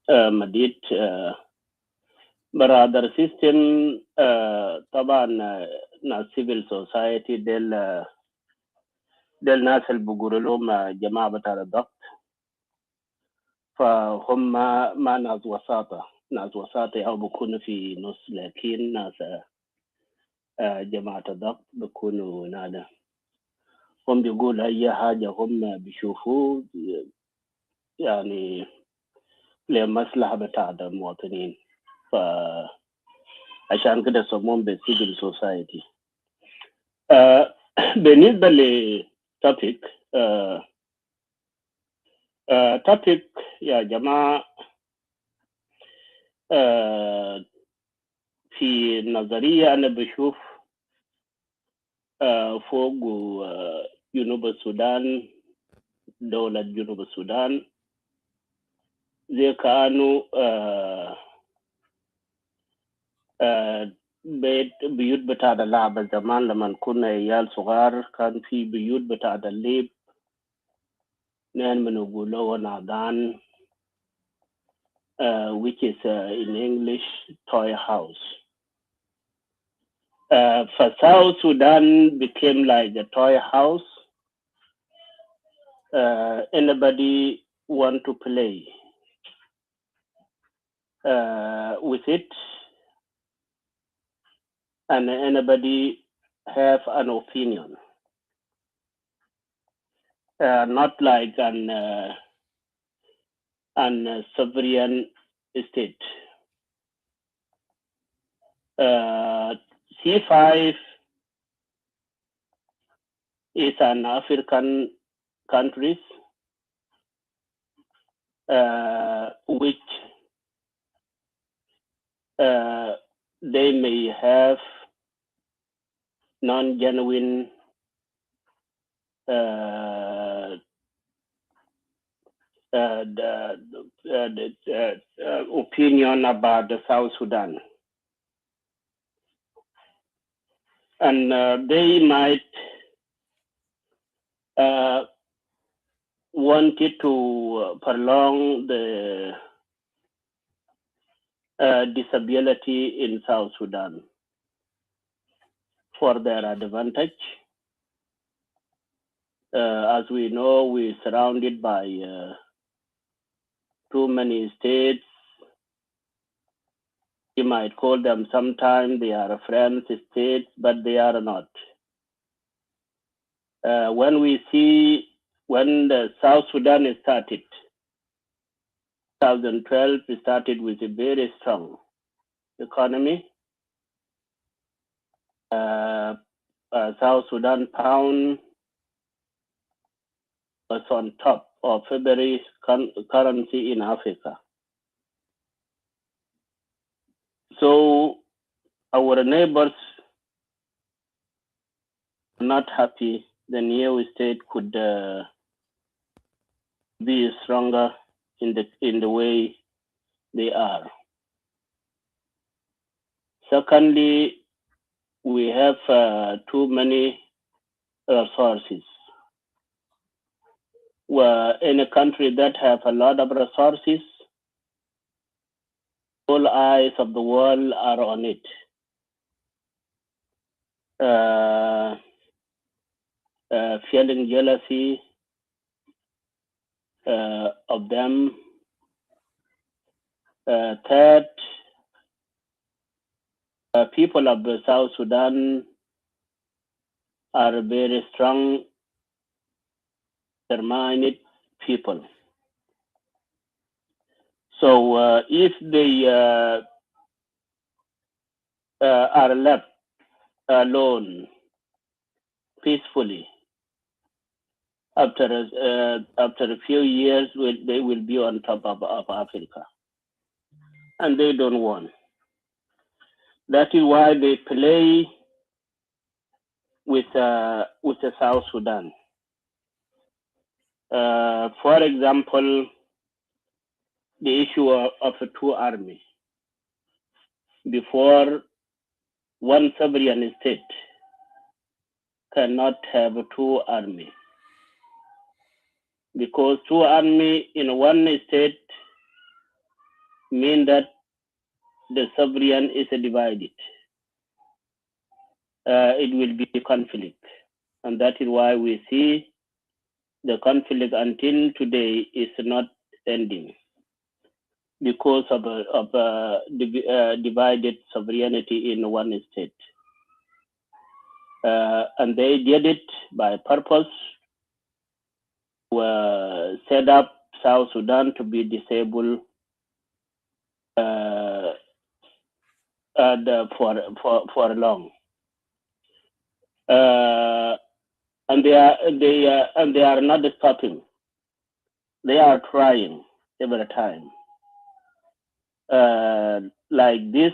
Madid. Brother system, طبعا na civil society del ناس اللي بيقولوا لهم جماعة بتاع الضغط، فهم ما ناس وساطة أو بيكونوا في نص، لكن ناس جماعة الضغط بيكونوا نادا. هم بيقول أي حاجة هم بيشوفوا يعني لمصلحة بتاع المواطنين، فعشان كده سموهم بالcivil society. بالنسبة لتوبيك توبيك يا جماعة، في نظرية أنا بشوف فوق جنوب السودان، دولة جنوب السودان زي كانوا بيوت بتاع اللعبة زمان لما كنا عيال صغار، كان في بيوت بتاع الليب نحن بنقولوا نادان which is in English toy house. For South Sudan became like a toy house. Anybody want to play with it, and anybody have an opinion, not like an sovereign state. C5 is an African countries which they may have non-genuine opinion about the South Sudan, and they might wanted to prolong the disability in South Sudan for their advantage. As we know, we're surrounded by too many states. You might call them sometimes they are friends states, but they are not. When we see when the South Sudan started, 2012, it started with a very strong economy. South Sudan pound was on top of every currency in Africa. So our neighbors are not happy. The new state could be stronger in the way they are. Secondly, we have too many resources. Where in a country that have a lot of resources, all eyes of the world are on it. Feeling jealousy of them. Third, people of the South Sudan are very strong, determined people. So if they are left alone peacefully, after a few years, they will be on top of Africa, and they don't want. That is why they play with the South Sudan. For example, the issue of a two army. Before, one sovereign state cannot have a two army, because two army in one state mean that the sovereign is divided. It will be a conflict, and that is why we see the conflict until today is not ending, because of divided sovereignty in one state. And they did it by purpose to set up South Sudan to be disabled for long. And they are not stopping. They are trying every time. Like this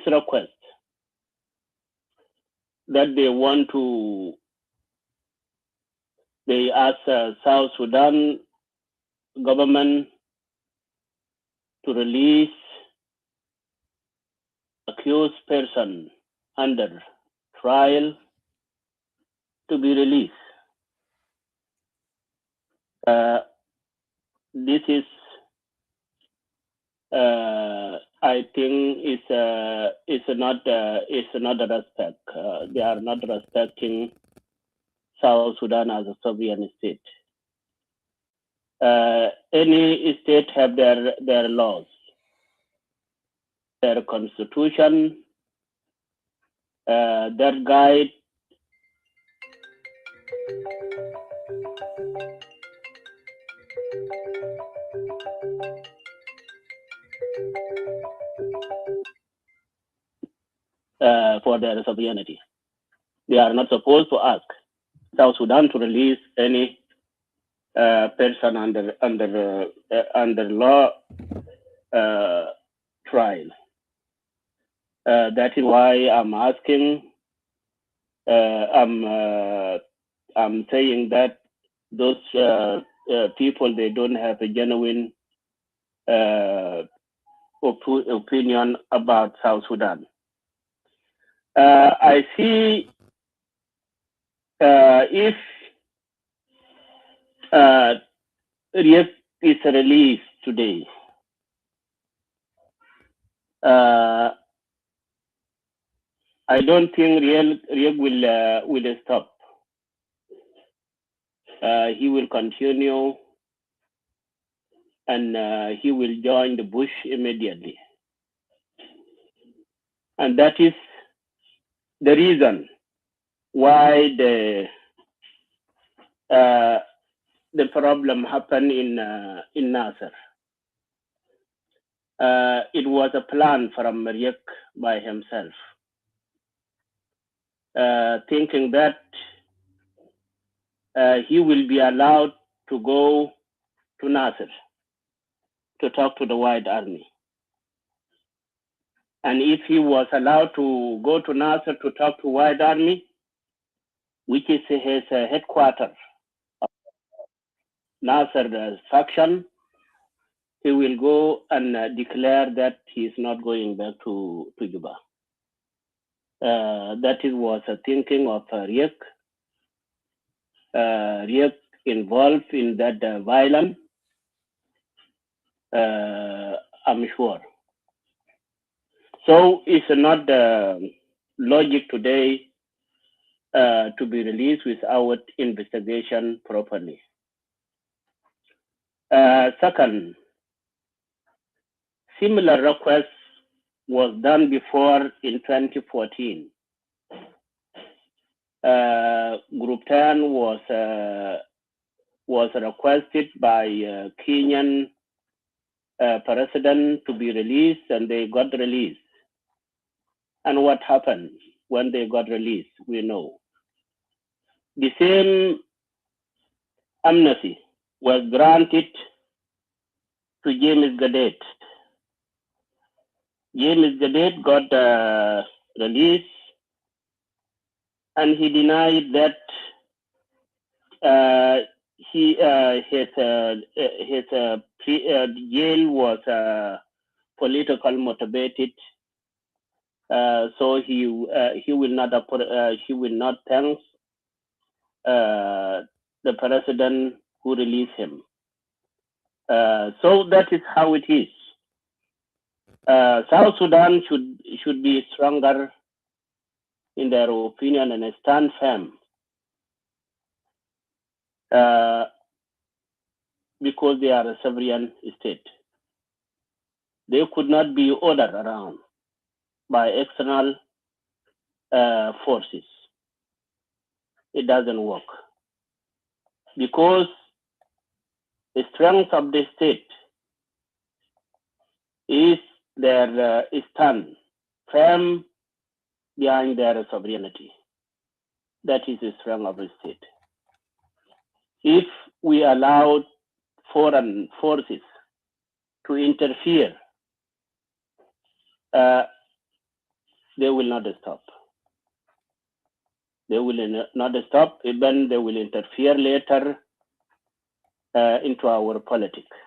request that they ask South Sudan government to release accused person under trial to be released. This is, I think, is not a respect. They are not respecting South Sudan as a sovereign state. Any state have their laws, their constitution, their guide. For their sovereignty. They are not supposed to ask South Sudan to release any person under law trial. That is why I'm asking. I'm saying that those people, they don't have a genuine opinion about South Sudan. I see if Riek is released today, I don't think Riek will stop. He will continue, and he will join the bush immediately. And that is the reason why the problem happened in Nasser. It was a plan from Riek by himself, thinking that he will be allowed to go to Nasser to talk to the White Army. And if he was allowed to go to Nasser to talk to White Army, which is his headquarters, Nasser faction, he will go and declare that he is not going back to Juba. That was a thinking of Riek. Riek involved in that violence, I'm sure. So it's not logic today to be released without investigation properly. Second, similar request was done before in 2014. Group 10 was requested by Kenyan president to be released, and they got released. And what happened when they got released, we know. the same amnesty was granted to James Gadet. James Gadet got released, and he denied that his jail was political motivated. So he will not thank the president who released him. So that is how it is. South Sudan should be stronger in their opinion and stand firm, because they are a sovereign state. They could not be ordered around by external forces. It doesn't work, because the strength of the state is their stand firm behind their sovereignty. That is the strength of the state. If we allow foreign forces to interfere, they will not stop. They will not stop, even they will interfere later into our politics.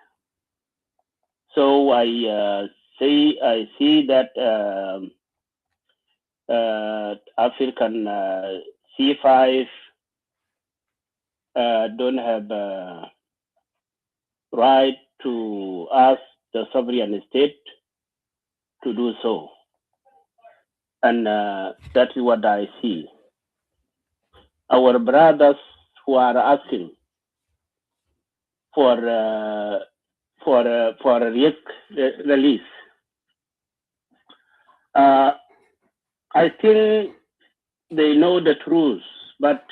So I see that African C5 don't have right to ask the sovereign state to do so, and that is what I see. Our brothers who are asking for Riek release, I think they know the truth, but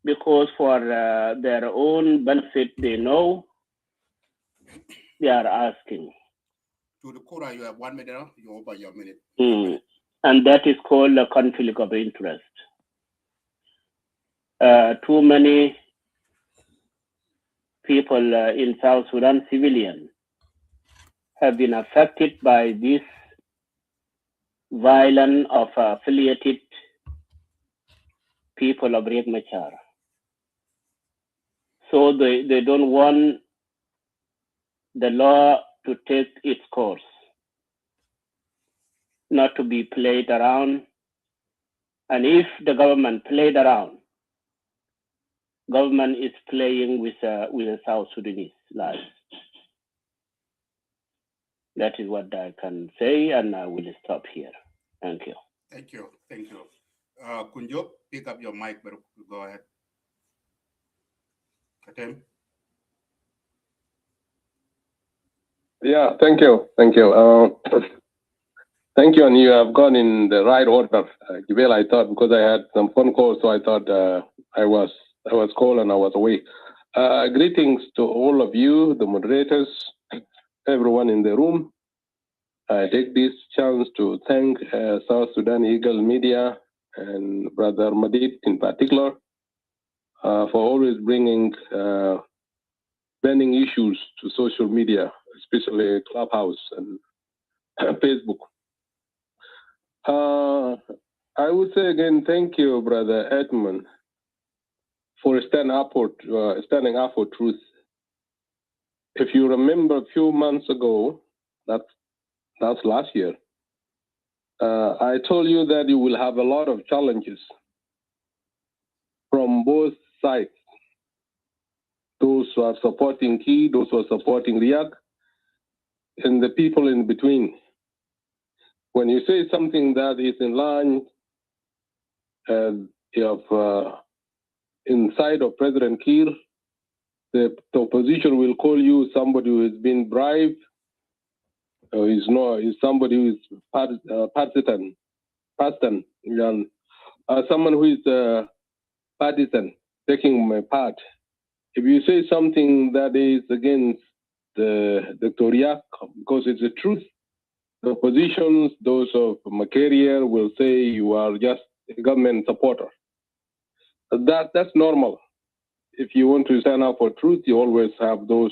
because for their own benefit, they know, they are asking. To the Kura, you have 1 minute. You're over your minute. And that is called a conflict of interest. Too many people in South Sudan, civilians, have been affected by this violence of affiliated people of Riek Machar. So they don't want the law to take its course, not to be played around. And if the government played around, government is playing with the South Sudanese lives. That is what I can say, and I will stop here. Thank you. Thank you. Thank you. Kunjo, pick up your mic, but go ahead. Katem. Yeah, thank you. Thank you. Thank you, and you have gone in the right order. Gibel, I thought, because I had some phone calls, so I thought I was called and I was away. Greetings to all of you, the moderators, everyone in the room. I take this chance to thank South Sudan Eagle Media and Brother Madid in particular for always bringing burning issues to social media, especially Clubhouse and Facebook. I would say again, thank you, Brother Edmund, for standing up for truth. If you remember a few months ago, that's last year, I told you that you will have a lot of challenges from both sides. Those who are supporting Key, those who are supporting Riek, and the people in between. When you say something that is in line inside of President Kiir, the opposition will call you somebody who has been bribed, or is somebody who is partisan, someone who is partisan, taking my part. If you say something that is against Dr. Riek, because it's the truth, the oppositions, those of Macaria, will say you are just a government supporter. That's normal. If you want to stand up for truth, you always have those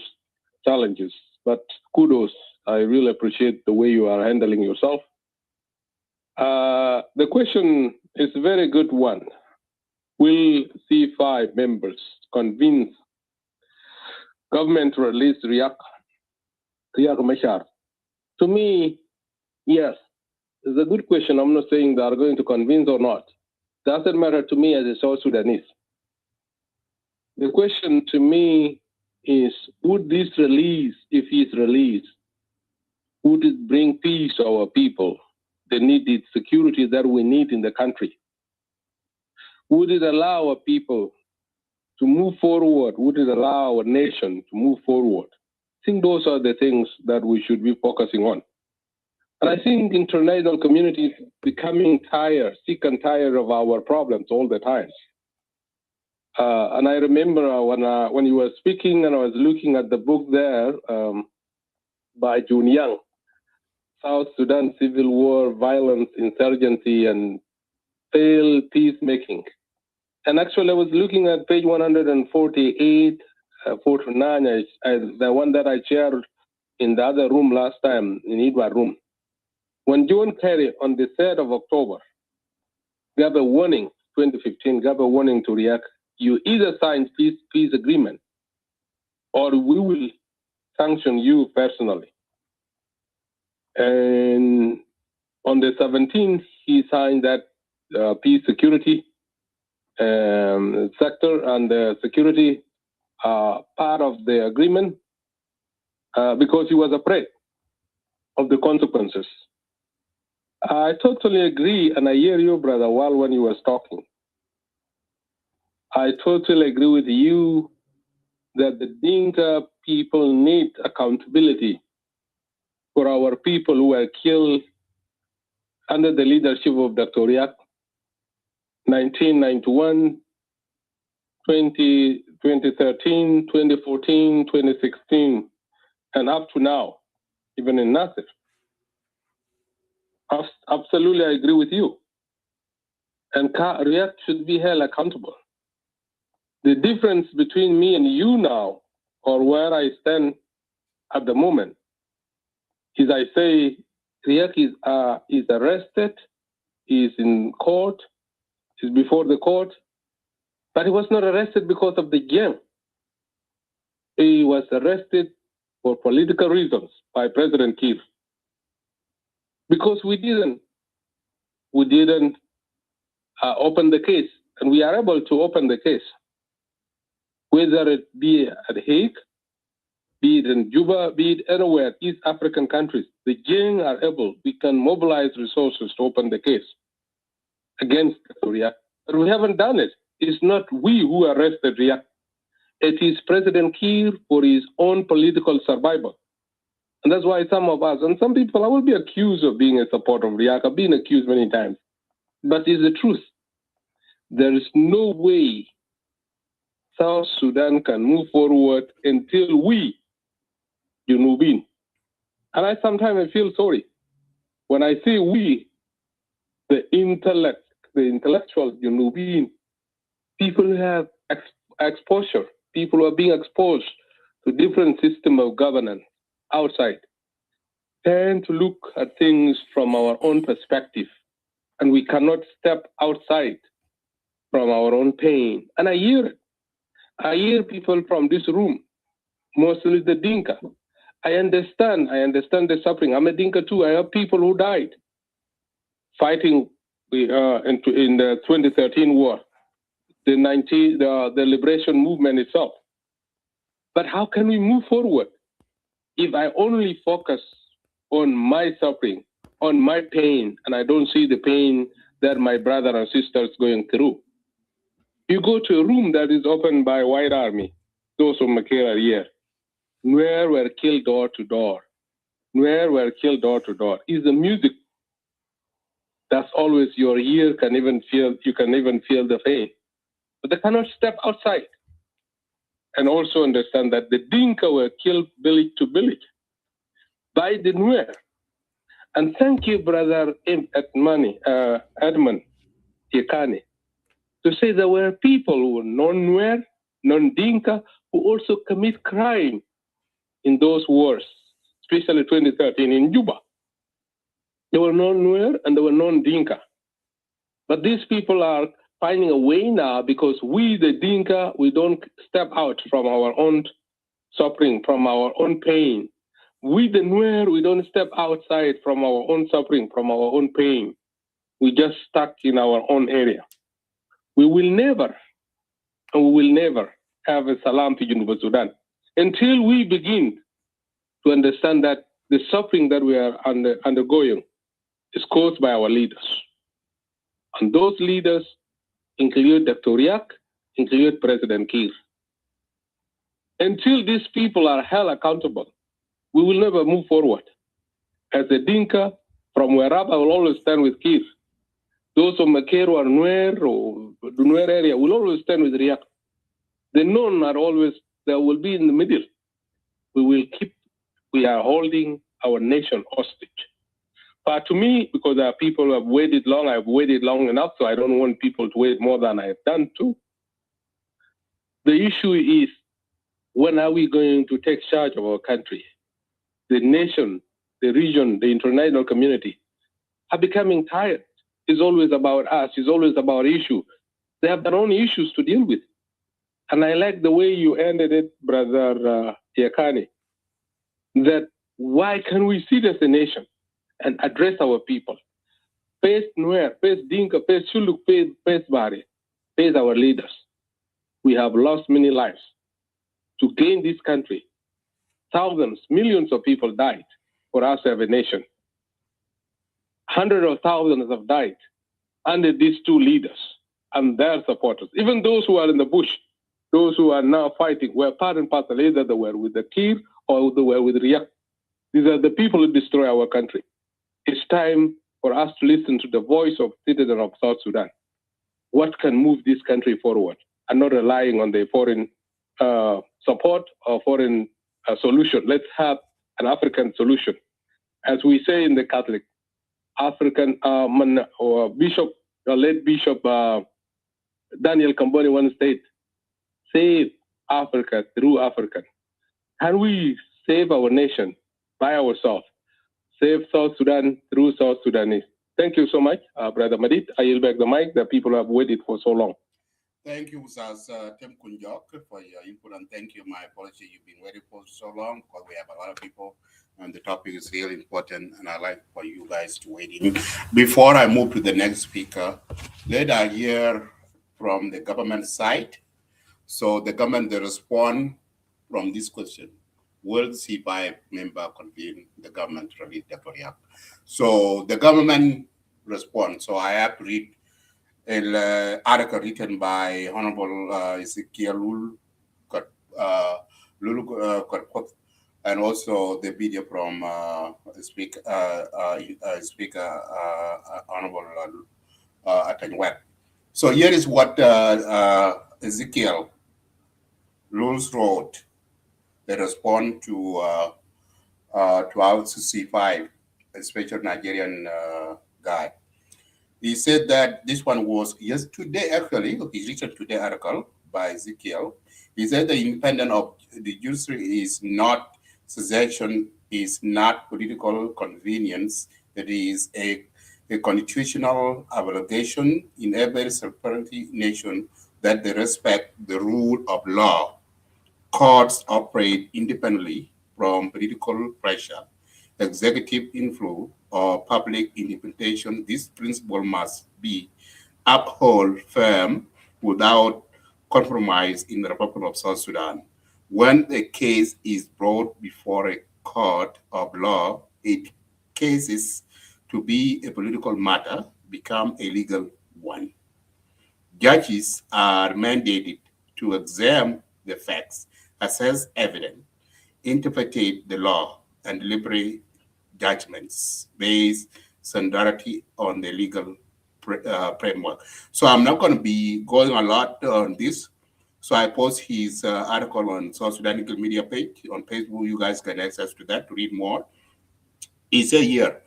challenges. But kudos, I really appreciate the way you are handling yourself. The question is a very good one. Will C5 members convince government to release Riek Machar? To me, yes, it's a good question. I'm not saying they are going to convince or not. It doesn't matter to me as a South Sudanese. The question to me is, would this release, if he's released, would it bring peace to our people, the needed security that we need in the country? Would it allow our people to move forward? Would it allow our nation to move forward? I think those are the things that we should be focusing on. And I think international community is becoming tired, sick and tired of our problems all the time. And I remember when you were speaking and I was looking at the book there by Jun Young, South Sudan Civil War, Violence, Insurgency, and Failed Peacemaking. And actually I was looking at page 148, 49, the one that I shared in the other room last time, in Edward room. When John Kerry on the 3rd of October gave a warning, 2015, gave a warning to Riek, you either sign peace agreement or we will sanction you personally. And on the 17th, he signed that peace security sector and the security part of the agreement because he was afraid of the consequences. I totally agree, and I hear you, Brother Wal, when you was talking. I totally agree with you that the Dinka people need accountability for our people who were killed under the leadership of Dr. Riek, 1991, 2013, 2014, 2016, and up to now, even in Nasir. Absolutely, I agree with you. And Riek should be held accountable. The difference between me and you now, or where I stand at the moment, is I say Riek is arrested, he is in court, he's before the court, but he was not arrested because of the gang. He was arrested for political reasons by President Kiir. Because we didn't open the case, and we are able to open the case. Whether it be at Hague, be it in Juba, be it anywhere, East African countries, the gang are able, we can mobilize resources to open the case against Riek. But we haven't done it. It's not we who arrested Riek. It is President Kiir for his own political survival. And that's why some of us, and some people, I will be accused of being a supporter of Riek. I've been accused many times. But it's the truth. There is no way South Sudan can move forward until we, Junubin. And I sometimes feel sorry when I say we, the intellectual Junubin, people who have exposure, people who are being exposed to different system of governance outside, tend to look at things from our own perspective. And we cannot step outside from our own pain. And I hear people from this room, mostly the Dinka. I understand the suffering. I'm a Dinka too. I have people who died fighting in the 2013 war, the liberation movement itself. But how can we move forward if I only focus on my suffering, on my pain, and I don't see the pain that my brother and sisters going through? You go to a room that is opened by White Army, those of Makera are here. Nuer were killed door to door. Nuer were killed door to door. Is the music that's always your ear can even feel, you can even feel the pain. But they cannot step outside. And also understand that the Dinka were killed village to village by the Nuer. And thank you, Brother Edmund. Yekane, to say there were people who were non-Nuer, non-Dinka, who also commit crime in those wars, especially 2013 in Juba. They were non-Nuer and they were non-Dinka. But these people are finding a way now because we, the Dinka, we don't step out from our own suffering, from our own pain. We, the Nuer, we don't step outside from our own suffering, from our own pain. We just stuck in our own area. We will never, and we will never have a salam to Junuba Sudan until we begin to understand that the suffering that we are undergoing is caused by our leaders. And those leaders include Dr. Riek, include President Kiir. Until these people are held accountable, we will never move forward. As a Dinka, from where up, I will always stand with Kiir. Those of Makero or Nuer or the Nuer area will always stand with Riek. The known are always, there will be in the middle. We are holding our nation hostage. But to me, because there are people who have waited long, I've waited long enough, so I don't want people to wait more than I've done too. The issue is, when are we going to take charge of our country? The nation, the region, the international community are becoming tired. It's always about us. It's always about issue. They have their own issues to deal with. And I like the way you ended it, Brother Yekane, that why can we sit as a nation and address our people? Face Nuer, face Dinka, face Shuluk, face Bari, face our leaders. We have lost many lives to gain this country. Thousands, millions of people died for us to have a nation. Hundreds of thousands have died under these two leaders and their supporters. Even those who are in the bush, those who are now fighting, were part and parcel. Either they were with the Kiir or they were with Riek. These are the people who destroy our country. It's time for us to listen to the voice of citizens of South Sudan. What can move this country forward and not relying on the foreign support or foreign solution. Let's have an African solution. As we say in the Catholic, African Bishop, late Bishop Daniel Kamboni once said, save Africa through African. Can we save our nation by ourselves? Save South Sudan through South Sudanese. Thank you so much, Brother Madid. I yield back the mic. The people have waited for so long. Thank you, Sas Tim Kunjok, for your input, and thank you. My apology, you've been waiting for so long because we have a lot of people, and the topic is really important, and I like for you guys to wait in. Before I move to the next speaker, let us hear from the government side. So the government, they respond from this question. Will C5 member convene the government to release Dr. Riek? So the government responds. So I have to read an article written by Honorable Ezekiel Lulu and also the video from Speaker Honorable Atanyuet. So here is what Ezekiel Lulu wrote. They respond to our C5, a special Nigerian guy. He said that this one was yesterday, actually, he written today article by Ezekiel. He said the independence of the judiciary is not secession, is not political convenience. It is a constitutional obligation in every separate nation that they respect the rule of law. Courts operate independently from political pressure, executive influence, or public interpretation. This principle must be upheld firm without compromise in the Republic of South Sudan. When a case is brought before a court of law, it cases to be a political matter become a legal one. Judges are mandated to examine the facts, assess evidence, interpret the law, and deliberate judgments based solidarity on the legal framework. So I'm not going to be going a lot on this. So I post his article on South Sudan Legal Media page on Facebook. You guys can access to that to read more. He said here,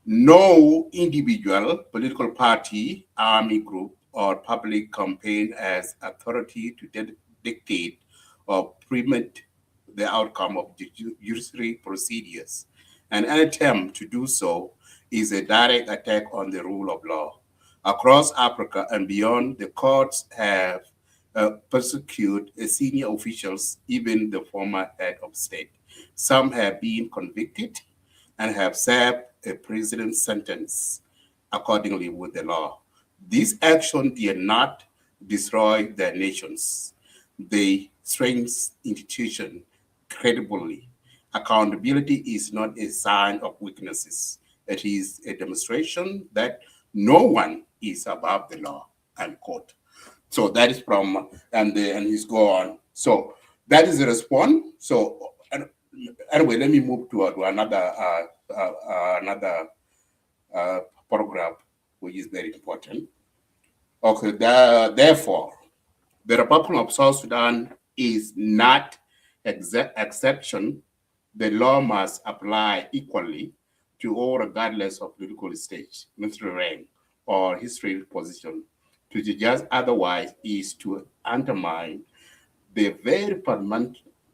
No individual, political party, army group, or public campaign has authority to dictate or permit the outcome of judiciary procedures. And an attempt to do so is a direct attack on the rule of law. Across Africa and beyond, the courts have persecuted senior officials, even the former head of state. Some have been convicted and have served a prison sentence accordingly with the law. This action did not destroy their nations. They strengthened institutions credibly. Accountability is not a sign of weaknesses. It is a demonstration that no one is above the law, unquote. So that is from, and he's gone. So that is the response. So anyway, let me move to another paragraph, which is very important. Okay, therefore, the Republic of South Sudan is not exception. The law must apply equally to all, regardless of political stage, military rank, or historical position. To suggest otherwise is to undermine the very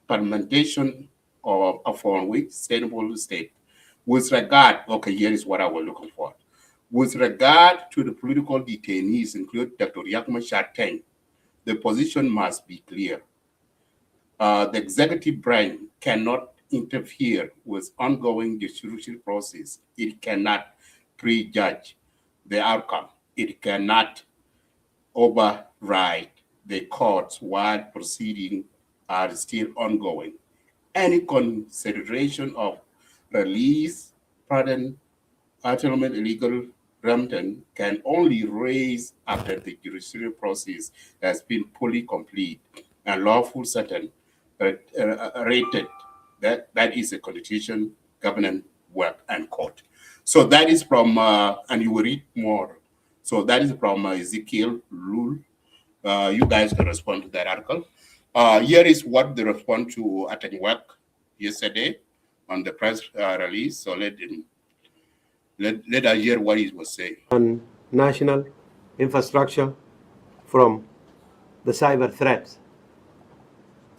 permanentation of a which sustainable state. With regard, okay, here is what I was looking for. With regard to the political detainees, including Dr. Riek Machar, the position must be clear. The executive branch cannot interfere with ongoing judicial process. It cannot prejudge the outcome. It cannot override the courts while proceedings are still ongoing. Any consideration of release, pardon, ultimate illegal remnant can only raise after the judicial process has been fully complete and lawful certain rated. That is a constitution, governance, work, and court. So that is from, and you will read more. So that is from Ezekiel Lul. You guys can respond to that article. Here is what the response to Atanyuak yesterday on the press release. So let us hear what he was saying. On national infrastructure from the cyber threats.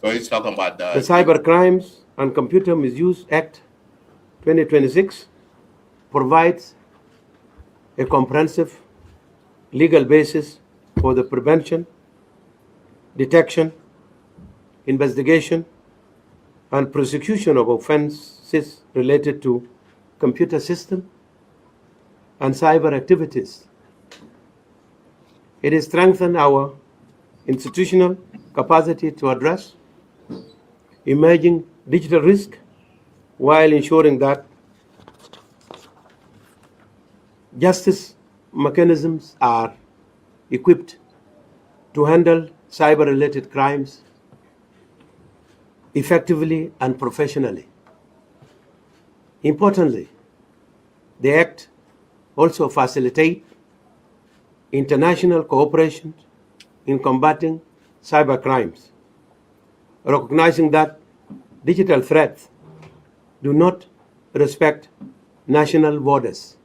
So he's talking about the Cyber Crimes and Computer Misuse Act 2026 provides a comprehensive legal basis for the prevention, detection, investigation, and prosecution of offenses related to computer system and cyber activities. It has strengthened our institutional capacity to address emerging digital risk while ensuring that justice mechanisms are equipped to handle cyber-related crimes effectively and professionally. Importantly, the Act also facilitates international cooperation in combating cyber crimes, recognizing that digital threats do not respect national borders.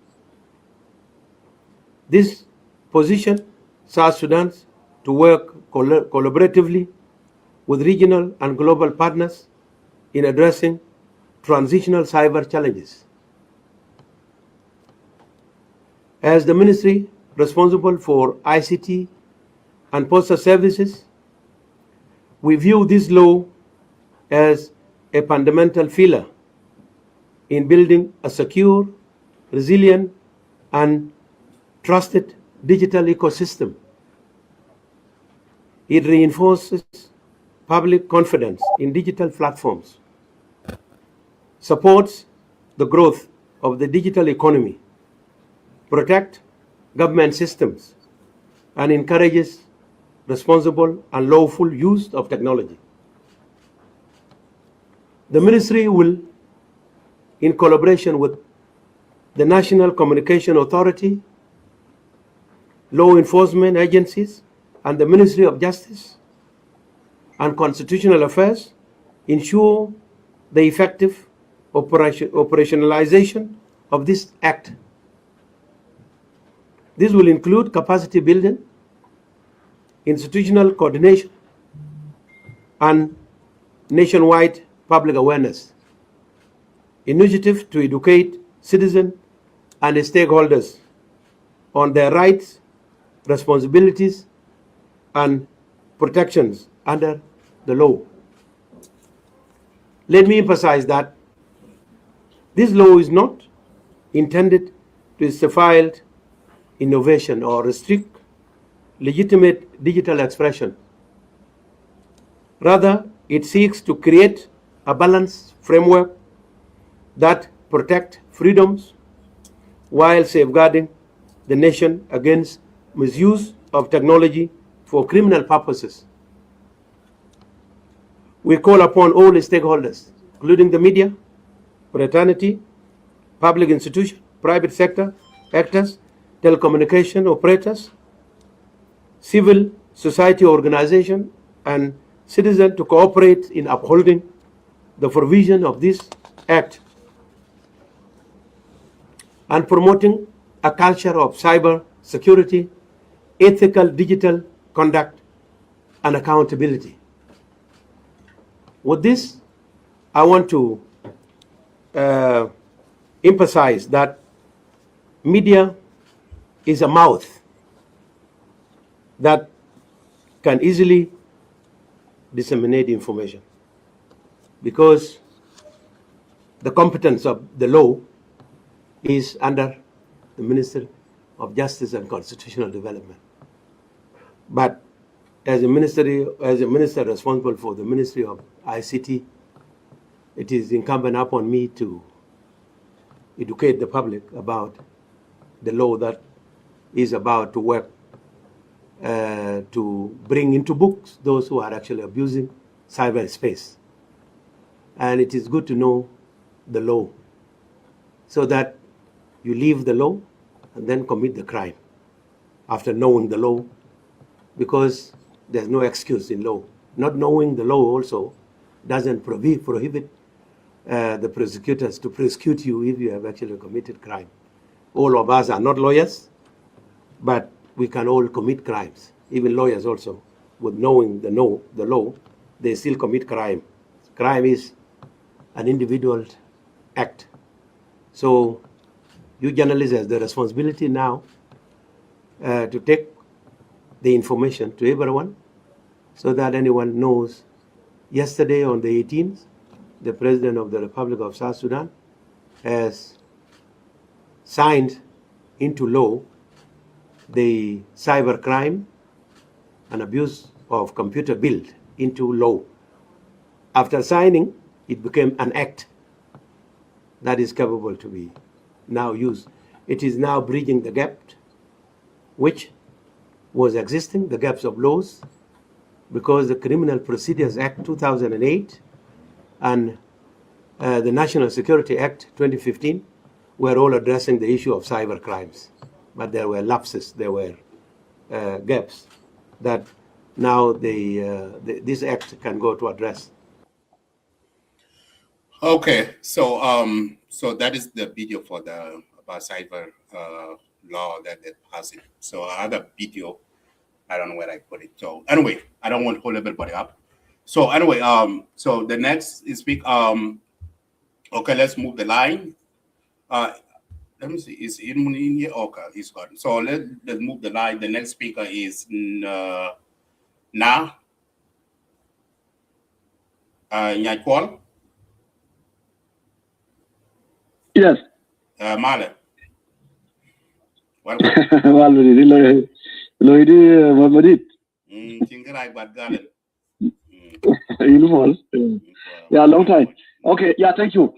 This positions South Sudan to work collaboratively with regional and global partners in addressing transitional cyber challenges. As the ministry responsible for ICT and postal services, we view this law as a fundamental pillar in building a secure, resilient, and trusted digital ecosystem. It reinforces public confidence in digital platforms, supports the growth of the digital economy, protects government systems, and encourages responsible and lawful use of technology. The ministry will, in collaboration with the National Communication Authority, law enforcement agencies, and the Ministry of Justice and Constitutional Affairs, ensure the effective operationalization of this Act This will include capacity building, institutional coordination, and nationwide public awareness. Initiatives to educate citizens and stakeholders on their rights, responsibilities, and protections under the law. Let me emphasize that this law is not intended to stifle innovation or restrict legitimate digital expression. Rather, it seeks to create a balanced framework that protects freedoms while safeguarding the nation against misuse of technology for criminal purposes. We call upon all stakeholders, including the media, fraternity, public institutions, private sector actors, telecommunication operators, civil society organizations, and citizens to cooperate in upholding the provision of this act and promoting a culture of cyber security, ethical digital conduct, and accountability. With this, I want to emphasize that media is a mouth that can easily disseminate information because the competence of the law is under the Ministry of Justice and Constitutional Development. But as a minister responsible for the Ministry of ICT, it is incumbent upon me to educate the public about the law that is about to work to bring into books those who are actually abusing cyberspace. And it is good to know the law so that you leave the law and then commit the crime after knowing the law, because there's no excuse in law. Not knowing the law also doesn't prohibit the prosecutors to prosecute you if you have actually committed crime. All of us are not lawyers, but we can all commit crimes. Even lawyers also, with knowing the law, they still commit crime. Crime is an individual act. So you journalists have the responsibility now to take the information to everyone so that anyone knows. Yesterday on the 18th, the President of the Republic of South Sudan has signed into law the cybercrime and abuse of computer bill into law. After signing, it became an act that is capable to be now used. It is now bridging the gap which was existing, the gaps of laws, because the Criminal Procedures Act 2008 and the National Security Act 2015 were all addressing the issue of cyber crimes. But there were lapses, there were gaps that now this act can go to address. Okay, so so that is the video for the about cyber law that they passed. So other video, I don't know where I put it. So anyway, I don't want to hold everybody up. So anyway, so the next speak. Okay, let's move the line. Let me see. Is Irmun in here? Okay, he's gone. So let's move the line. The next speaker is Na Nyakwal. Yes. Male. Well, Loidi Mamadit. Tingerai bad galen. Yeah, long time. Okay, yeah, thank you.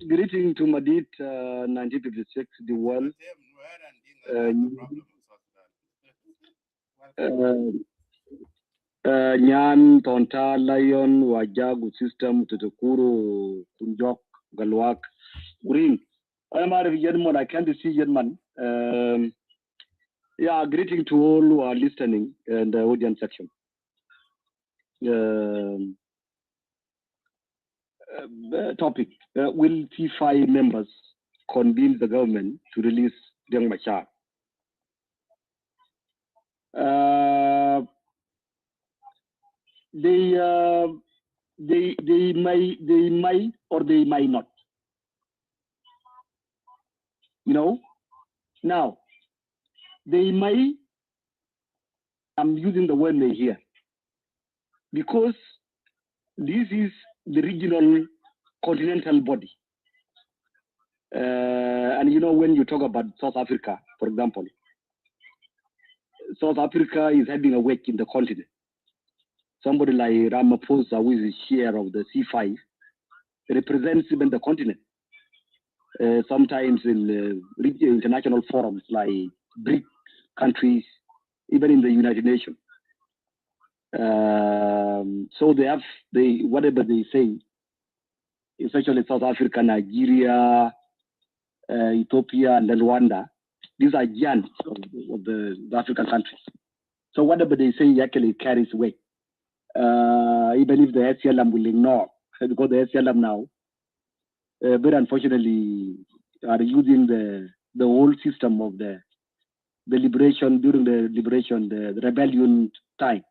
Greeting to Madit, 1956, the one. Nyan, Tonta, Lion, Wajagu system, Tutukuru, Kunjok, Galwak, Green. I'm out of Yedmon, I can't see Yedman. Yeah, greeting to all who are listening in the audience section. Topic. will C5 members convince the government to release Riek Machar? They may or they might not. You know, now they may. I'm using the word may here because this is the regional continental body. And you know, when you talk about South Africa, for example, South Africa is having a weight in the continent. Somebody like Ramaphosa, who is the chair of the C5, represents even the continent. Sometimes in international forums like BRIC countries, even in the United Nations. So whatever they say, especially South Africa, Nigeria, Ethiopia, and then Rwanda, these are giants of the African countries. So whatever they say actually carries weight. Even if the SLM will ignore, because the SLM now, very unfortunately, are using the whole system of the liberation, during the liberation, the rebellion time,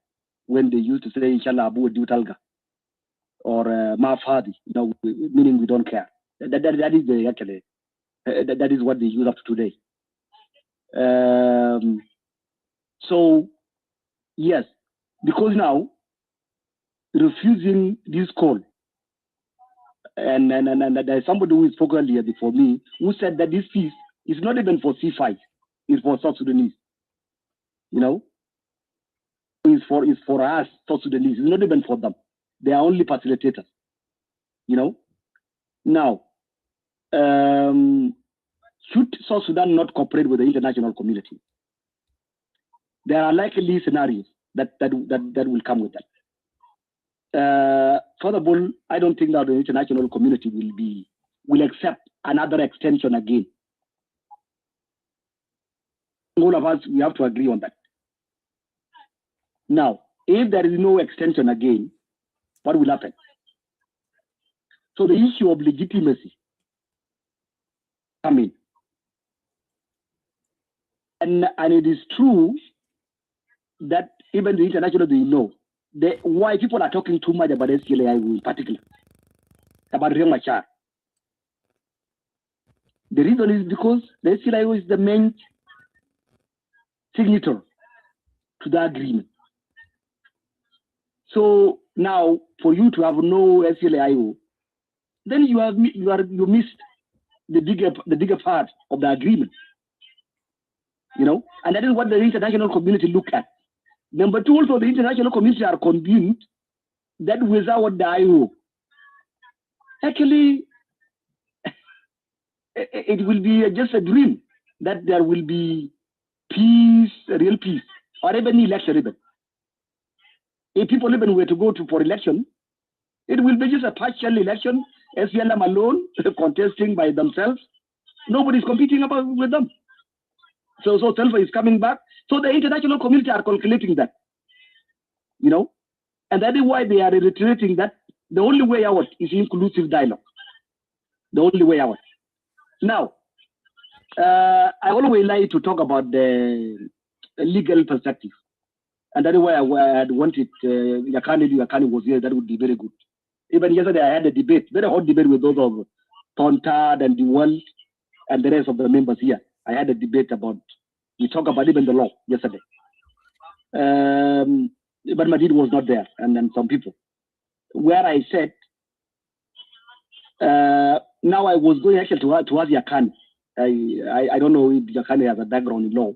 when they used to say, Inshallah Abu Dutalga, or Mafadi, meaning we don't care. That is the actually, that is what they use up to today. So, yes, because now, refusing this call, and there's somebody who spoke earlier before me, who said that this peace is not even for C5, it's for South Sudanese. It's for us, South Sudanese. It's not even for them. They are only facilitators. Now, should South Sudan not cooperate with the international community? There are likely scenarios that will come with that. Furthermore, I don't think that the international community will accept another extension again. All of us, we have to agree on that. Now, if there is no extension again, what will happen? So the issue of legitimacy come in. And it is true that even the international, they know why people are talking too much about SLAI in particular, about Riek Machar. The reason is because the SLAI is the main signature to the agreement. So now, for you to have no SLAIO, then you missed the bigger part of the agreement. And that is what the international community look at. Number two, also the international community are convinced that without the IO, actually, it will be just a dream that there will be peace, real peace, or even election even. If people even were to go for election, it will be just a partial election, SLM alone, contesting by themselves. Nobody's competing with them. So Selfa is coming back. So the international community are calculating that, and that is why they are reiterating that the only way out is inclusive dialogue. The only way out. Now, I always like to talk about the legal perspective. And that is why I had wanted Yakani was here. That would be very good. Even yesterday, I had a debate, very hot debate with those of Tontad and the world and the rest of the members here. I had a debate we talked about even the law yesterday. But Madid was not there, and then some people. Where I said, now I was going actually to ask Yakani. I don't know if Yakani has a background in law.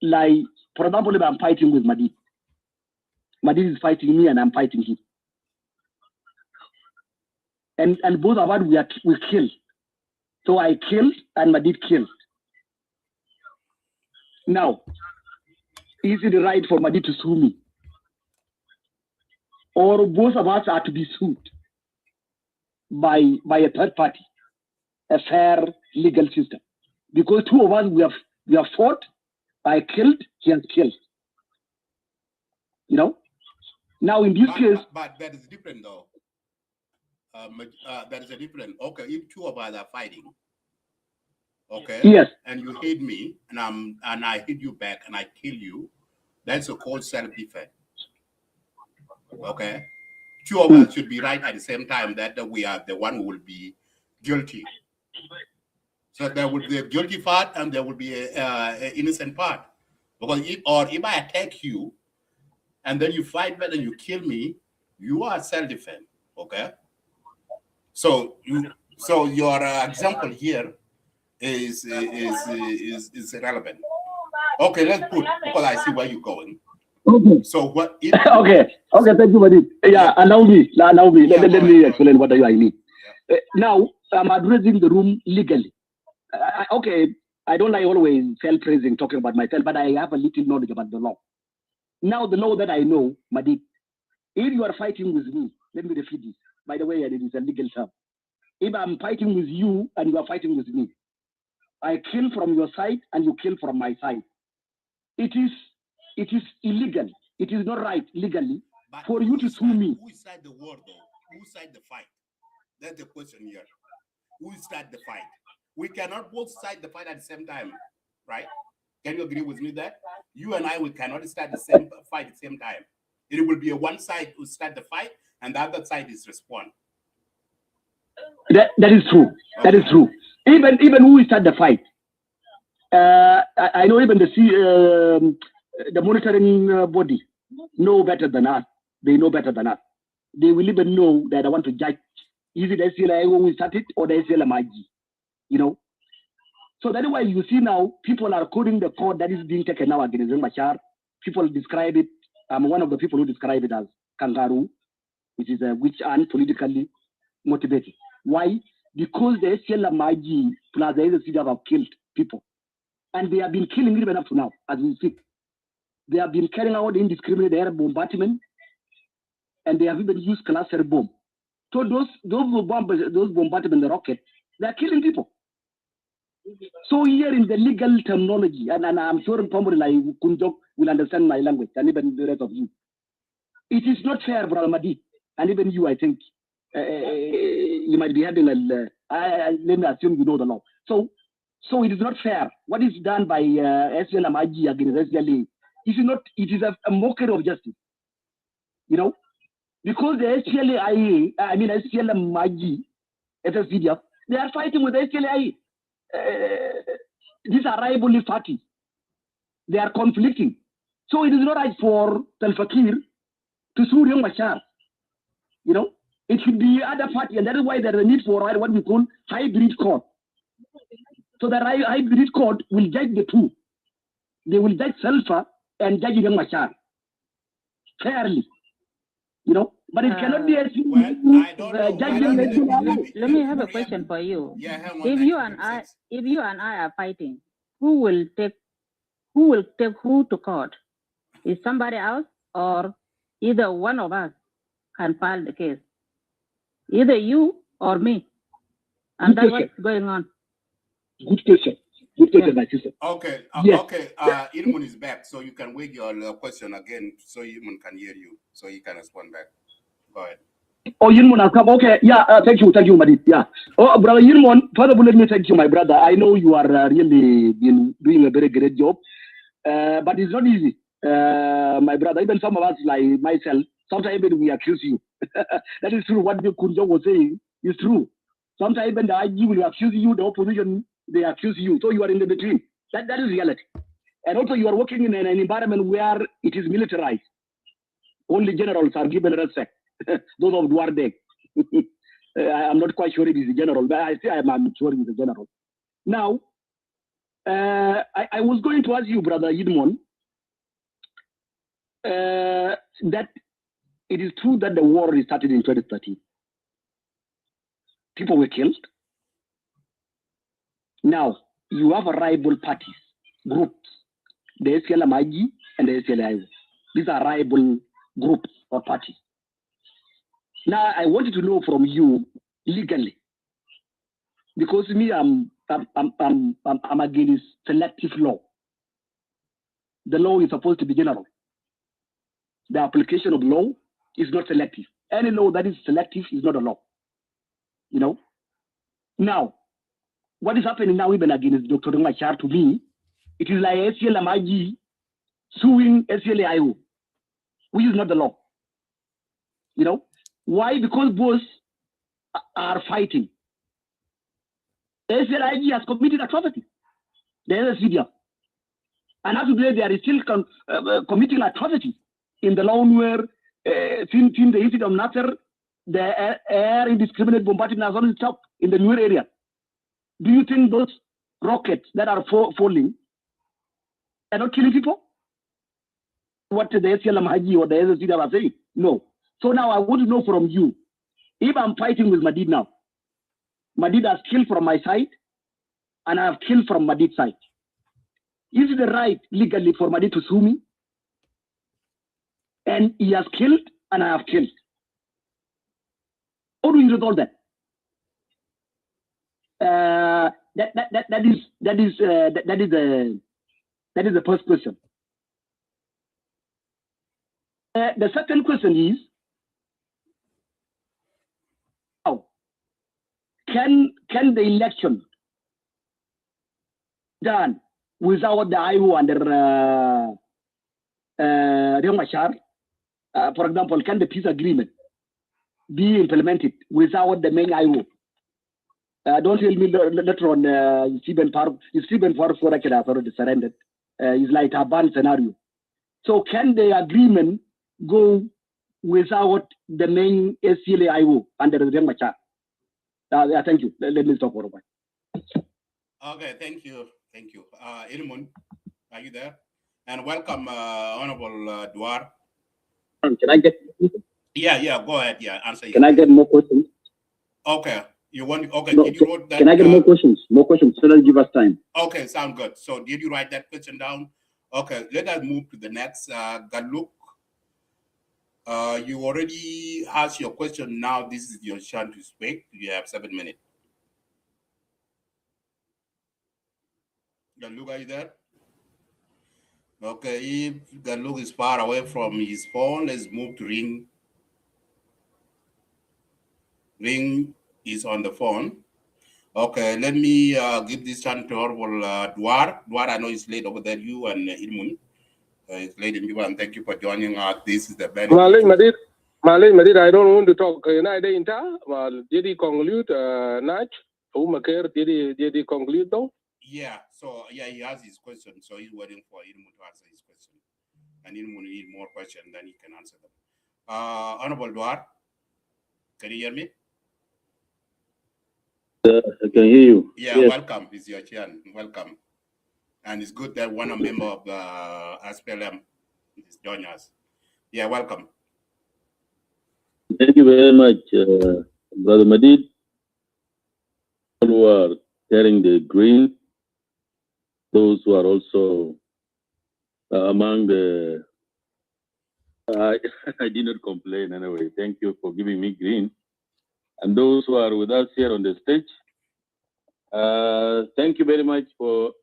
Like, for example, if I'm fighting with Madid, Madid is fighting me and I'm fighting him. And both of us, we killed. So I killed and Madid killed. Now, is it right for Madid to sue me? Or both of us are to be sued by a third party, a fair legal system? Because two of us, we have fought, I killed, he has killed. Now in this case... But that is different though. There is a difference. Okay, if two of us are fighting, okay, yes, and you hit me, and I hit you back, and I kill you, that's a called self-defense. Okay, two of us should be right at the same time that we are the one who will be guilty. So there will be a guilty part and there will be a innocent part. Because if I attack you and then you fight back and you kill me, you are self-defense. Okay. So your example here is irrelevant. Okay, let's put, because I see where you're going. Okay. So what if okay, thank you, Madid. Yeah, allow me. Let me explain what I mean. Now, I'm addressing the room legally. Okay, I don't like always self-praising, talking about myself, but I have a little knowledge about the law. Now, the law that I know, Madid, if you are fighting with me, let me repeat this. By the way, it is a legal term. If I'm fighting with you and you are fighting with me, I kill from your side and you kill from my side. It is illegal. It is not right legally for you to sue me. Who started the war, though? Who started the fight? That's the question here. Who started the fight? We cannot both start the fight at the same time, right? Can you agree with me that you and I, we cannot start the same fight at the same time? It will be a one side who start the fight and the other side is respond. That is true. Okay. That is true. Even who start the fight, I know even the monitoring body know better than us. They know better than us. They will even know that I want to judge. Is it SLA who started or the SLMIG? You know. So that's why you see now people are quoting the code that is being taken now against Riek Machar. People describe it. I'm one of the people who describe it as kangaroo, which is a witch and politically motivated. Why? Because the SLMIG plus the SLC have killed people. And they have been killing even up to now, as we speak. They have been carrying out indiscriminate air bombardment, and they have even used cluster bomb. So those bombardment, the rocket, they are killing people. So here in the legal terminology, and I'm sure somebody like Kunjok will understand my language, and even the rest of you. It is not fair, Brother Madi, and even you, I think, you might be having let me assume you know the law. So it is not fair. What is done by SLMIG against SLA, it is a mockery of justice. You know? Because the SLMIG, SSVDF, they are fighting with the SLA. These are rival parties. They are conflicting. So it is not right for Salva Kiir to sue Riek Machar. You know? It should be other party, and that is why there is a need for what we call hybrid court. So the hybrid court will judge the two. They will judge Salva and judge Riek Machar fairly. You know, but it cannot be a let me have a question for you. Yeah, hang on, if you and I are fighting, who will take who to court? Is somebody else, or either one of us can file the case? Either you or me. And that's what's going on. Good question. Good question, my sister. Okay. Yes. Okay. Ilmun is back, so you can wait your question again, so Ilmun can hear you, so he can respond back. Go ahead. Oh, Yilmon has come. Okay. Yeah. Thank you, Madid. Yeah. Oh, brother Yilmon. First of all, let me thank you, my brother. I know you are really been doing a very great job, but it's not easy, my brother. Even some of us, like myself, sometimes even we accuse you. That is true. What Kunjo was saying is true. Sometimes even the IG will accuse you, the opposition, they accuse you. So you are in the between. That is reality. And also you are working in an environment where it is militarized. Only generals are given respect. Those of Duarte. I'm not quite sure it is a general, but I say I'm sure it is a general. Now, I was going to ask you, Brother Yidmon, that it is true that the war started in 2013. People were killed. Now, you have a rival parties, groups, the SLMIG and the SLI. These are rival groups or parties. Now, I wanted to know from you legally, because me, I'm against selective law. The law is supposed to be general. The application of law is not selective. Any law that is selective is not a law. You know. Now, what is happening now even against Dr. Riek Machar, to me, it is like SLMIG suing SLAIO, which is not the law. You know. Why? Because both are fighting. SLIG has committed atrocity. The SCDF. And as today, they are still committing atrocity in the lawn where, since the incident of Nasser, the air indiscriminate bombardment has already stopped in the newer area. Do you think those rockets that are falling are not killing people? What the SLM Haji or the SCDF are saying? No. So now I want to know from you, if I'm fighting with Madid now, Madid has killed from my side, and I have killed from Madid's side. Is it the right legally for Madid to sue me? And he has killed, and I have killed. How do you resolve that? That is the first question. The second question is, how can the election done without the IO under Riek Machar? For example, can the peace agreement be implemented without the main IO? Don't tell me later on Stephen Farr has already surrendered. It's like a banned scenario. So can the agreement go without the main SCLA IO under the Riek Machar? Thank you. Let me stop for a while. Okay, thank you. Thank you. Ilmun, are you there? And welcome, Honorable Duar. Can I get? Yeah, go ahead. Yeah, answer. Can I get more questions? Okay. You want? Okay. No, did you wrote that? Can I get more questions? More questions, so that give us time. Okay, sound good. So did you write that question down? Okay, let us move to the next. Galuk, you already asked your question. Now this is your chance to speak. You have 7 minutes. Galuk, are you there? Okay, if Galuk is far away from his phone, let's move to Ring. Ring is on the phone. Okay, let me give this chance to Honorable Duar. Duar, I know it's late over there, you and Ilmun. It's late in you, and thank you for joining us. This is the benefit. Malay, I don't want to talk. Did he conclude, Nach? Did he conclude though? Yeah, so yeah, he has his question, so he's waiting for Ilmun to answer his question. And Ilmun need more questions, then he can answer them. Honorable Duar, can you hear me? I can hear you. Yeah, yes. Welcome. It's your turn. Welcome. And it's good that one member of the SPLM is joining us. Yeah, welcome. Thank you very much, Brother Madid. Who are carrying the green, those who are also among the. I did not complain anyway. Thank you for giving me green. And those who are with us here on the stage, thank you very much for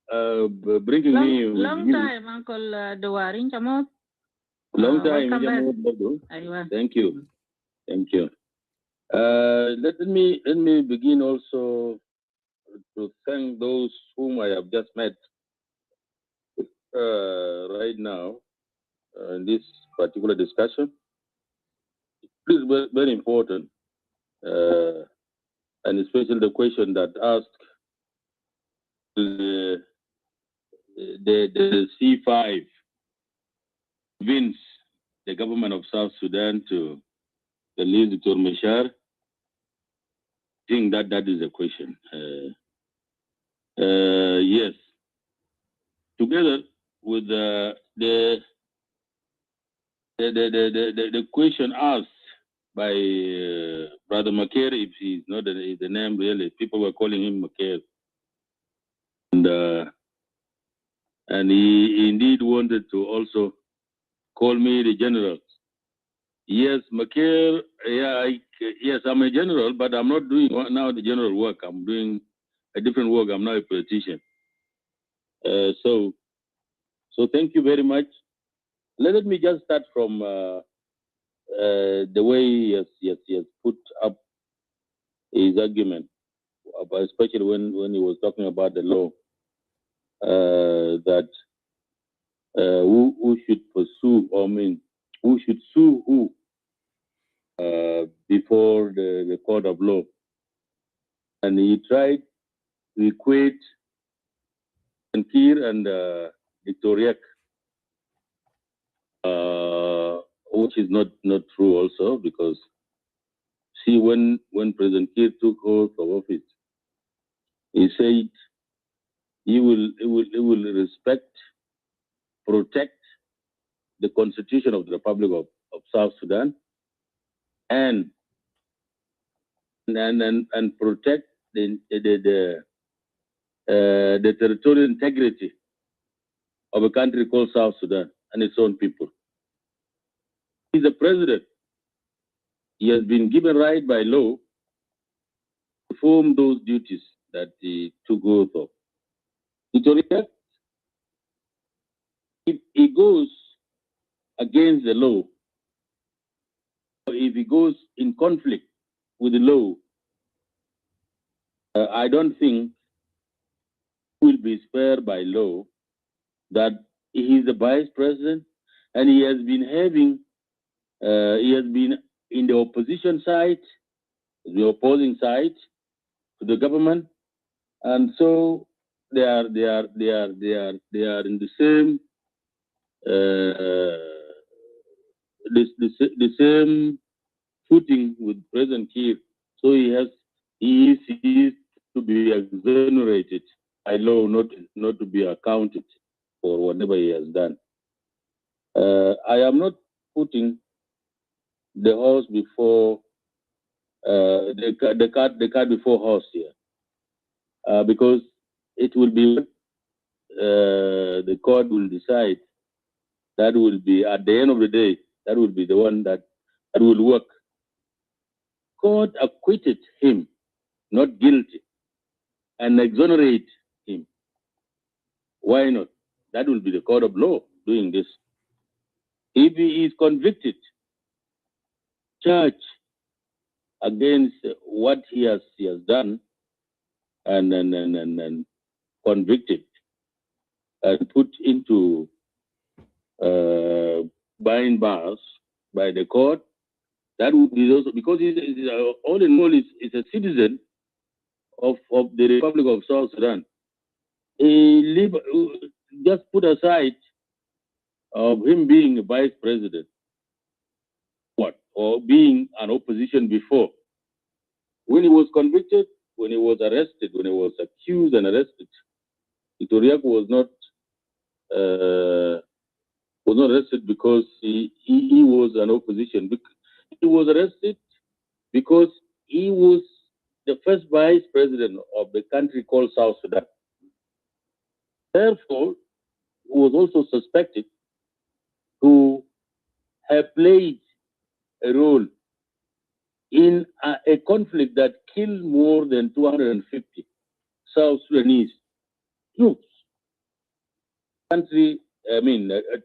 bringing me. Long time, Uncle Duwarin Chamot. Long time. Thank you. Thank you. Let me begin also to thank those whom I have just met right now in this particular discussion. It is very important, and especially the question that asked the C5 convince the government of South Sudan to release Dr. Machar. I think that is the question. Yes. Together with the question asked by Brother Makir, if he's not the name really, people were calling him Makir, and he indeed wanted to also call me the general. Yes, Makir. Yeah, yes, I'm a general, but I'm not doing now the general work. I'm doing a different work. I'm not a politician. So thank you very much. Let me just start from the way he has put up his argument, especially when he was talking about the law that who should pursue, or who should sue who before the court of law. And he tried to equate Kir and Victoria, which is not true also, because see, when President Kir took oath of office, he said he will respect, protect the Constitution of the Republic of South Sudan, and protect the territorial integrity of a country called South Sudan and its own people. He's the president. He has been given right by law to perform those duties that he took oath of. If he goes against the law, or if he goes in conflict with the law, I don't think he will be spared by law, that he is the vice president and he has been in the opposition side, the opposing side to the government, and so they are in the same the same footing with President Kiir. So he is to be exonerated by law, not to be accounted for whatever he has done. I am not putting the horse before the cart before horse here, because it will be the court will decide. That will be, at the end of the day, that will be the one that will work. Court acquitted him, not guilty, and exonerate him. Why not? That will be the court of law doing this. If he is convicted, charged against what he has done, and convicted and put into bind bars by the court, that would be also, because he's all in all is a citizen of the Republic of South Sudan. Just put aside of him being a vice president, or being an opposition before. When he was convicted, when he was arrested, when he was accused and arrested, Itoriak was not arrested because he was an opposition. He was arrested because he was the first vice president of the country called South Sudan. Therefore, he was also suspected to have played a role in a conflict that killed more than 250 South Sudanese troops.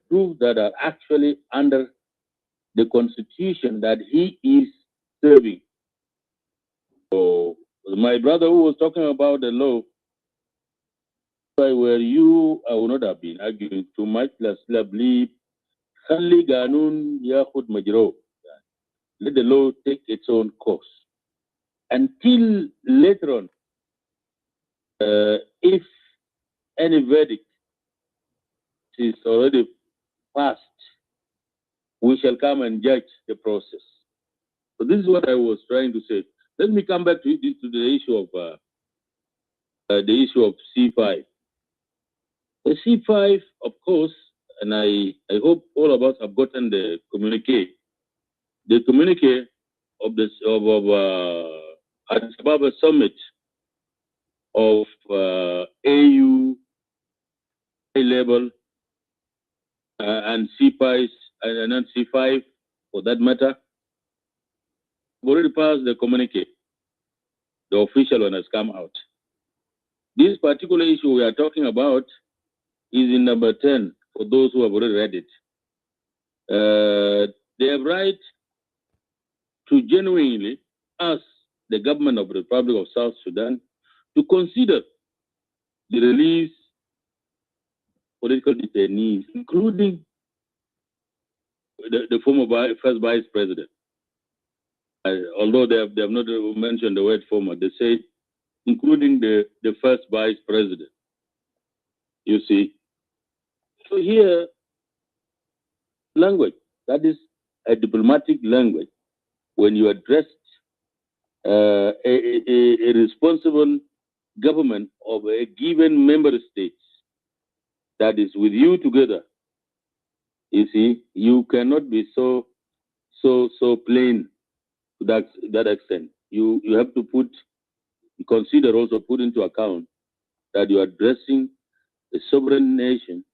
Troops that are actually under the constitution that he is serving. So, my brother who was talking about the law, if I were you, I would not have been arguing too much. Let's believe. Khali Ganun Yahud Majro. Let the law take its own course until later on, if any verdict is already passed, we shall come and judge the process. So this is what I was trying to say. Let me come back to the issue of C5. The C5, of course, and I hope all of us have gotten the communique. The communique of Addis Ababa summit of AU level and C5 and then C5 for that matter. We've already passed the communique. The official one has come out. This particular issue we are talking about is in number 10 for those who have already read it. They have right to genuinely ask the government of the Republic of South Sudan to consider the release political detainees, including the former first vice president. Although they have not mentioned the word former, they say including the first vice president. You see, so here, language, that is a diplomatic language. When you address a responsible government of a given member state that is with you together, you see, you cannot be so plain to that extent. You have to consider also put into account that you are addressing a sovereign nation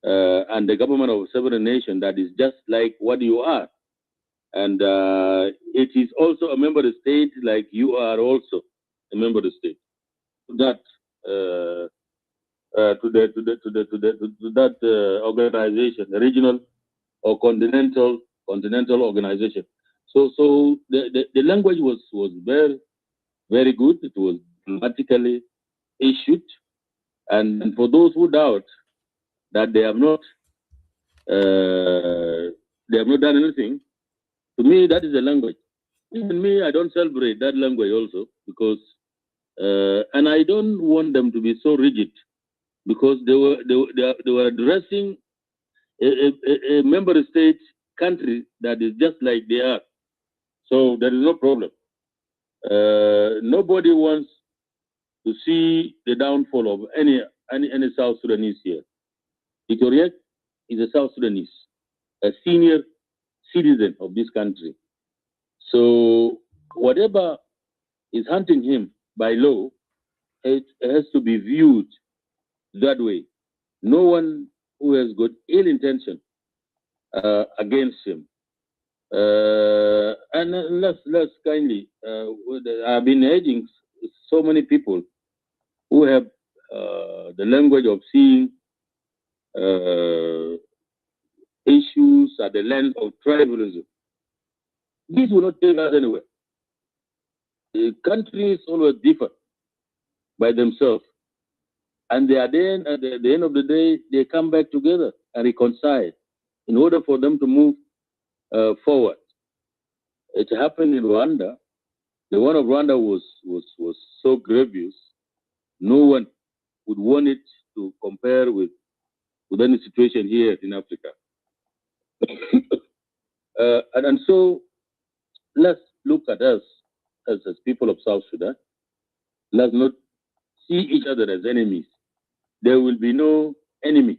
and the government of a sovereign nation that is just like what you are. And it is also a member state like you are also a member state. That to that organization, the regional or continental organization. So the language was very, very good. It was diplomatically issued, and for those who doubt that they have not done anything, to me that is a language. Even me, I don't celebrate that language also because, and I don't want them to be so rigid because they were addressing a member state country that is just like they are. So there is no problem. Nobody wants to see the downfall of any South Sudanese here. Riek is a South Sudanese, a senior citizen of this country. So whatever is hunting him by law, it has to be viewed that way. No one who has got ill intention against him. And let's kindly, I've been urging so many people who have the language of seeing issues at the lens of tribalism. This will not take us anywhere. The countries always differ by themselves. And they are then, at the end of the day, they come back together and reconcile in order for them to move forward. It happened in Rwanda. The one of Rwanda was so grievous. No one would want it to compare with any situation here in Africa. And so let's look at us as people of South Sudan. Let's not see each other as enemies. There will be no enemy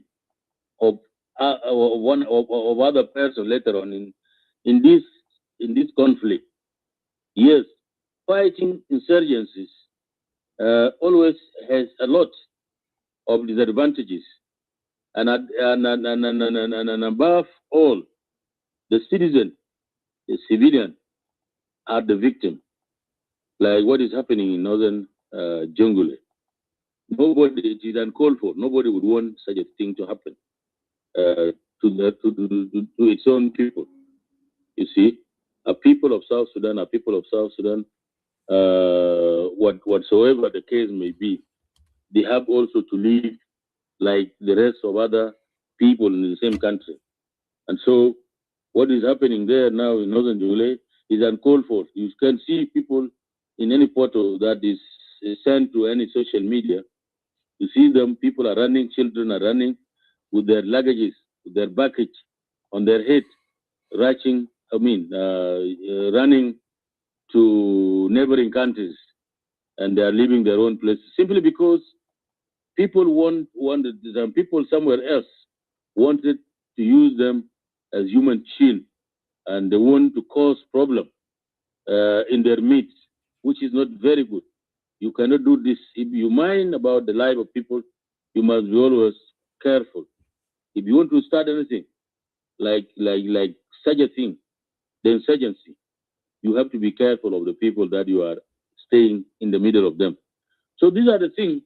of one of other person later on in this conflict. Yes, fighting insurgencies always has a lot of disadvantages, and above all, the citizen, the civilian, are the victim. Like what is happening in northern Jungle. Nobody, it is uncalled for. Nobody would want such a thing to happen to its own people. You see, a people of South Sudan, whatsoever the case may be, they have also to live like the rest of other people in the same country. And so what is happening there now in northern Jungle is uncalled for. You can see people in any photo that is sent to any social media. You see them, people are running, children are running with their luggages, with their baggage on their head, running to neighboring countries, and they are leaving their own places simply because people people somewhere else wanted to use them as human shield, and they want to cause problem in their midst, which is not very good. You cannot do this. If you mind about the life of people, you must be always careful. If you want to start anything like such a thing, the insurgency, you have to be careful of the people that you are staying in the middle of them. So these are the things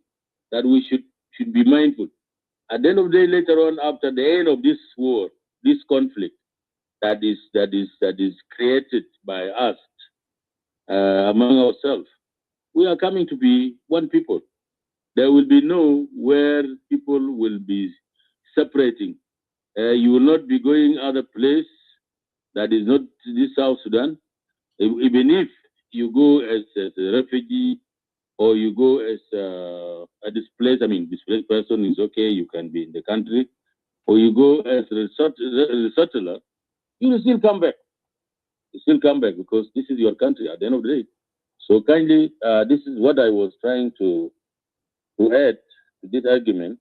that we should be mindful. At the end of the day, later on, after the end of this war, this conflict that is created by us, among ourselves. We are coming to be one people. There will be no where people will be separating. You will not be going other place that is not this South Sudan. Even if you go as a refugee or you go as a displaced, displaced person is okay, you can be in the country, or you go as a resettler, you will still come back. You still come back because this is your country at the end of the day. So kindly, this is what I was trying to add to this argument,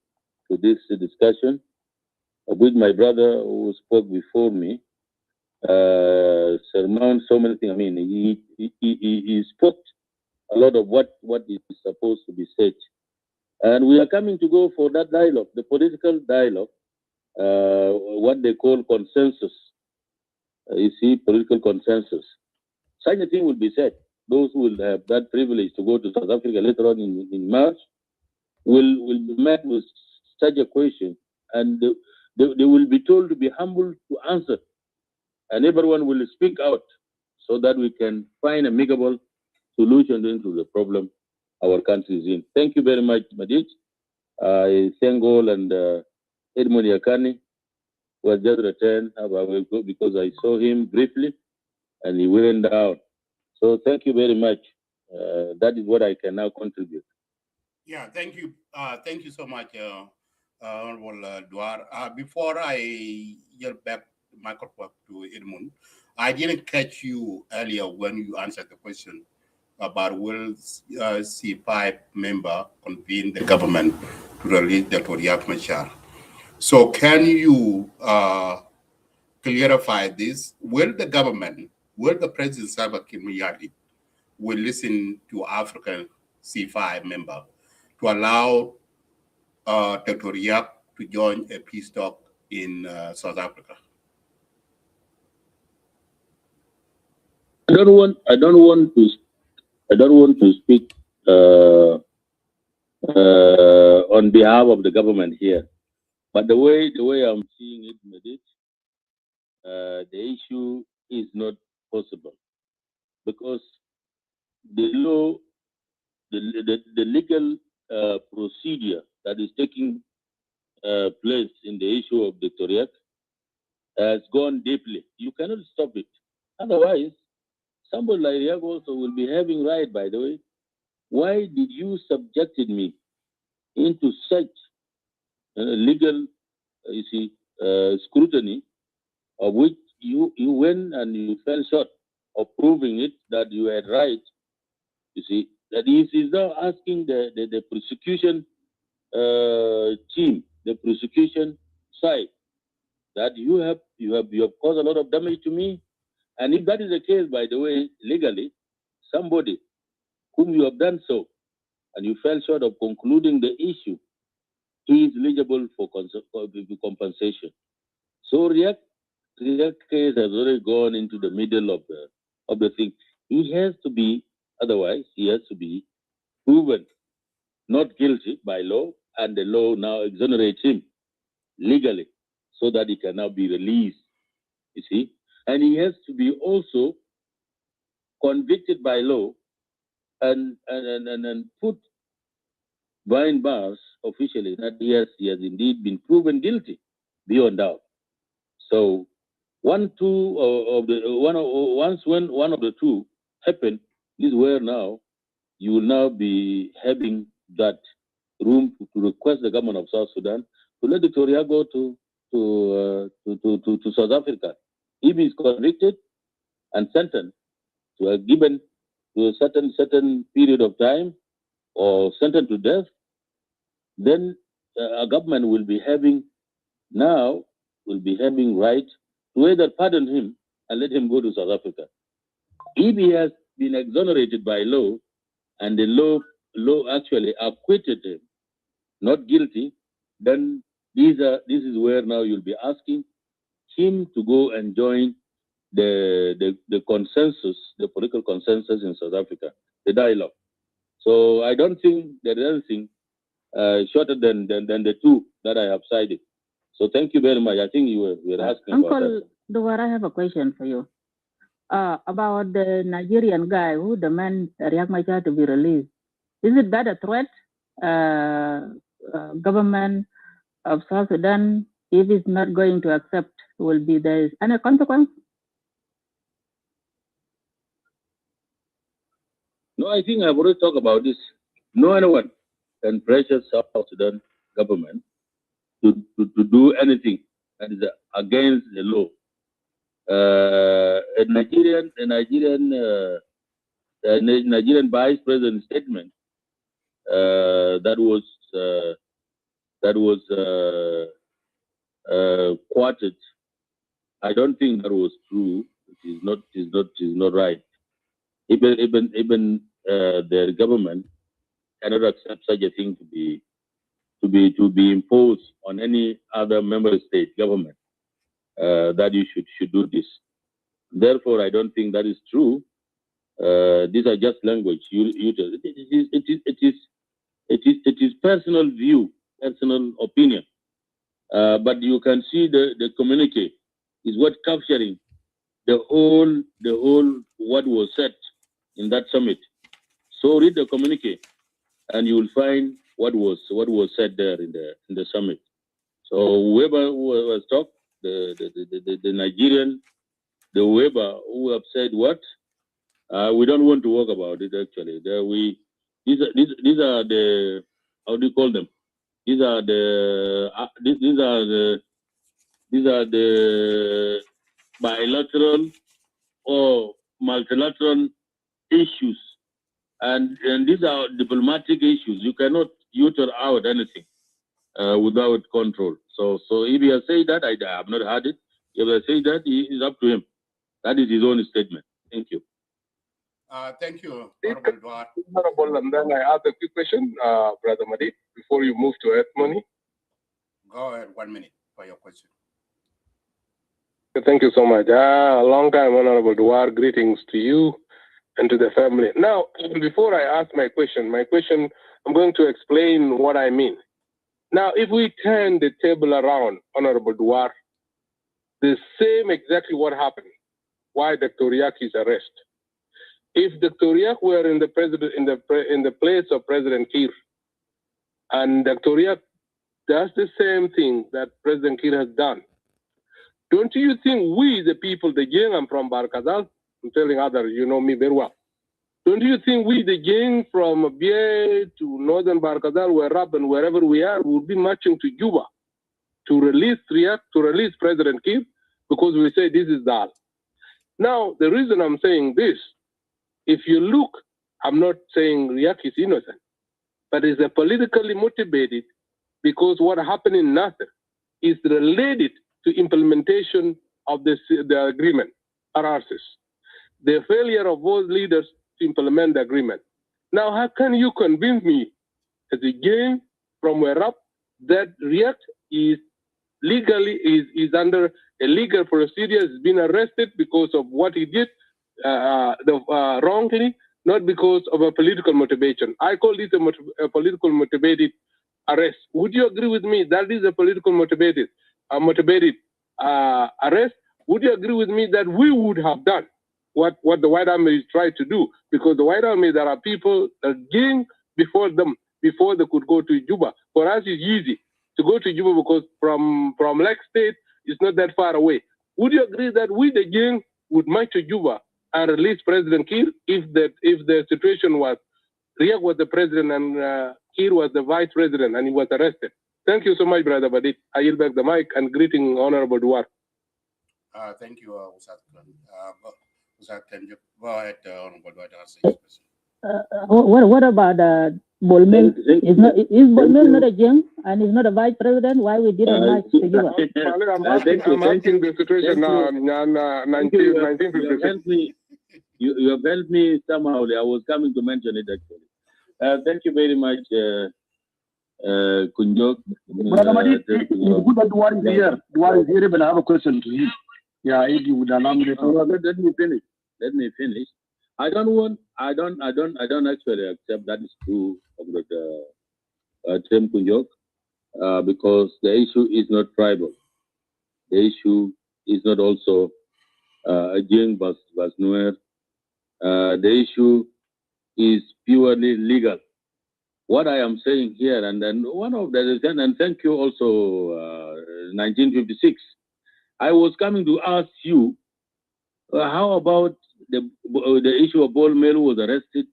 to this discussion with my brother who spoke before me. Surmount so many things. He spoke a lot of what is supposed to be said. And we are coming to go for that dialogue, the political dialogue, what they call consensus. You see, political consensus. Such a thing will be said. Those who will have that privilege to go to South Africa later on in March will be met with such a question, and they will be told to be humble to answer, and everyone will speak out so that we can find a amicable solution to the problem our country is in. Thank you very much, Madid. I thank all, and Edmund Yakani was just returned because I saw him briefly and he went down. So thank you very much. That is what I can now contribute. Yeah, thank you. Thank you so much, Honorable Duar. Before I yield back the microphone to Edmund, I didn't catch you earlier when you answered the question about will C5 member convene the government to release Dr. Riek Machar. So can you clarify this? Will the government, will the President Salva Kiir will listen to African C5 member to allow Dr. Riek to join a peace talk in South Africa? I don't want to speak on behalf of the government here, but the way I'm seeing it, Medit, the issue is not possible because the law, the legal procedure that is taking place in the issue of Dr. Riek has gone deeply. You cannot stop it. Otherwise, somebody like Riek also will be having right, by the way. Why did you subjected me into such legal, scrutiny, of which you went and you fell short of proving it that you had right? You see, that he is now asking the prosecution team, the prosecution side, that you have caused a lot of damage to me. And if that is the case, by the way, legally, somebody whom you have done so, and you fell short of concluding the issue, he is eligible for compensation. So Riek case has already gone into the middle of the thing. He has to be, otherwise he has to be proven not guilty by law, and the law now exonerates him legally so that he can now be released, you see. And he has to be also convicted by law and put behind bars officially that he has indeed been proven guilty beyond doubt. So once when one of the two happen, is where now you will now be having that room to request the government of South Sudan to let Dr. Riek go to South Africa. If he is convicted and sentenced to a given to a certain period of time or sentenced to death, then a government will be having right to either pardon him and let him go to South Africa. If he has been exonerated by law and the law actually acquitted him, not guilty, then this is where now you'll be asking him to go and join the consensus, the political consensus in South Africa, the dialogue. So I don't think there is anything shorter than the two that I have cited. So thank you very much. I think you were asking Uncle about that. Duwar, I have a question for you. about the Nigerian guy who demands Riek Machar to be released. Is it that a threat? Government of South Sudan, if it's not going to accept, will be there any consequence? No, I think I've already talked about this. No one can pressure South Sudan government to do anything that is against the law. A Nigerian vice president statement that was quoted. I don't think that was true. It is not right. Even their government cannot accept such a thing to be imposed on any other member state government that you should do this. Therefore, I don't think that is true. These are just language. It is personal view, personal opinion. But you can see the communique is what capturing the whole what was said in that summit. So read the communique, and you will find what was said there in the summit. So whoever was talked, the Nigerian, the whoever who have said what, we don't want to talk about it actually. These are the, how do you call them? These are the bilateral or multilateral issues, and these are diplomatic issues. You cannot utter out anything without control. So if he has said that, I have not heard it. If I say that, it is up to him. That is his own statement. Thank you. Thank you, Honorable Duarte. Honorable, and then I ask a quick question, Brother Madi, before you move to testimony. Go ahead, 1 minute for your question. Thank you so much. A long time, Honorable Duarte. Greetings to you and to the family. Now, before I ask my question, I'm going to explain what I mean. Now, if we turn the table around, Honorable Duarte, the same exactly what happened. Why Dr. Riek's arrest? If Dr. Riek were in the place of President Kiir, and Dr. Riek does the same thing that President Kiir has done, don't you think we, the people, the gang, I'm from Barkadal, I'm telling others, you know me very well. Don't you think we, the gang from Abia to northern Barkadal, Werrab, and wherever we are, would be marching to Juba to release Riek, to release President Kiir, because we say this is Dal. Now, the reason I'm saying this, if you look, I'm not saying Riek is innocent, but it's a politically motivated, because what happened in Nasser is related to implementation of the agreement, RRCs. The failure of both leaders to implement the agreement. Now, how can you convince me as a gang from Werrab that Riek is legally is under a legal procedure, has been arrested because of what he did wrongly, not because of a political motivation? I call this a political motivated arrest. Would you agree with me that is a political motivated arrest? Would you agree with me that we would have done what the White Army is trying to do? Because the White Army, there are people again before them, before they could go to Juba. For us, it's easy to go to Juba because from Lake State, it's not that far away. Would you agree that we, the gang, would march to Juba and release President Kiir if the situation was Riek was the president and Kiir was the vice president and he was arrested? Thank you so much, Brother Badit. I yield back the mic and greeting Honorable Duarte. Thank you, Usat. Can you go ahead, Honorable Duarte, answer your question? What about Bolmel? Is Bolmel not a young and is not a vice president? Why we didn't march to Juba? I'm asking the situation now in 1956. You have helped me somehow. I was coming to mention it actually. Thank you very much, Kunjok. Brother Madid, it's good that Duarte is here. Duarte is here, but I have a question to him. Yeah, if you would allow me to talk. Let me finish. I don't actually accept that is true about Tim Kunjok, because the issue is not tribal. The issue is not also Ajing Bas Nuer. The issue is purely legal. What I am saying here, and then one of the reasons, and thank you also, 1956. I was coming to ask you, how about the issue of Bol Mel was arrested?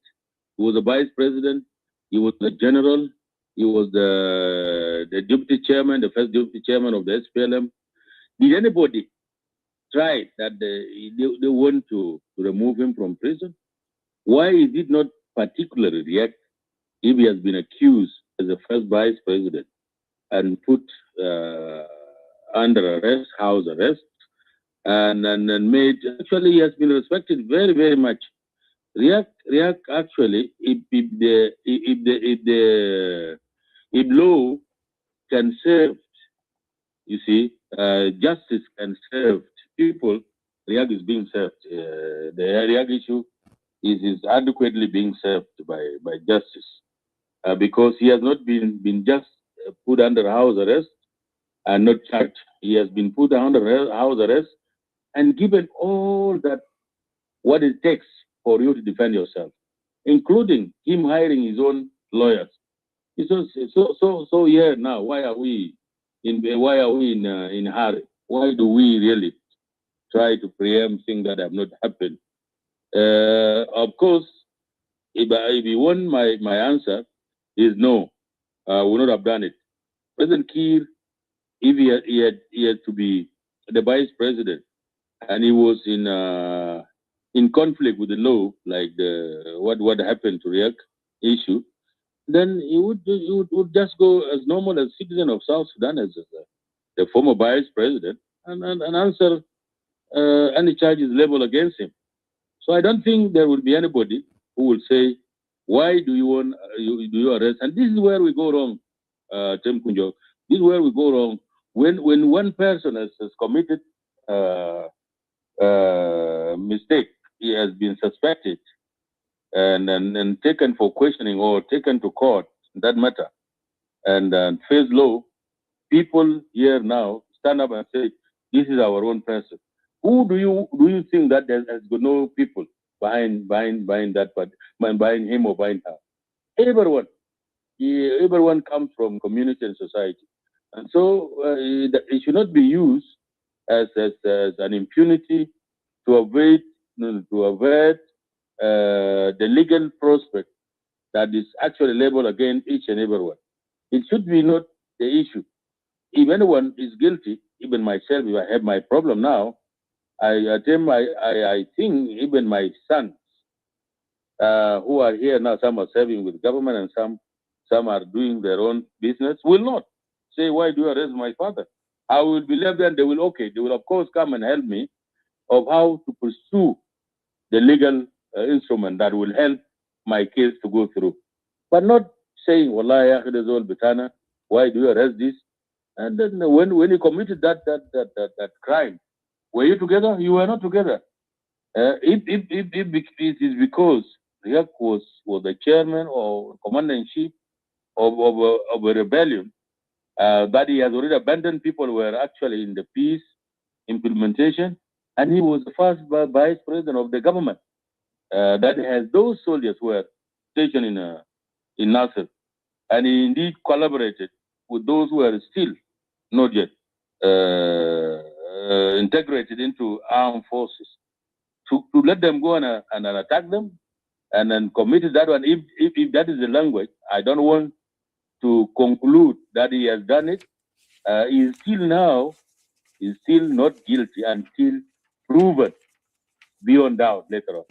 He was a vice president. He was a general. He was the deputy chairman, the first deputy chairman of the SPLM. Did anybody try that they want to remove him from prison? Why is it not particularly Riek if he has been accused as the first vice president and put under arrest, house arrest, and made, actually he has been respected very, very much. Riek actually, if law can serve, you see, justice can serve people, Riek is being served. The Riek issue is adequately being served by justice because he has not been just put under house arrest and not charged. He has been put under house arrest and given all that what it takes for you to defend yourself, including him hiring his own lawyers. So here now, why are we in a hurry? Why do we really try to preempt things that have not happened? Of course, if you want my answer is no, we would not have done it. President Kiir, if he had to be the vice president, and he was in conflict with the law, like what happened to Riek issue, then he would just go as normal as citizen of South Sudan as the former vice president and answer any charges leveled against him. So I don't think there will be anybody who will say, why do you want do you arrest? And this is where we go wrong, Tim Kunjo. This is where we go wrong. When one person has committed mistake, he has been suspected and taken for questioning or taken to court, that matter, and face law, people here now stand up and say, this is our own person. Who do you think that has got no people behind that part, behind him or behind her? Everyone comes from community and society, and so it should not be used as an impunity to avoid the legal prospect that is actually labeled against each and everyone. It should be not the issue. If anyone is guilty, even myself, if I have my problem now, I think even my sons who are here now, some are serving with government and some are doing their own business, will not say, why do you arrest my father? I will be left there and they will of course come and help me of how to pursue the legal instrument that will help my case to go through. But not saying, Wallahi, all Bitana, why do you arrest this? And then when you committed that crime, were you together? You were not together. If it is because Riek was the chairman or commander-in-chief of a rebellion, that he has already abandoned people who were actually in the peace implementation, and he was the first vice president of the government that has those soldiers who were stationed in Nasser, and he indeed collaborated with those who are still not yet integrated into armed forces to let them go and attack them and then committed that one. If that is the language, I don't want to conclude that he has done it. He is still not guilty until proven beyond doubt later on.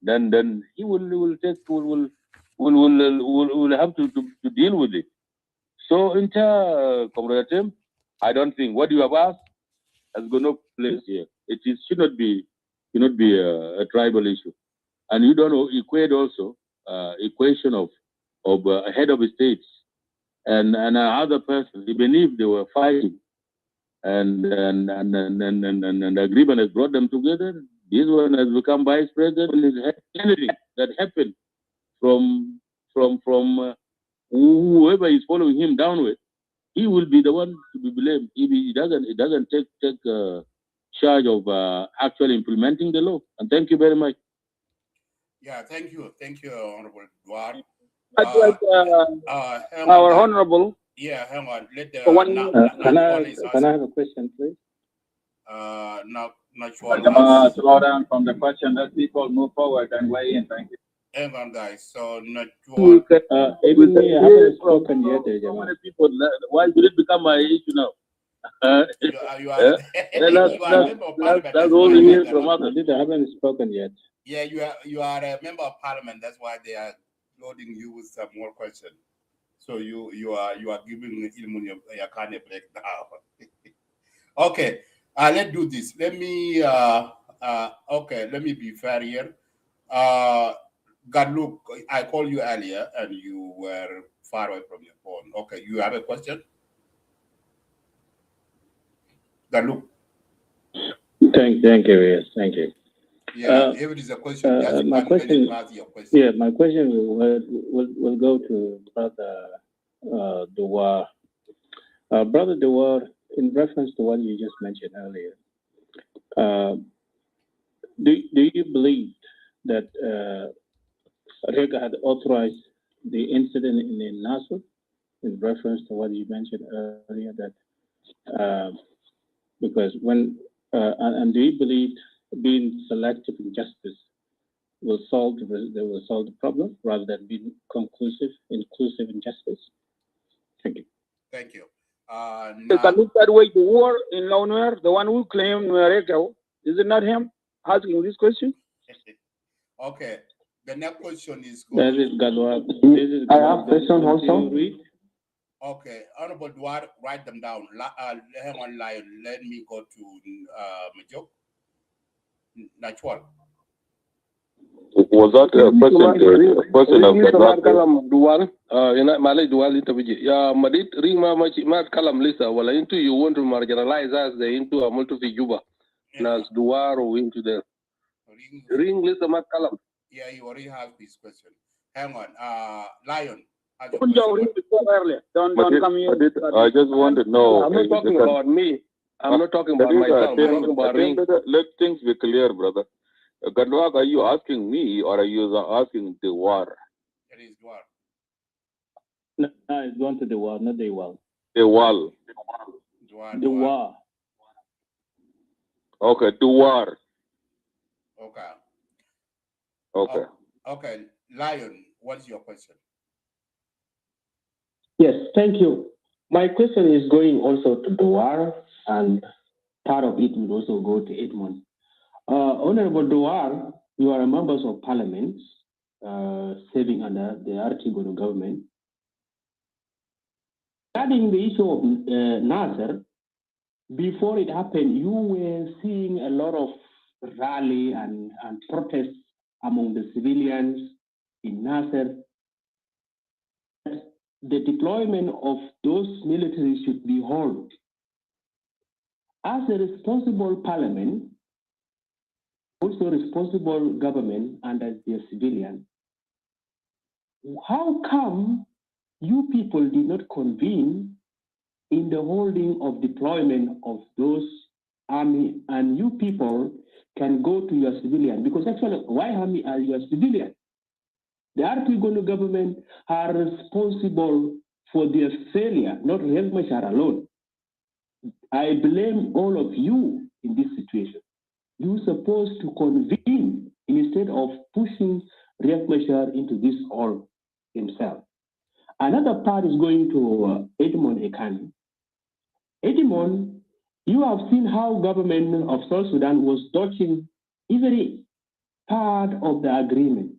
Then he will have to deal with it. So, Comrade Tim, I don't think what you have asked has got no place here. Should not be a tribal issue, and you don't equate also equation of a head of states and another person, even if they were fighting, and agreement has brought them together. This one has become vice president. Anything that happened from whoever is following him downward, he will be the one to be blamed if he doesn't take charge of actually implementing the law. And thank you very much. Yeah, thank you, Honorable Duar. Our honorable. Yeah, hang on. Let the can I have a question, please? Not Slow down from the question. Let people move forward and weigh in. Thank you. Hang on, guys. So not Even me, I haven't spoken yet. So many people. Why did it become my issue now? you are that's all we hear from others. I haven't spoken yet. Yeah, you are a member of parliament. That's why they are loading you with some more questions. So you are giving Ilmun your kind of breakdown. Okay, let's do this. Let me let me be fair here. Gadluk, I called you earlier and you were far away from your phone. Okay, you have a question? Gadluk. Thank you, yes, thank you. Yeah, if it is a question, just my question, your question. Yeah, my question will go to Brother Dewar. Brother Dewar, in reference to what you just mentioned earlier, do you believe that Riek had authorized the incident in Nasser in reference to what you mentioned earlier, that because when and do you believe being selective in justice will solve the problem rather than being inclusive in justice? Thank you. Thank you. Can look that way, the war in Launer, the one who claimed Nuereko, is it not him asking this question? Okay. The next question is going. I have question also. Okay, Honorable Duar, write them down. Hang on, Lion. Let me go to Majok. Natural. Was that a question of Dual? Malay Dual interview. Yeah, Madit ring mat kalam lisa. Well, into you want to marginalize us the into a multi Juba. Nas Duar or into the ring lisa mat kalam. Yeah, you already have this question. Hang on. Lion. Don't come here. I just want to know. I'm not talking about me. I'm not talking about myself. I'm talking about ring. Let things be clear, brother. Gadwag, are you asking me or are you asking the war? It is war. No, it's going to the war, not the wall. The wall. The war. Okay, the war. Okay. Okay. Okay, Lion, what is your question? Yes, thank you. My question is going also to the war, and part of it will also go to Edmund. Honorable Douar, you are a member of parliament serving under the Artigono government. Regarding the issue of Nasser, before it happened, you were seeing a lot of rally and protests among the civilians in Nasser. The deployment of those militaries should be halted. As a responsible parliament, also responsible government and as their civilian, how come you people did not convene in the holding of deployment of those army and you people can go to your civilian? Because actually, why army are your civilian? The Artigono government are responsible for their failure, not Riek Machar alone. I blame all of you in this situation. You're supposed to convene instead of pushing Riek Machar into this all himself. Another part is going to Edmond Ekani. Edmond, you have seen how government of South Sudan was dodging every part of the agreement.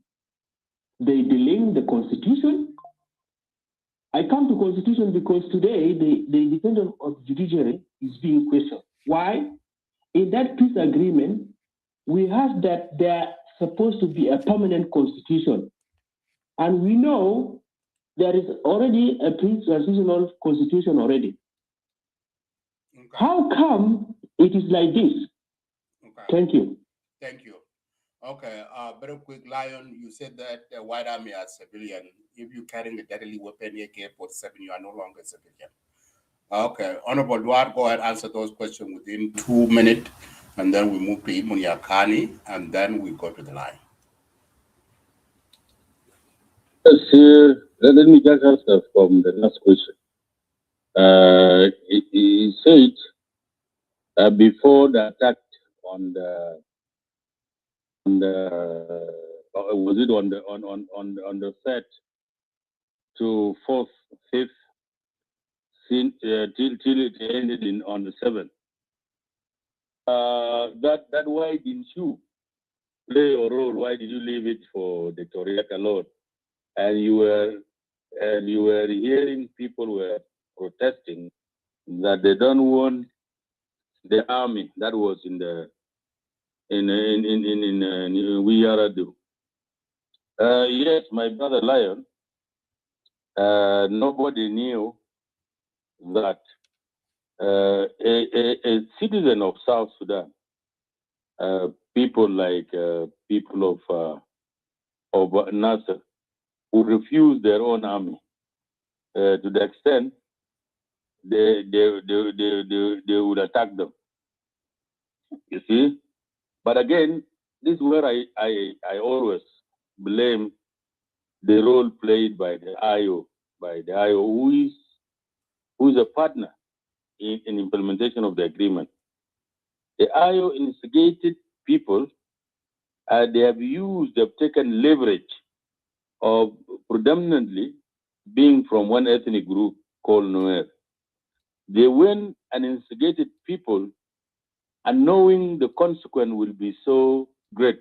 They delaying the constitution. I come to constitution because today the independence of judiciary is being questioned. Why? In that peace agreement, we have that there's supposed to be a permanent constitution. And we know there is already a pre-transitional constitution already. Okay. How come it is like this? Okay. Thank you. Thank you. Okay, very quick, Lion, you said that the White Army are civilian. If you're carrying a deadly weapon, AK-47, you are no longer civilian. Okay, Honorable Duarte, go ahead and answer those questions within 2 minutes. and then we move to Imuniakani, and then we go to the line. Yes, let me just answer from the last question. He said before the attack on the was it on the 3rd to 4th, 5th, till it ended on the 7th. That why didn't you play your role? Why did you leave it for the Toriak alone? And you were hearing people were protesting that they don't want the army that was in Wiyaradu. Yes, my brother Lion. Nobody knew that a citizen of South Sudan, people like people of Nasser, who refuse their own army to the extent they would attack them. You see, but again, this is where I always blame the role played by the IO, who is a partner in implementation of the agreement. The IO instigated people. They've taken leverage of predominantly being from one ethnic group called Nuer. They went and instigated people, and knowing the consequence will be so great.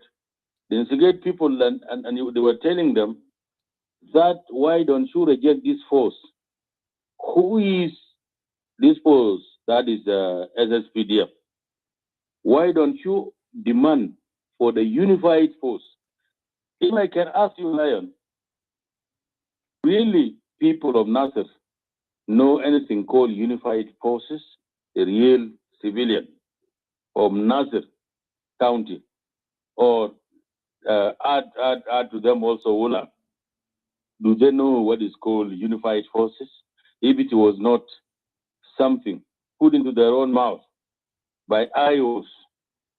They instigate people, and they were telling them that why don't you reject this force? Who is this force? That is SSPDF. Why don't you demand for the unified force? If I can ask you, Lion, really people of Nasser know anything called unified forces? A real civilian of Nasser County, or add to them also Wula. Do they know what is called unified forces? If it was not something put into their own mouth by IOs,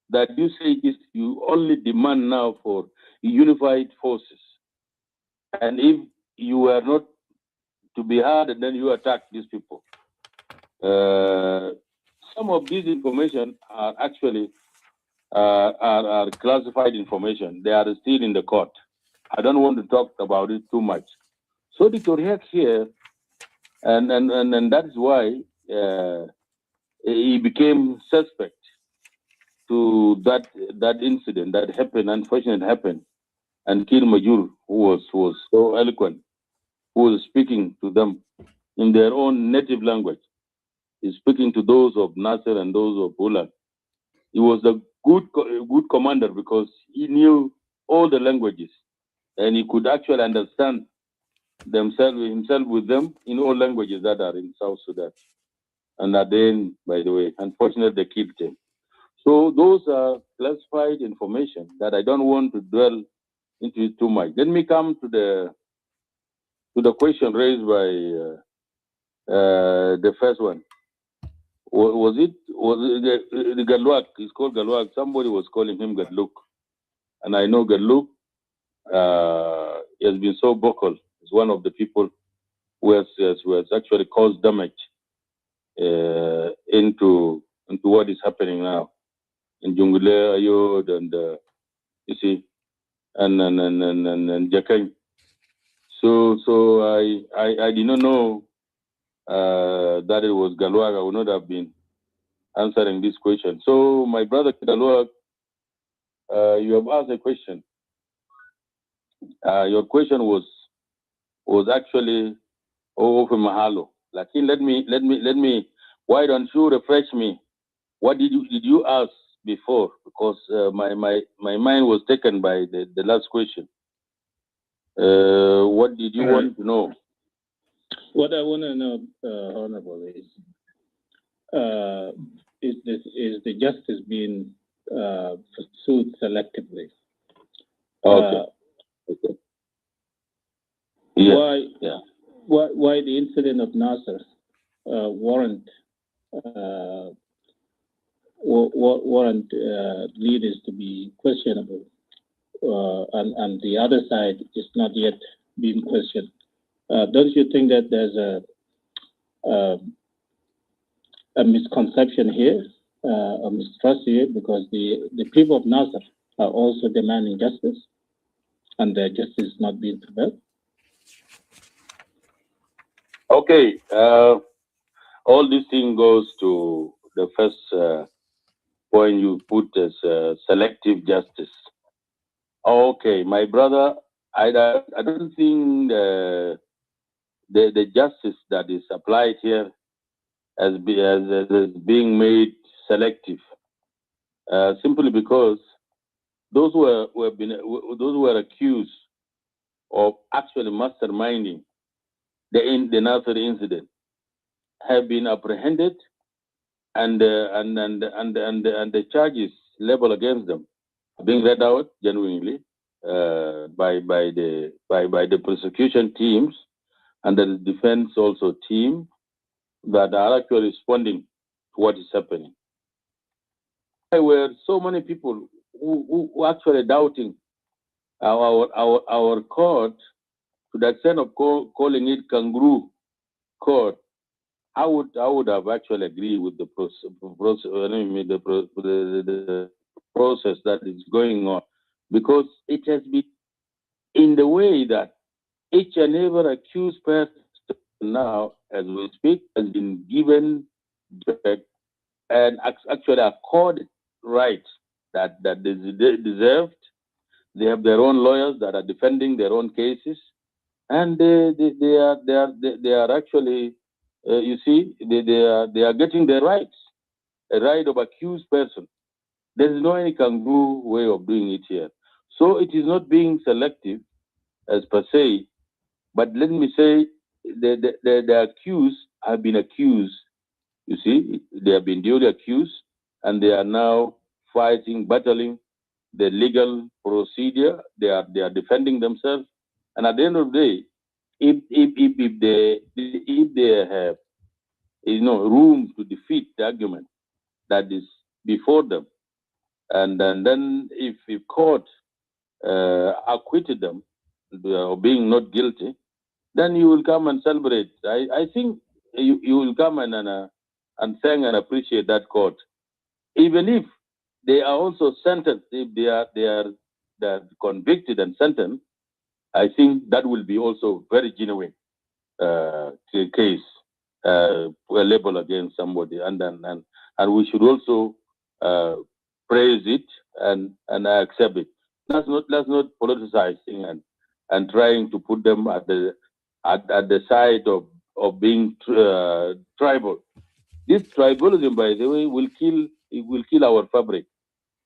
that you say this, you only demand now for unified forces. And if you were not to be heard, and then you attack these people. Some of these information are actually are classified information. They are still in the court. I don't want to talk about it too much. So the Toriak here, and that is why he became suspect to that incident that happened, unfortunately happened, and Kir Majur, who was so eloquent, who was speaking to them in their own native language. He's speaking to those of Nasser and those of Ulan. He was a good commander because he knew all the languages, and he could actually understand himself with them in all languages that are in South Sudan. And then, by the way, unfortunately, they killed him. So those are classified information that I don't want to dwell into it too much. Let me come to the question raised by the first one. Was it the Galwak? He's called Galwak. Somebody was calling him Gadluk, and I know Gadluk. He has been so vocal. He's one of the people who has actually caused damage into what is happening now in Jungule, Ayod, and you see, and Jakay. So I did not know that it was Galwak. I would not have been answering this question. So my brother Galwak, you have asked a question. Your question was actually over Mahalo. Lakin let me. Why don't you refresh me? What did you ask before? Because my mind was taken by the last question. What did you want to know? What I want to know, Honorable, is the justice being pursued selectively? Okay. Okay. Yeah. Why the incident of Nasser warrant warrant leaders to be questionable, and the other side is not yet being questioned. Don't you think that there's a misconception here, a mistrust here, because the people of Nasser are also demanding justice, and their justice is not being prepared? Okay, all this thing goes to the first point you put as selective justice. Okay, my brother, I don't think the justice that is applied here as being made selective, simply because those who were accused of actually masterminding the Nasser incident have been apprehended, and the charges leveled against them are being read out genuinely by the prosecution teams and the defense also team that are actually responding to what is happening. There were so many people who actually doubting our court to the extent of calling it kangaroo court. I would have actually agreed with the process that is going on, because it has been in the way that each and every accused person now, as we speak, has been given and actually accorded rights that they deserved. They have their own lawyers that are defending their own cases, and they are actually, you see, they are getting their rights, a right of accused person. There is no any kangaroo way of doing it here. So it is not being selective as per se, but let me say the accused have been accused. You see, they have been duly accused, and they are now fighting, battling the legal procedure. They are defending themselves, and at the end of the day, if they have room to defeat the argument that is before them, and then if court acquitted them of being not guilty, then you will come and celebrate. I think you will come and thank and appreciate that court, even if they are also sentenced. If they are convicted and sentenced, I think that will be also very genuine case, a label against somebody, and we should also praise it and accept it. Let's not politicizing and trying to put them at the side of being tribal. This tribalism, by the way, will kill our fabric.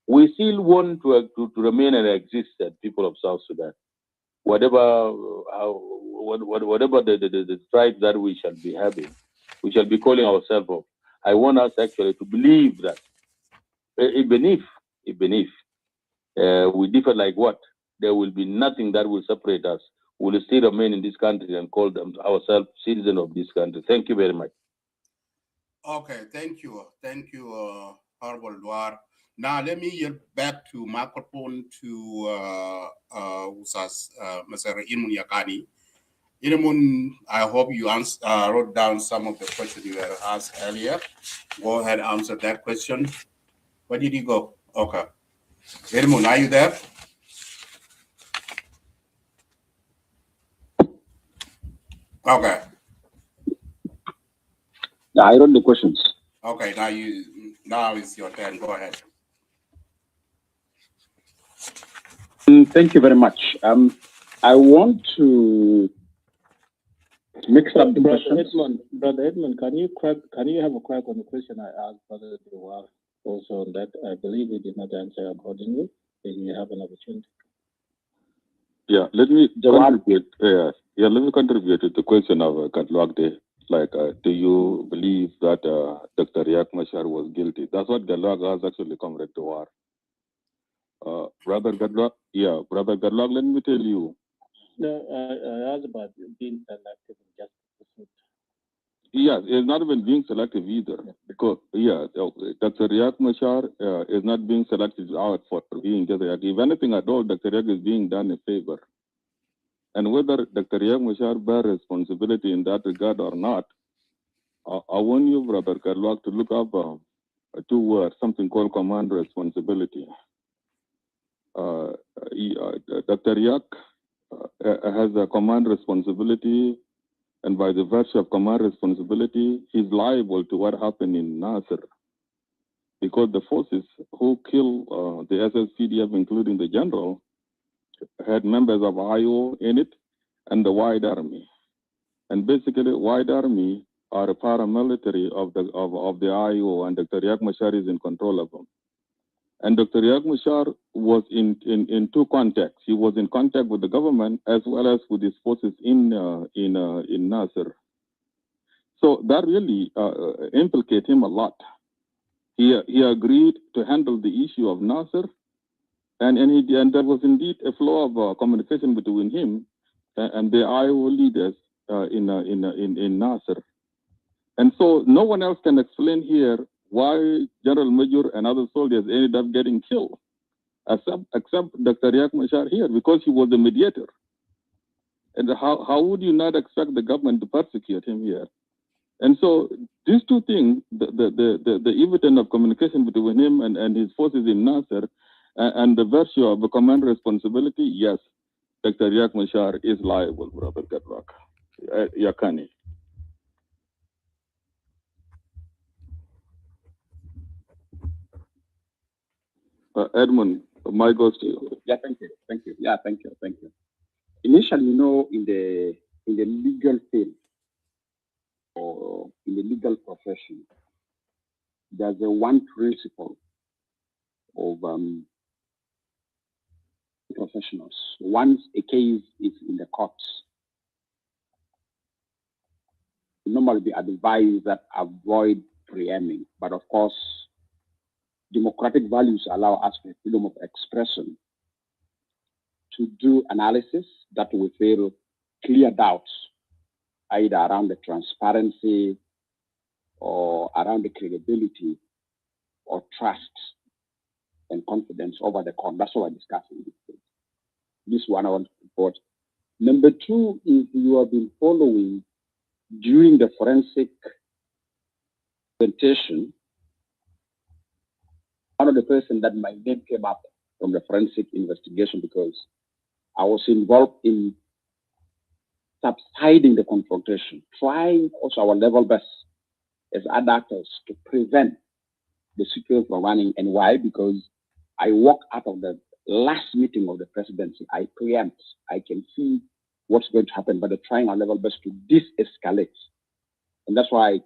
We still want to remain and exist as people of South Sudan. Whatever the tribes that we shall be having, we shall be calling ourselves of. I want us actually to believe that even if we differ like what, there will be nothing that will separate us. We will still remain in this country and call them ourselves citizens of this country. Thank you very much. Okay, thank you, Honorable Dwar. Now let me get back to microphone to Mr. Ilmun Yakani. Ilmun, I hope you wrote down some of the questions you were asked earlier. Go ahead, answer that question. Where did he go? Okay. Ilmun, are you there? Okay. Yeah, I wrote the questions. Okay, now it's your turn. Go ahead. Thank you very much. I want to mix up the questions. Brother Edmund, can you have a crack on the question I asked Brother Dewar also on that? I believe he did not answer accordingly. Then you have an opportunity. Yeah, let me contribute. Let me contribute to the question of Gadlwagde. Like, do you believe that Dr. Riek Machar was guilty? That's what Gadlwag has actually Comrade Dewar. Brother Gadlwag, let me tell you. No, I asked about being selective in justice pursuit. Yes, it's not even being selective either. Because, Dr. Riek Machar is not being selected out for being just Riek. If anything at all, Dr. Riek is being done a favor. And whether Dr. Riek Machar bear responsibility in that regard or not, I want you, Brother Karlwak, to look up two words, something called command responsibility. Dr. Riek has a command responsibility, and by the virtue of command responsibility, he's liable to what happened in Nasser. Because the forces who killed the SSPDF, including the general, had members of IO in it and the White Army. And basically, White Army are a paramilitary of the IO, and Dr. Riek Machar is in control of them. And Dr. Riek Machar was in two contacts. He was in contact with the government as well as with his forces in Nasser. So that really implicates him a lot. He agreed to handle the issue of Nasser, and there was indeed a flow of communication between him and the IO leaders in Nasser. And so no one else can explain here why General Major and other soldiers ended up getting killed, except Dr. Riek Machar here, because he was the mediator. And how would you not expect the government to persecute him here? And so these two things, the evidence of communication between him and his forces in Nasser, and the virtue of a command responsibility, yes, Dr. Riek Machar is liable, Brother Gadwak. Yakani. Edmund, my goes to you. Yeah, thank you. Yeah, thank you. Initially, in the legal field or in the legal profession, there's a one principle of professionals. Once a case is in the courts, you normally be advised that avoid preempting. But of course, democratic values allow us the freedom of expression to do analysis that will feel clear doubts, either around the transparency or around the credibility or trust and confidence over the court. That's what we're discussing this case. This one I want to report. Number two is you have been following during the forensic presentation. One of the person that my name came up from the forensic investigation because I was involved in subsiding the confrontation, trying also our level best as adapters to prevent the situation from running. And why? Because I walk out of the last meeting of the presidency. I preempt. I can see what's going to happen, but they're trying our level best to de-escalate. And that's why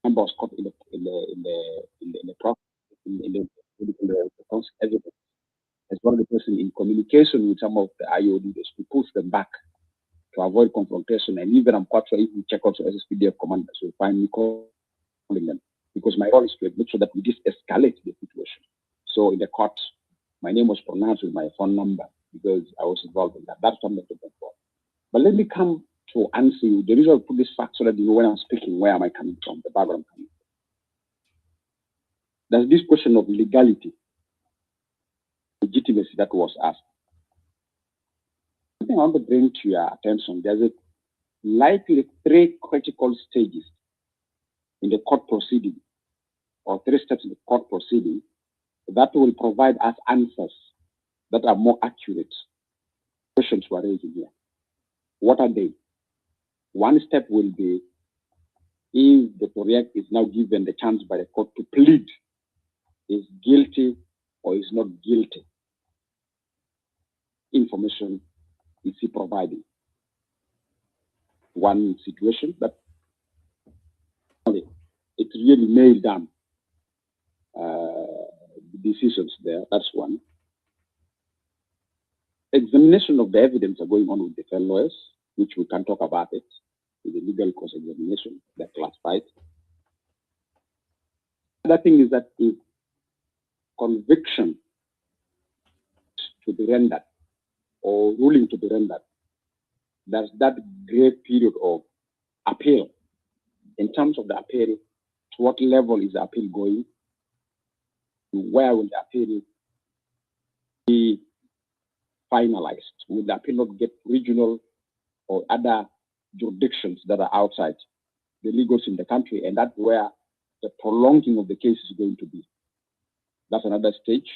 I was caught in the process, in the evidence, as one of the person in communication with some of the IO leaders to push them back to avoid confrontation. And even I'm quite sure if you check out SSPDF commanders, you'll find me calling them, because my role is to make sure that we de-escalate the situation. So in the court, my name was pronounced with my phone number because I was involved in that. That's something to go for. But let me come to answer you. The reason I put this fact so that you know when I'm speaking, where am I coming from, the background I'm coming from. There's this question of legality, legitimacy that was asked. Something I want to bring to your attention, there's a likely three critical stages in the court proceeding, or three steps in the court proceeding, that will provide us answers that are more accurate. Questions were raised here. What are they? One step will be if the Riek is now given the chance by the court to plead, is guilty or is not guilty. Information is he providing? One situation, but it really nailed down the decisions there. That's one. Examination of the evidence are going on with the defense lawyers, which we can talk about it in the legal course examination, they're classified. Another thing is that if conviction to be rendered or ruling to be rendered, there's that great period of appeal in terms of the appeal, to what level is the appeal going? Where will the appeal be finalized? Will the appeal not get regional or other jurisdictions that are outside the legals in the country? And that's where the prolonging of the case is going to be. That's another stage.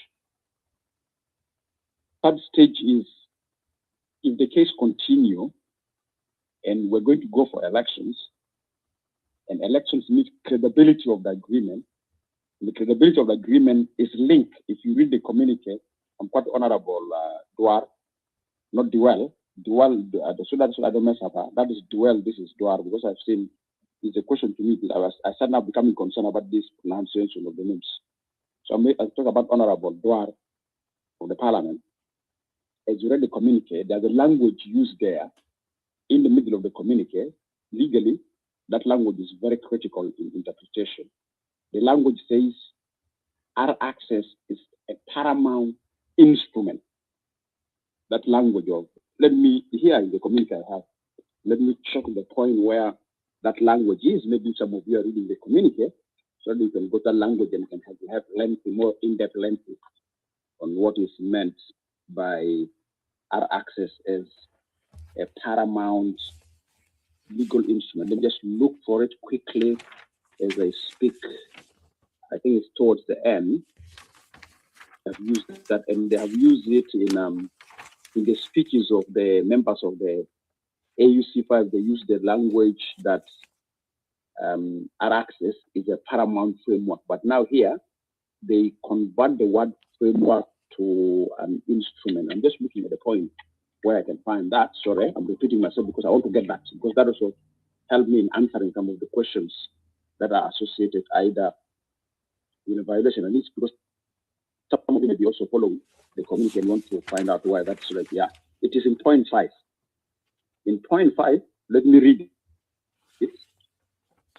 Third stage is if the case continue and we're going to go for elections, and elections need credibility of the agreement. And the credibility of the agreement is linked. If you read the communique, I'm quite honorable, Duar, not Duel. Duel, the Sudan, I don't mess up. That is Duel, this is Duar, because I've seen, it's a question to me. I started now becoming concerned about this pronunciation of the names. So I'll talk about honorable Duar of the parliament. As you read the communique, there's a language used there in the middle of the communique. Legally, that language is very critical in interpretation. The language says our access is a paramount instrument. That language of, let me, here in the communique I have, let me check the point where that language is. Maybe some of you are reading the communique, so that you can go to that language and can have lengthy, more in-depth lengthy on what is meant by our access as a paramount legal instrument. Let me just look for it quickly as I speak. I think it's towards the end. I've used that, and they have used it in the speeches of the members of the AUC5. They use the language that our access is a paramount framework. But now here, they convert the word framework to an instrument. I'm just looking at the point where I can find that. Sorry, I'm repeating myself because I want to get that, because that also helped me in answering some of the questions that are associated either in a violation. And it's because some of you may be also following the community and want to find out why that's right. Yeah, it is in point 5. In point 5, let me read it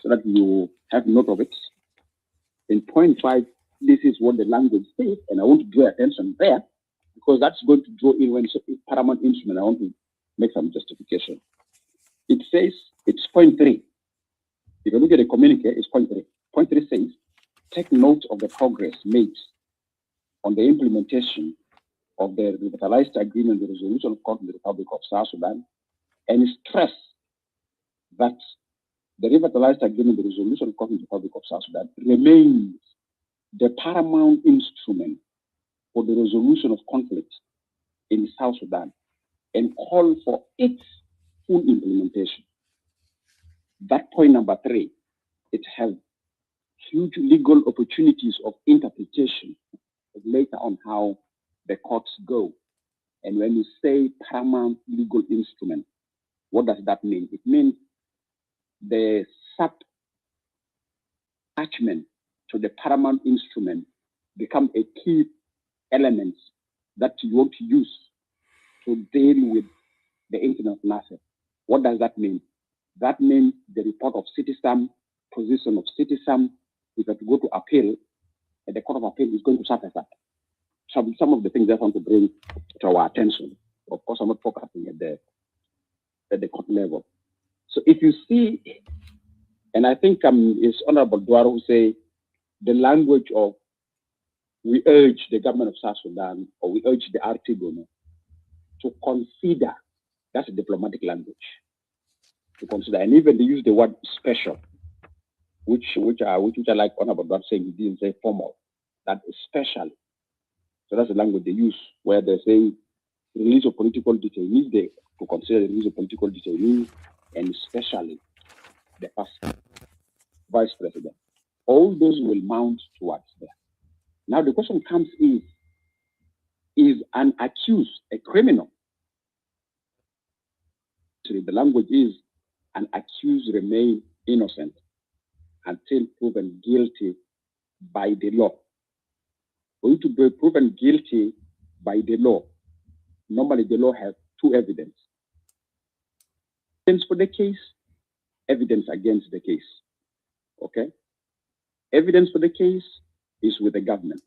so that you have note of it. In point 5, this is what the language says, and I want to draw attention there because that's going to draw in when it's paramount instrument. I want to make some justification. It says, it's point 3. If you look at the communique, it's point 3. Point 3 says, take note of the progress made on the implementation of the revitalized agreement, the resolution of court in the Republic of South Sudan, and stress that the revitalized agreement, the resolution of court in the Republic of South Sudan, remains the paramount instrument for the resolution of conflict in South Sudan, and call for its full implementation. That point number 3, it has huge legal opportunities of interpretation later on how the courts go. And when you say paramount legal instrument, what does that mean? It means the sub-attachment to the paramount instrument become a key element that you want to use to deal with the incident of Nasser. What does that mean? That means the report of citizen, position of citizen, if you go to appeal, and the Court of Appeal is going to surface that. Some of the things I want to bring to our attention. Of course, I'm not focusing at the court level. So if you see, and I think it's Honorable Duar who say the language of we urge the government of South Sudan, or we urge the RT government to consider, that's a diplomatic language, to consider, and even they use the word special, which I like Honorable Duar saying, he didn't say formal, that is special. So that's the language they use, where they say release of political detainees, they to consider the release of political detainees, and especially the first vice president. All those will mount towards there. Now the question comes is an accused a criminal? So the language is an accused remain innocent until proven guilty by the law. For you to be proven guilty by the law, normally the law has 2 evidence. Evidence for the case, evidence against the case. Okay? Evidence for the case is with the government.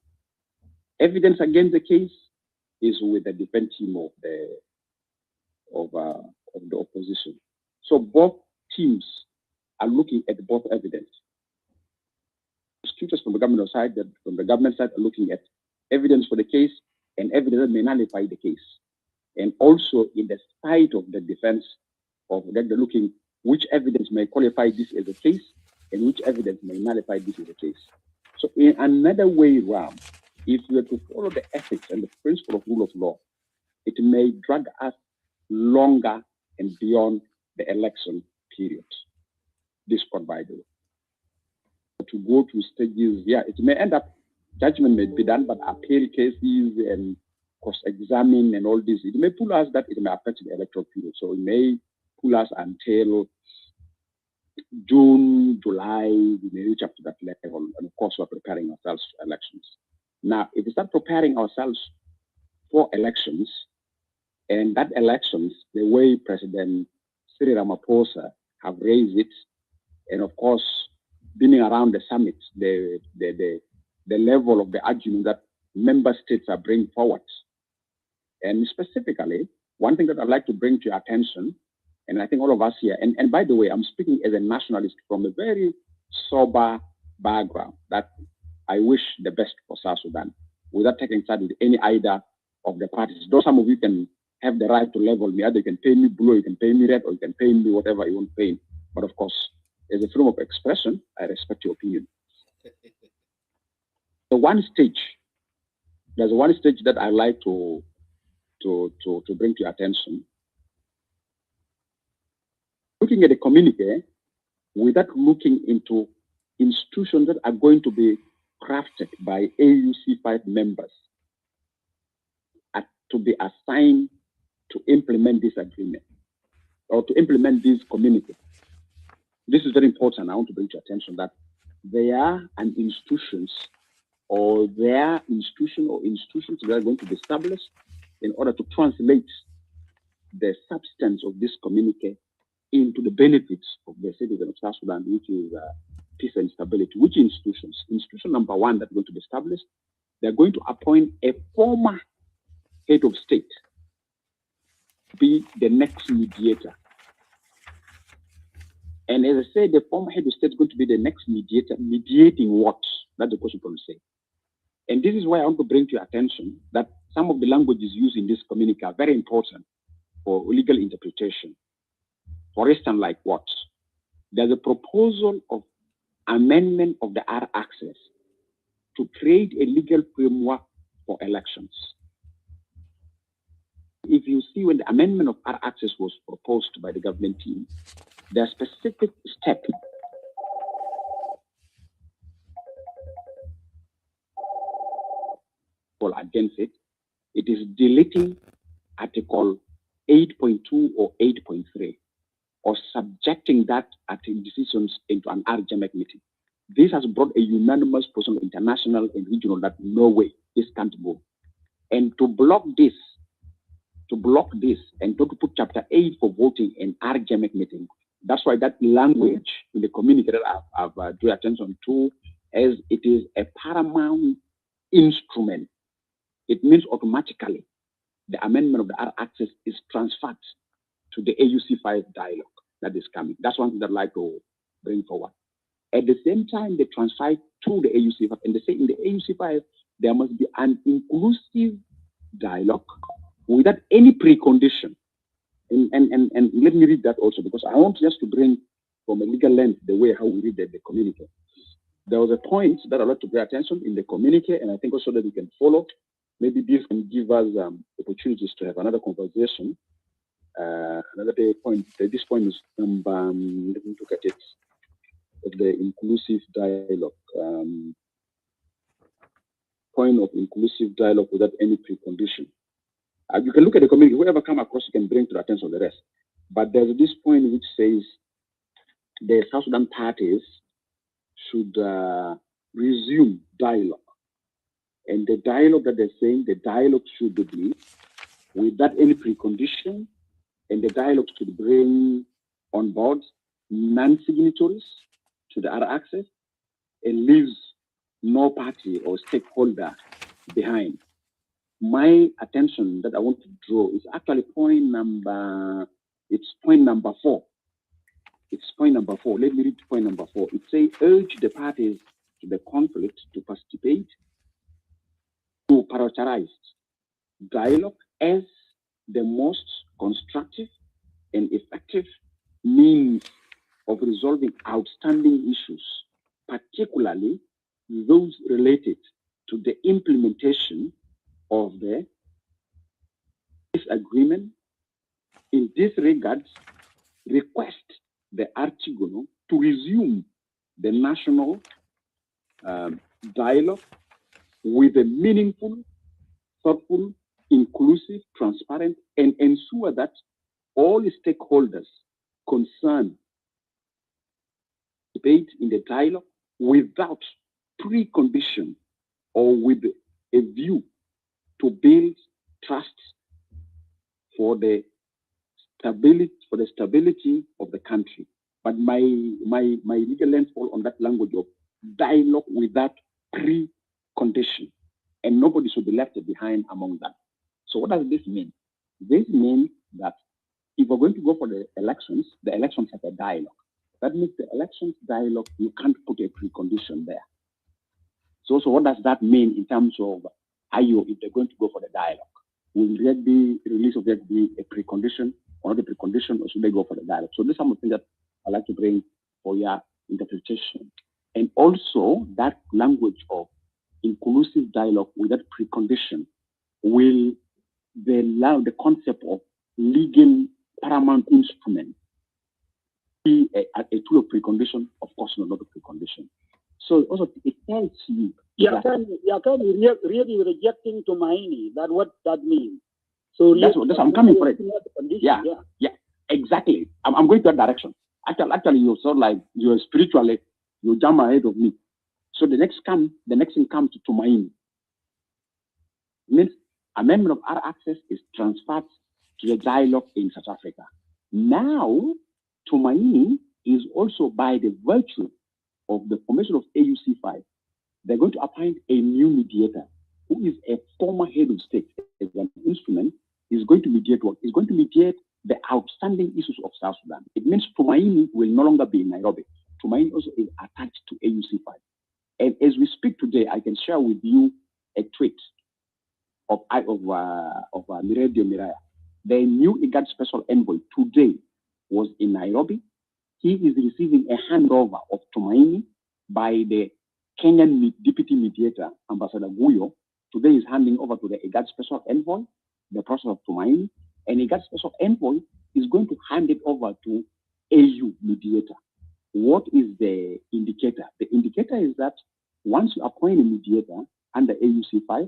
Evidence against the case is with the defense team of the opposition. So both teams are looking at both evidence. Prosecutors from the government side, from the government side, are looking at evidence for the case and evidence that may nullify the case. And also in the side of the defense, of that they're looking which evidence may qualify this as a case and which evidence may nullify this as a case. So in another way around, if we are to follow the ethics and the principle of rule of law, it may drag us longer and beyond the election period. This court, by the way. To go to stages, yeah, it may end up, judgment may be done, but appeal cases and cross-examine and all this, it may pull us that it may affect the electoral period. So it may pull us until June, July, we may reach up to that level. And of course, we're preparing ourselves for elections. Now, if we start preparing ourselves for elections, and that elections, the way President Cyril Ramaphosa have raised it, and of course, being around the summit, the level of the argument that member states are bringing forward. And specifically, one thing that I'd like to bring to your attention, and I think all of us here, and by the way, I'm speaking as a nationalist from a very sober background, that I wish the best for South Sudan, without taking side with any either of the parties. Though some of you can have the right to level me, either you can pay me blue, you can pay me red, or you can pay me whatever you want to pay. But of course, as a freedom of expression, I respect your opinion. There's one stage that I like to bring to your attention. Looking at the communique without looking into institutions that are going to be crafted by AUC5 members to be assigned to implement this agreement or to implement this communique. This is very important. I want to bring to your attention that there are institutions that are going to be established in order to translate the substance of this communique into the benefits of the citizens of South Sudan, which is peace and stability. Which institutions? Institution number one that's going to be established, they're going to appoint a former head of state to be the next mediator. And as I said, the former head of state is going to be the next mediator. Mediating what? That's the question people say. And this is why I want to bring to your attention that some of the languages used in this communique are very important for legal interpretation. For instance, like what? There's a proposal of amendment of the R-Access to create a legal framework for elections. If you see when the amendment of R-Access was proposed by the government team, there are specific steps against it. It is deleting Article 8.2 or 8.3 or subjecting that decisions into an RGMEC meeting. This has brought a unanimous position, international and regional, that no way this can't go. And to block this and to put Chapter 8 for voting in RGMEC meeting, that's why that language in the communique that I've drew attention to, as it is a paramount instrument. It means automatically the amendment of the R-Access is transferred to the AUC5 dialogue that is coming. That's one thing that I'd like to bring forward. At the same time, they transfer to the AUC5, and they say in the AUC5, there must be an inclusive dialogue without any precondition. And let me read that also, because I want just to bring from a legal lens the way how we read the communique. There was a point that I'd like to pay attention in the communique, and I think also that we can follow. Maybe this can give us opportunities to have another conversation. Another point. This point is number. Let me look at it. The inclusive dialogue. Point of inclusive dialogue without any precondition. You can look at the community. Whoever come across, you can bring to the attention of the rest. But there's this point which says the South Sudan parties should resume dialogue. And the dialogue that they're saying, the dialogue should be without any precondition, and the dialogue should bring on board non-signatories to the R-Access and leaves no party or stakeholder behind. My attention that I want to draw is actually point number 4. It's point number 4. Let me read point number 4. It says, urge the parties to the conflict to participate, to prioritize dialogue as the most constructive and effective means of resolving outstanding issues, particularly those related to the implementation of the peace agreement. In this regard, request the Artigono to resume the national dialogue with a meaningful, thoughtful, inclusive, transparent, and ensure that all stakeholders concerned participate in the dialogue without precondition or with a view to build trust for the stability of the country. But my legal lens fall on that language of dialogue without precondition, and nobody should be left behind among that. So what does this mean? This means that if we're going to go for the elections have a dialogue. That means the elections dialogue, you can't put a precondition there. So what does that mean in terms of IO if they're going to go for the dialogue? Will there be release of there be a precondition or not a precondition, or should they go for the dialogue? So this is something that I'd like to bring for your interpretation. And also that language of inclusive dialogue without precondition will allow the concept of legal paramount instrument be a tool of precondition? Of course not a precondition. So also it tells you really rejecting Tumaini. That what that means. So that's what I'm coming for it. Yeah, exactly. I'm going that direction. Actually, you're sort of like you're spiritually you jump ahead of me. So the next thing comes to Tumaini. Means amendment of our access is transferred to the dialogue in South Africa. Now, Tumaini is also by the virtue of the formation of AUC5, they're going to appoint a new mediator who is a former head of state as an instrument. Is going to mediate what? Is going to mediate the outstanding issues of South Sudan. It means Tumaini will no longer be in Nairobi. Tumaini also is attached to AUC5. And as we speak today, I can share with you a tweet of Miredio Miraya. The new IGAD special envoy today was in Nairobi. He is receiving a handover of Tumaini by the Kenyan deputy mediator, Ambassador Guyo. Today is handing over to the IGAD special envoy the process of Tumaini, and IGAD special envoy is going to hand it over to AU mediator. What is the indicator? The indicator is that once you appoint a mediator under AUC5,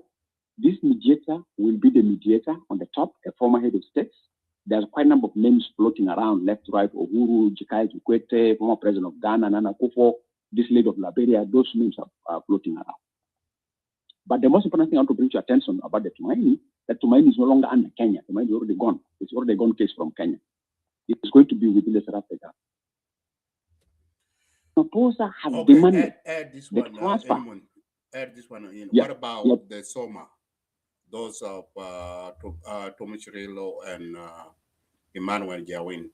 this mediator will be the mediator on the top, a former head of states. There's quite a number of names floating around, left, right, Uhuru, Jakaya Kikwete, former president of Ghana, Nana Akufo, this lady of Liberia, those names are floating around. But the most important thing I want to bring to your attention about the Tumaini, that Tumaini is no longer under Kenya. Tumaini is already gone. It's already gone case from Kenya. It's going to be within the South Africa. Proposer have demanded add this the one, transfer. Add this one in. Yeah. What about the Soma? Those of Thomas Cirillo and Emmanuel Jawin,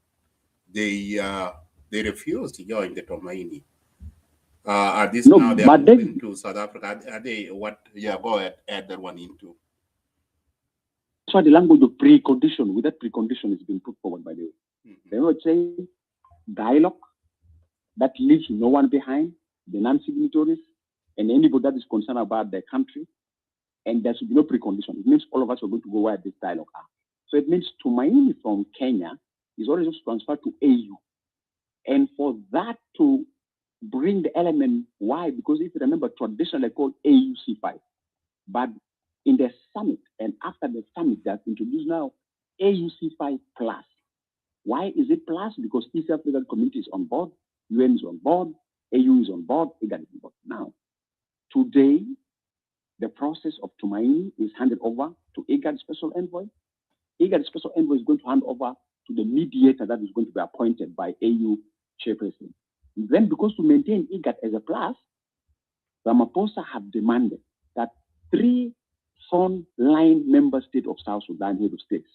they refused to join the Tumaini. Are these now they are moving to South Africa? Are they what? Yeah, go ahead, add that one into. So the language of precondition, with that precondition is being put forward by the way. They would say dialogue that leaves no one behind, the non-signatories, and anybody that is concerned about their country, and there should be no precondition. It means all of us are going to go where this dialogue are. So it means Tumaini from Kenya is already just transferred to AU. And for that to bring the element, why? Because if you remember, traditionally called AUC5. But in the summit and after the summit, they have introduced now AUC5 plus. Why is it plus? Because East African community is on board, UN is on board, AU is on board, IGAD is on board. Now, today, the process of Tumaini is handed over to IGAD special envoy. IGAD special envoy is going to hand over to the mediator that is going to be appointed by AU chairperson. Then, because to maintain IGAD as a plus, Ramaphosa have demanded that 3 front-line member states of South Sudan, head of states,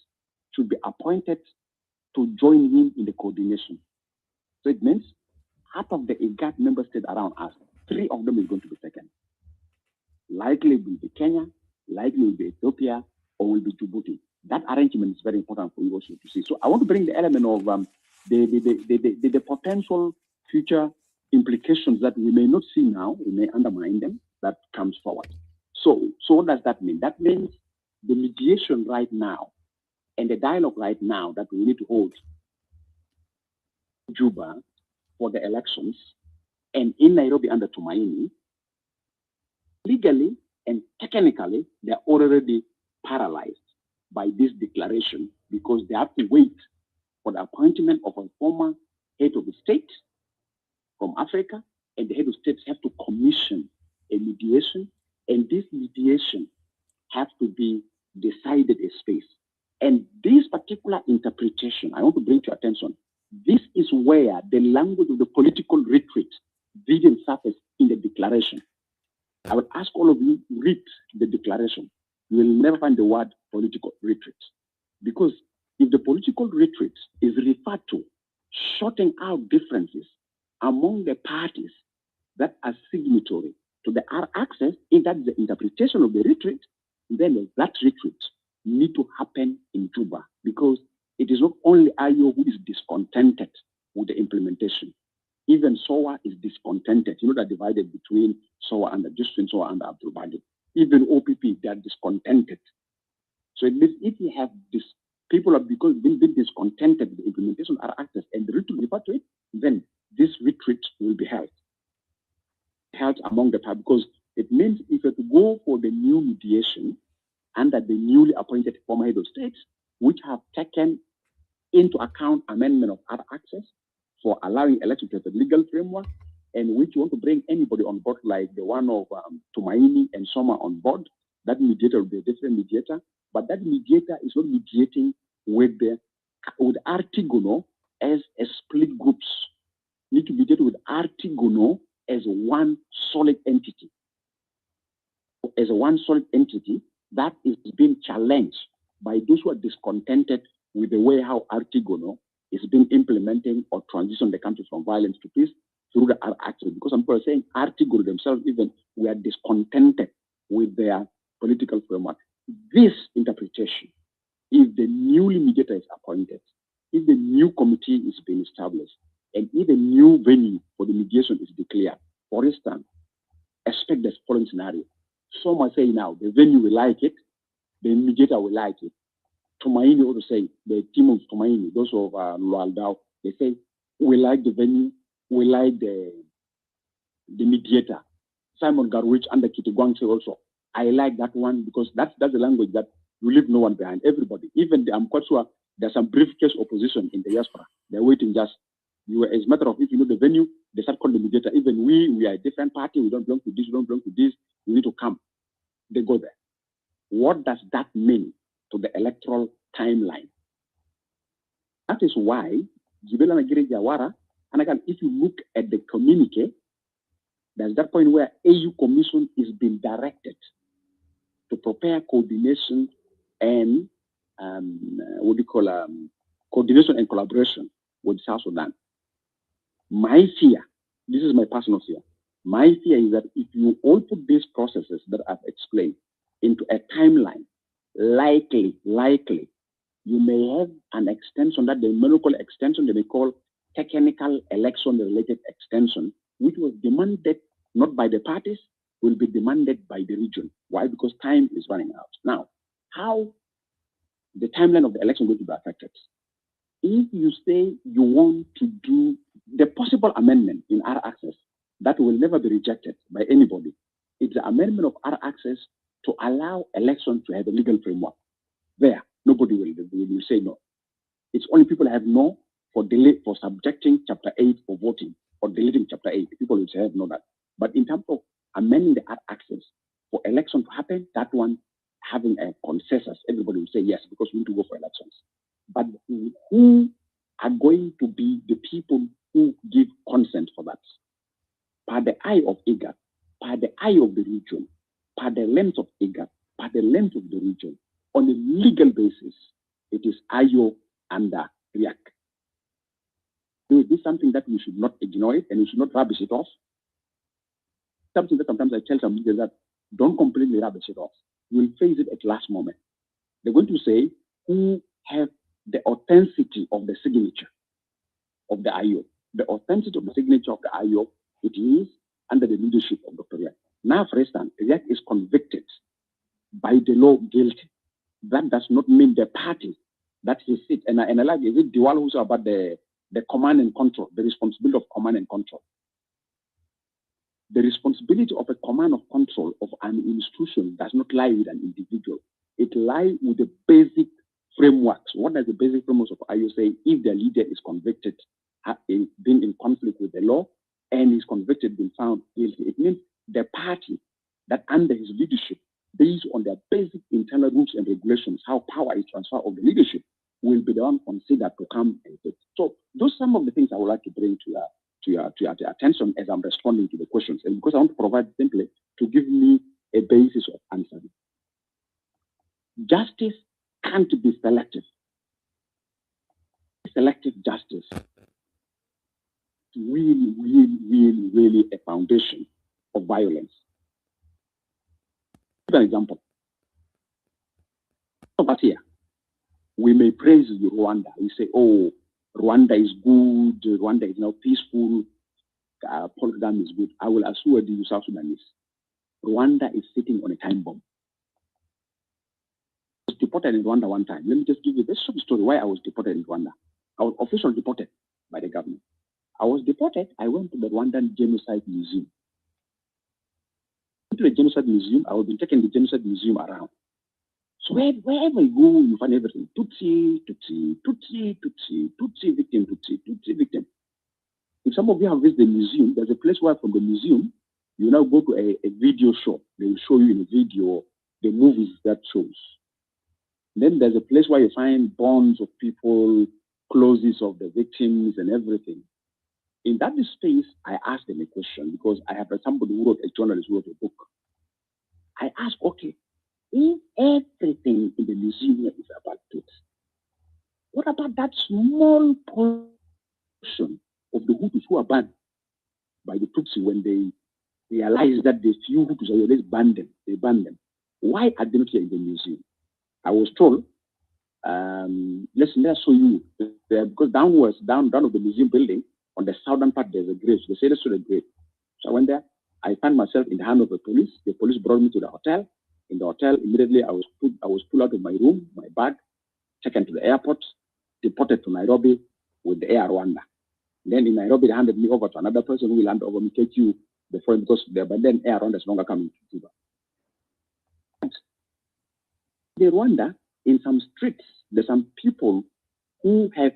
should be appointed to join him in the coordination. So it means out of the IGAD member states around us, 3 of them is going to be taken. Likely will be Kenya, likely will be Ethiopia, or will be Djibouti. That arrangement is very important for you also to see. So I want to bring the element of the potential future implications that we may not see now, we may undermine them, that comes forward. So what does that mean? That means the mediation right now and the dialogue right now that we need to hold Juba for the elections and in Nairobi under Tumaini, legally and technically, they're already paralyzed by this declaration because they have to wait for the appointment of a former head of the state from Africa, and the head of states have to commission a mediation, and this mediation has to be decided in space. And this particular interpretation, I want to bring to your attention, this is where the language of the political retreat didn't surface in the declaration. I would ask all of you, read the declaration. You will never find the word political retreat. Because if the political retreat is referred to shorting out differences among the parties that are signatory to the access, if that's the interpretation of the retreat, then that retreat need to happen in Juba, because it is not only IO who is discontented with the implementation. Even SOA is discontented. You know, they're divided between SOA and the Justin SOA and Abdul Badi. Even OPP, they are discontented. So it means if you have this, people have been discontented with the implementation of our access and the retreat refer to it, then this retreat will be held among the parties, because it means if you have to go for the new mediation under the newly appointed former head of states, which have taken into account amendment of other access for allowing elections to have a legal framework, and which want to bring anybody on board, like the one of Tumaini and Soma on board, that mediator will be a different mediator, but that mediator is not mediating with Artigono as a split groups. Need to mediate with Artigono as one solid entity. As a one solid entity that is being challenged by those who are discontented with the way how Artigono is being implementing or transition the country from violence to peace through the action. Because some people are saying Artigono themselves even were discontented with their political framework. This interpretation, if the newly mediator is appointed, if the new committee is being established, and if a new venue for the mediation is declared, for instance, expect the following scenario. Some are saying now the venue will like it, the mediator will like it. Tumaini also say, the team of Tumaini, those of Lualdao, they say, we like the venue, we like the mediator. Simon Garwich and the Kitty say also, I like that one, because that's the language that you leave no one behind, everybody. Even I'm quite sure there's some briefcase opposition in the diaspora. They're waiting just, as a matter of if you know the venue, they start calling the mediator. Even we are a different party, we don't belong to this, we don't belong to this, we need to come. They go there. What does that mean to the electoral timeline? That is why Gibela Nagiri Jawara, and again, if you look at the communique, there's that point where AU Commission is being directed to prepare coordination and coordination and collaboration with South Sudan. My fear, this is my personal fear, my fear is that if you all put these processes that I've explained into a timeline, likely, you may have an extension that the medical extension they may call technical election-related extension, which was demanded not by the parties, will be demanded by the region. Why? Because time is running out. Now, how the timeline of the election will be affected? If you say you want to do the possible amendment in our access that will never be rejected by anybody, it's the amendment of our access to allow elections to have a legal framework. There, nobody will say no. It's only people that have no for subjecting Chapter 8 for voting or deleting Chapter 8. People will say have no that. But in terms of amending the access for election to happen, that one having a consensus, everybody will say yes, because we need to go for elections. But who are going to be the people who give consent for that? By the eye of IGAD, by the eye of the region, by the length of IGAD, by the length of the region, on a legal basis, it is IO under Riek. This is something that we should not ignore it and we should not rubbish it off. Something that sometimes I tell some leaders that don't completely rubbish it off. We'll face it at last moment. They're going to say who have the authenticity of the signature of the IO. The authenticity of the signature of the IO, it is under the leadership of Dr. Riek. Now, for instance, Riek is convicted by the law guilty. That does not mean the party that he sits. And I like, is it Diwal who's about the command and control, the responsibility of command and control? The responsibility of a command of control of an institution does not lie with an individual. It lies with the basic frameworks. What does the basic frameworks of IO say? If the leader is convicted, being in conflict with the law, and is convicted, being found guilty, it means the party that under his leadership, based on their basic internal rules and regulations, how power is transferred of the leadership, will be the one considered to come and take. So those are some of the things I would like to bring to your attention as I'm responding to the questions, and because I want to provide simply to give me a basis of answering. Justice can't be selective. Selective justice is really a foundation of violence. For example, over here, we may praise Rwanda. We say, oh, Rwanda is good, Rwanda is now peaceful, Paul Kagame is good. I will assure you, South Sudanese, Rwanda is sitting on a time bomb. I was deported in Rwanda one time. Let me just give you this short story why I was deported in Rwanda. I was officially deported by the government. I was deported. I went to the Rwandan Genocide Museum. To the Genocide Museum, I was been taking the Genocide Museum around. So wherever you go, you find everything. Tutsi, Tutsi, Tutsi, Tutsi, Tutsi victim, Tutsi, Tutsi victim. If some of you have visited the museum, there's a place where from the museum, you now go to a video show. They will show you in a video the movies that shows. Then there's a place where you find bones of people, clothes of the victims and everything. In that space, I asked them a question because I have somebody who wrote, a journalist who wrote a book. I asked, okay, if everything in the museum is about truth, what about that small portion of the Hutus who are banned by the Tutsi when they realize that the few Hutus are always banned them? They ban them. Why are they not here in the museum? I was told, let's show you, because down of the museum building, on the southern part, there's a grave. They say, let's show the grave. So I went there. I found myself in the hand of the police. The police brought me to the hotel. In the hotel, immediately I was pulled out of my room, my bag, taken to the airport, deported to Nairobi with the Air Rwanda. Then in Nairobi, they handed me over to another person who will hand over me, take you before, because by then Air Rwanda is no longer coming to Cuba. The Rwanda, in some streets, there's some people who have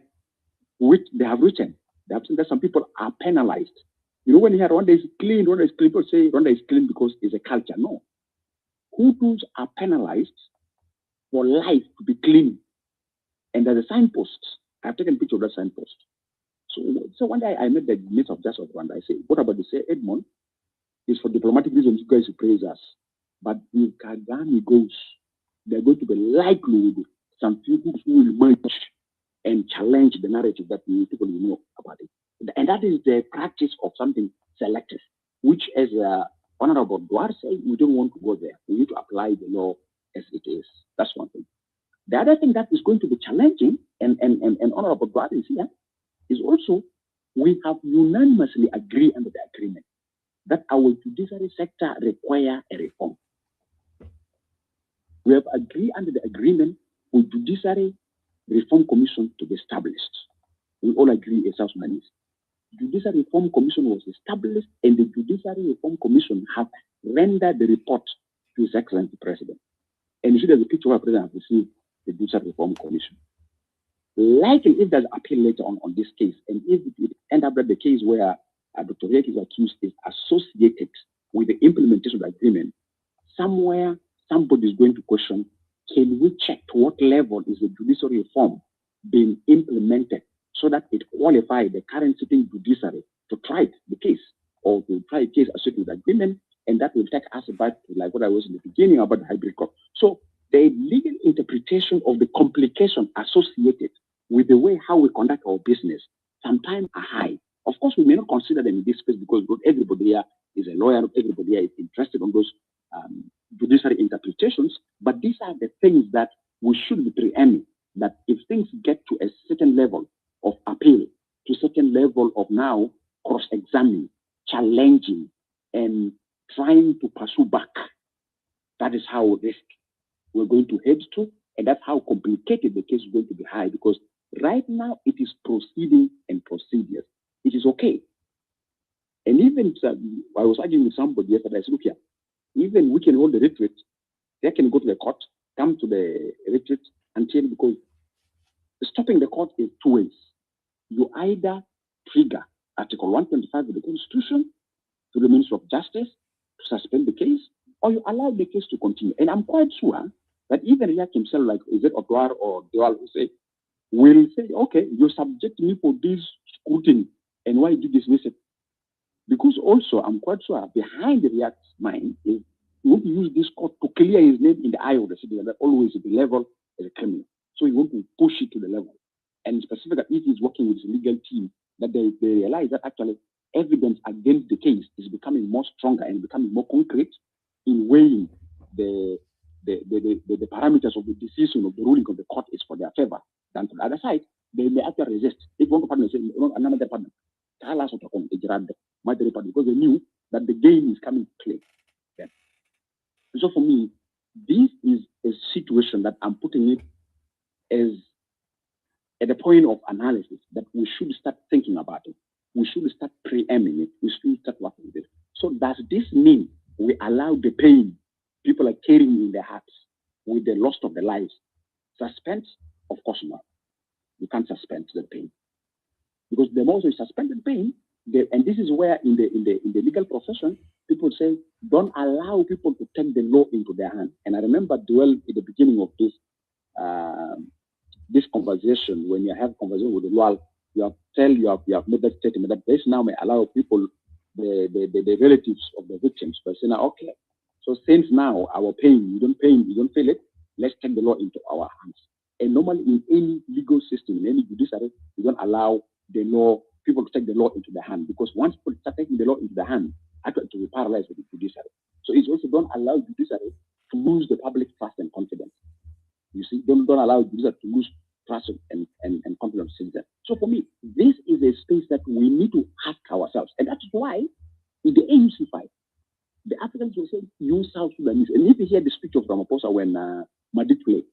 written. That some people are penalized. You know, when you hear Rwanda is clean, people say Rwanda is clean because it's a culture. No. Hutus are penalized for life to be clean. And there's a signpost. I've taken a picture of that signpost. So one day I met the Minister of Justice of Rwanda. I said, what about the say Edmond? It's for diplomatic reasons you guys praise us. But if Kagame goes, they're going to be likely some people who will merge and challenge the narrative that people know about it. And that is the practice of something selective, which, as Honorable Duar said, we don't want to go there. We need to apply the law as it is. That's one thing. The other thing that is going to be challenging, and Honorable Duar is here, is also we have unanimously agreed under the agreement that our judiciary sector require a reform. We have agreed under the agreement for Judiciary Reform Commission to be established. We all agree as South Sudanese. Judiciary Reform Commission was established, and the Judiciary Reform Commission have rendered the report to His Excellency President. And you see there's a picture where President has received the Judiciary Reform Commission. Likely, if there's appeal later on this case, and if it ends up that the case where Dr. Riek is accused is associated with the implementation of the agreement, somewhere somebody is going to question, can we check to what level is the judiciary reform being implemented so that it qualifies the current sitting judiciary to try the case or to try a case associated with the agreement, and that will take us back to like what I was in the beginning about the hybrid court. So the legal interpretation of the complication associated with the way how we conduct our business sometimes are high. Of course, we may not consider them in this space because not everybody here is a lawyer, not everybody here is interested on those judiciary interpretations, but these are the things that we should be preeming, that if things get to a certain level of appeal, to a certain level of now cross-examining, challenging, and trying to pursue back, that is how risk we're going to head to, and that's how complicated the case is going to be high, because right now it is proceeding and procedures. It is okay. And even, I was arguing with somebody yesterday, I said, look here, even we can hold the retreat, they can go to the court, come to the retreat until, because stopping the court is two ways. You either trigger Article 125 of the Constitution to the Ministry of Justice to suspend the case, or you allow the case to continue. And I'm quite sure that even Riek himself, like is it Odwar or Dual, will say, okay, you subject me for this scrutiny, and why do you dismiss it? Because also, I'm quite sure behind the Riek's mind is he want to use this court to clear his name in the eye of the citizen, that always at the level as a criminal. So he want to push it to the level. And specifically, if he's working with his legal team, that they realize that actually evidence against the case is becoming more stronger and becoming more concrete in weighing the parameters of the decision of the ruling of the court is for their favor than to the other side. They may actually resist. If one partner says, another partner, because they knew that the game is coming to play. Yeah. So for me, this is a situation that I'm putting it as at the point of analysis that we should start thinking about it. We should start preeming it. We should start working with it. So does this mean we allow the pain people are carrying in their hearts with the loss of their lives? Suspend? Of course not. You can't suspend the pain. Because the more you suspend the pain, and this is where in the legal profession, people say, don't allow people to take the law into their hands. And I remember Duel at the beginning of this conversation, when you have conversation with the law, you have made that statement that this now may allow people, the relatives of the victims, to say, now, okay, so since now our pain, you don't feel it, let's take the law into our hands. And normally in any legal system, in any judiciary, you don't allow the law, people to take the law into their hand, because once people start taking the law into their hand, actually to be paralyzed with the judiciary. So it's also don't allow judiciary to lose the public trust and confidence. You see, don't allow judiciary to lose trust and confidence in citizens. So for me, this is a space that we need to ask ourselves. And that's why in the AUC5, the Africans will say, use South Sudanese. And if you hear the speech of Ramaphosa when Madrid played,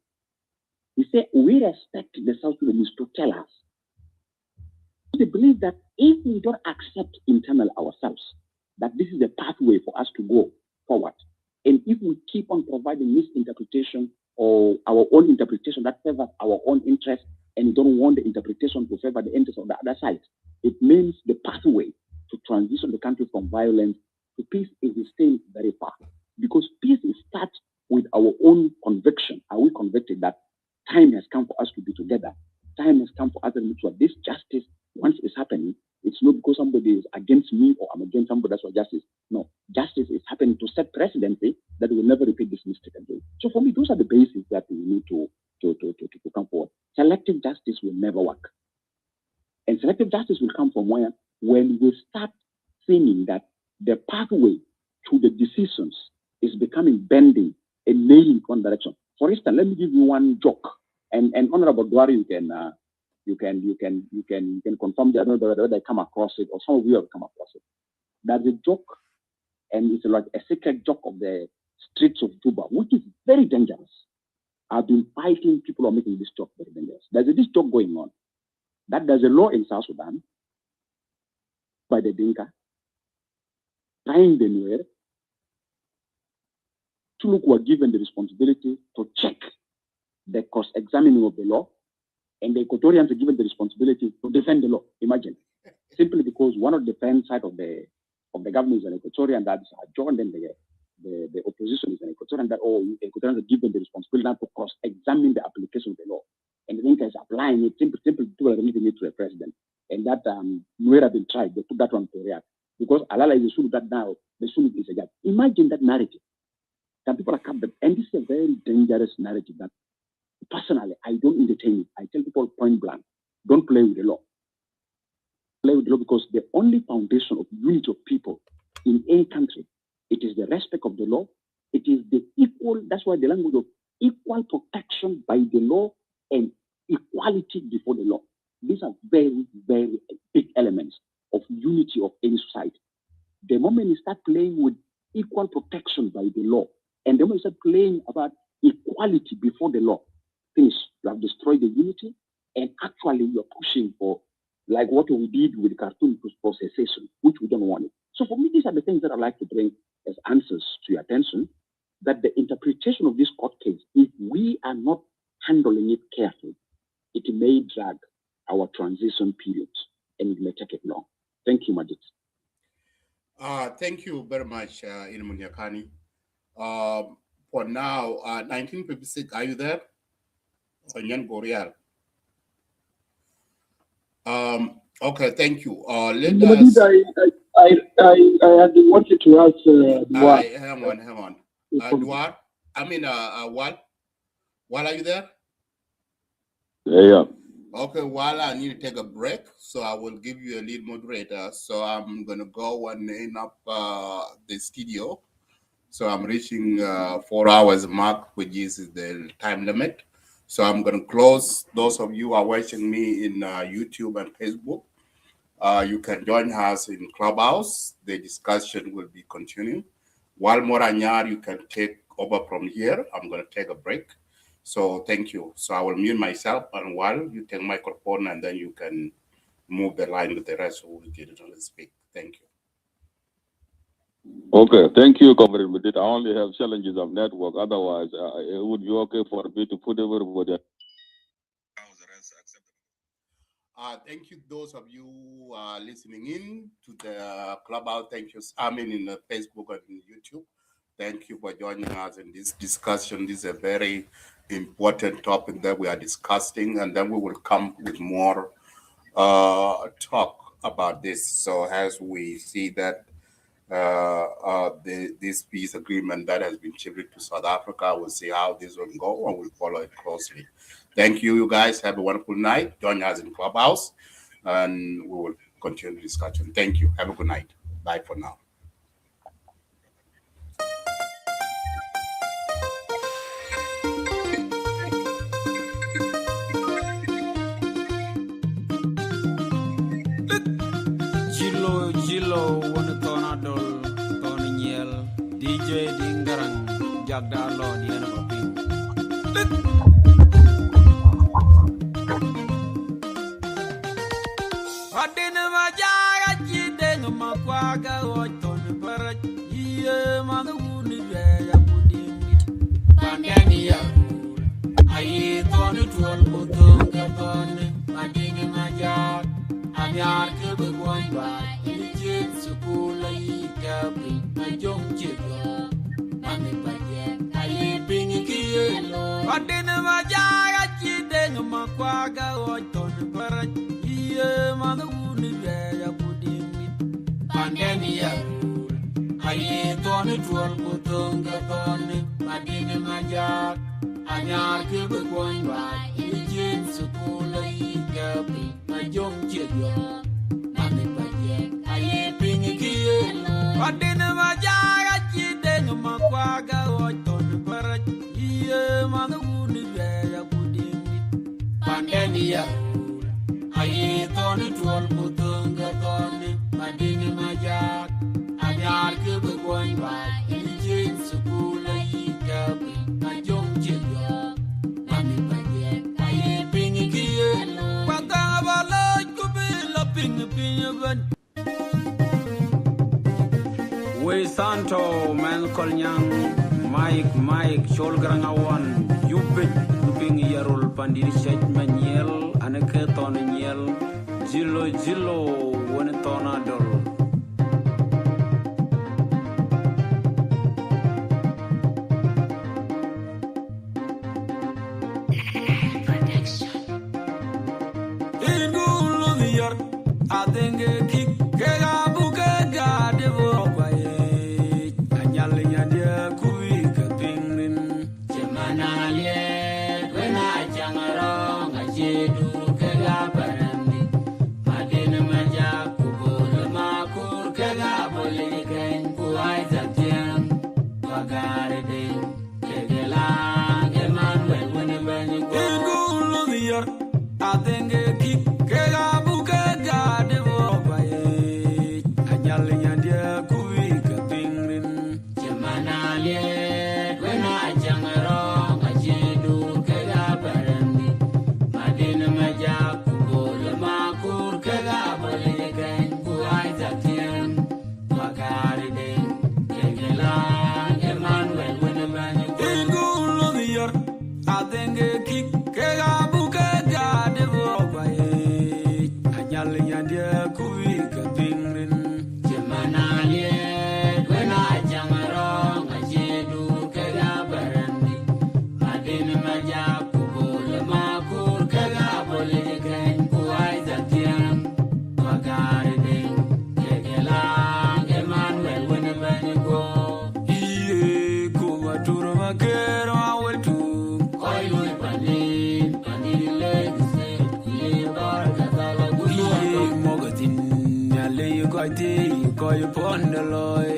he said, we respect the South Sudanese to tell us. They believe that if we don't accept internal ourselves, that this is a pathway for us to go forward. And if we keep on providing misinterpretation or our own interpretation that favors our own interest, and we don't want the interpretation to favor the interests of the other side, it means the pathway to transition the country from violence to peace is still very far. Because peace starts with our own conviction. Are we convicted that time has come for us to be together? Time has come for us to make sure this justice, once it's happening, it's not because somebody is against me or I'm against somebody, that's what justice. No, justice is happening to set precedency that we will never repeat this mistake again. So for me, those are the basics that we need to come forward. Selective justice will never work. And selective justice will come from where? When we start seeing that the pathway to the decisions is becoming bending and nailing in one direction. For instance, let me give you one joke. And Honorable Dwari, you can confirm that whether they come across it or some of you have come across it. There's a joke, and it's like a secret joke of the streets of Juba, which is very dangerous. I've been fighting people who are making this joke very dangerous. There's this joke going on that there's a law in South Sudan by the Dinka trying the Nuer to look who are given the responsibility to check the cross-examining of the law, and the Equatorians are given the responsibility to defend the law. Imagine, simply because one of the defense side of the government is an Equatorian that's joined, and the opposition is an Equatorian that Equatorians are given the responsibility now to cross-examine the application of the law, and the Dinka is applying it. Simple people are reading it to the president, and that Nuer have been tried. They put that one to react because Alala is a that now the Sunni is a judge. Imagine that narrative. Some people are captured, and this is a very dangerous narrative that personally I don't entertain it. I tell people point blank, don't play with the law. play with the law because the only foundation of unity of people in any country, it is the respect of the law. It is the equal, that's why the language of equal protection by the law and equality before the law. These are very, very big elements of unity of any society. The moment you start playing with equal protection by the law, and the moment you start playing about equality before the law, things you have destroyed the unity, and actually you're pushing for like what we did with Khartoum for cessation, which we don't want it. So for me, these are the things that I'd like to bring as answers to your attention, that the interpretation of this court case, if we are not handling it carefully, it may drag our transition period and it may take it long. Thank you, Majid. Thank you very much, Ilmunyakani. For now, 1956, are you there? Onyan Gorial. Okay, thank you. Let us. I had wanted to ask. Hang on. Duar, Wal, are you there? Yeah. Okay, Wal, I need to take a break, so I will give you a lead moderator. So I'm gonna go and end up the studio. So I'm reaching 4 hours mark, which is the time limit. So I'm gonna close. Those of you who are watching me in YouTube and Facebook, you can join us in Clubhouse. The discussion will be continuing. While Moranyar, you can take over from here. I'm going to take a break. So thank you. So I will mute myself, and while you take microphone, and then you can move the line with the rest who didn't speak. Thank you. Okay, thank you, Comrade Medit. I only have challenges of network. Otherwise, it would be okay for me to put everybody. Thank you, those of you who are listening in to the Clubhouse. Thank you, in Facebook and in YouTube. Thank you for joining us in this discussion. This is a very important topic that we are discussing, and then we will come with more talk about this. So as we see that this peace agreement that has been shipped to South Africa, we'll see how this will go, and we'll follow it closely. Thank you, you guys. Have a wonderful night. Join us in Clubhouse, and we will continue the discussion. Thank you. Have a good night. Bye for now. Jilo wana tonadol toniel DJ Dingarang Jagdalo diana paping. Adina majaga chideng makwaga oton para iye maduni ya pudimit pandani ya ayi tonu tuol utunga tonu adina majaga anyar ke begwan ba ilit sukula ikapi majong chigo mami paje ayi pingi kielo adina majaga chideng makwaga oton para maduni ya pudimit pandani ya ayi tonu tuol kutunga tonu madini majak anyar ke begwan ba ilit sukula ikapi majong chigo mami paje ayi pingi kielo adina majaga chideng makwaga oton para maduni ya pudimit pandani ya ayi tonu tuol kutunga tonu madini majak anyar ke begwan ba ilit sukula ikapi majong chigo mami paje ayi pingi kielo patang balo kubila pingi ban we santo man kolnyang Mike Sholgrangawan Yupit Luping Yarul Pandiri Shet Maniel Anaketon Niel Jilo Wanatonadol Ingulu the York I think a kick Kegabuka Gadevo Madina Maja yor atenge ki kega buke gade bo baye anyal nyandia kuwi ka pingrin jamana le wena jangaro ajedu kega barandi madina maja kubol makur kega bole gen kuai zatien magari de kegela Emmanuel wena mani ingulo yor atenge ki kega buke gade bo baye anyal nyandia kuwi ka pingrin jamana le wena jangaro ajedu kega barandi madina maja kubol makur kega bole gen kuai zatien magari de kegela Emmanuel wena mani go iye kuma turo makero aweltu koi lui panin legse iye barka tala gulo mogatin yale koi pondaloy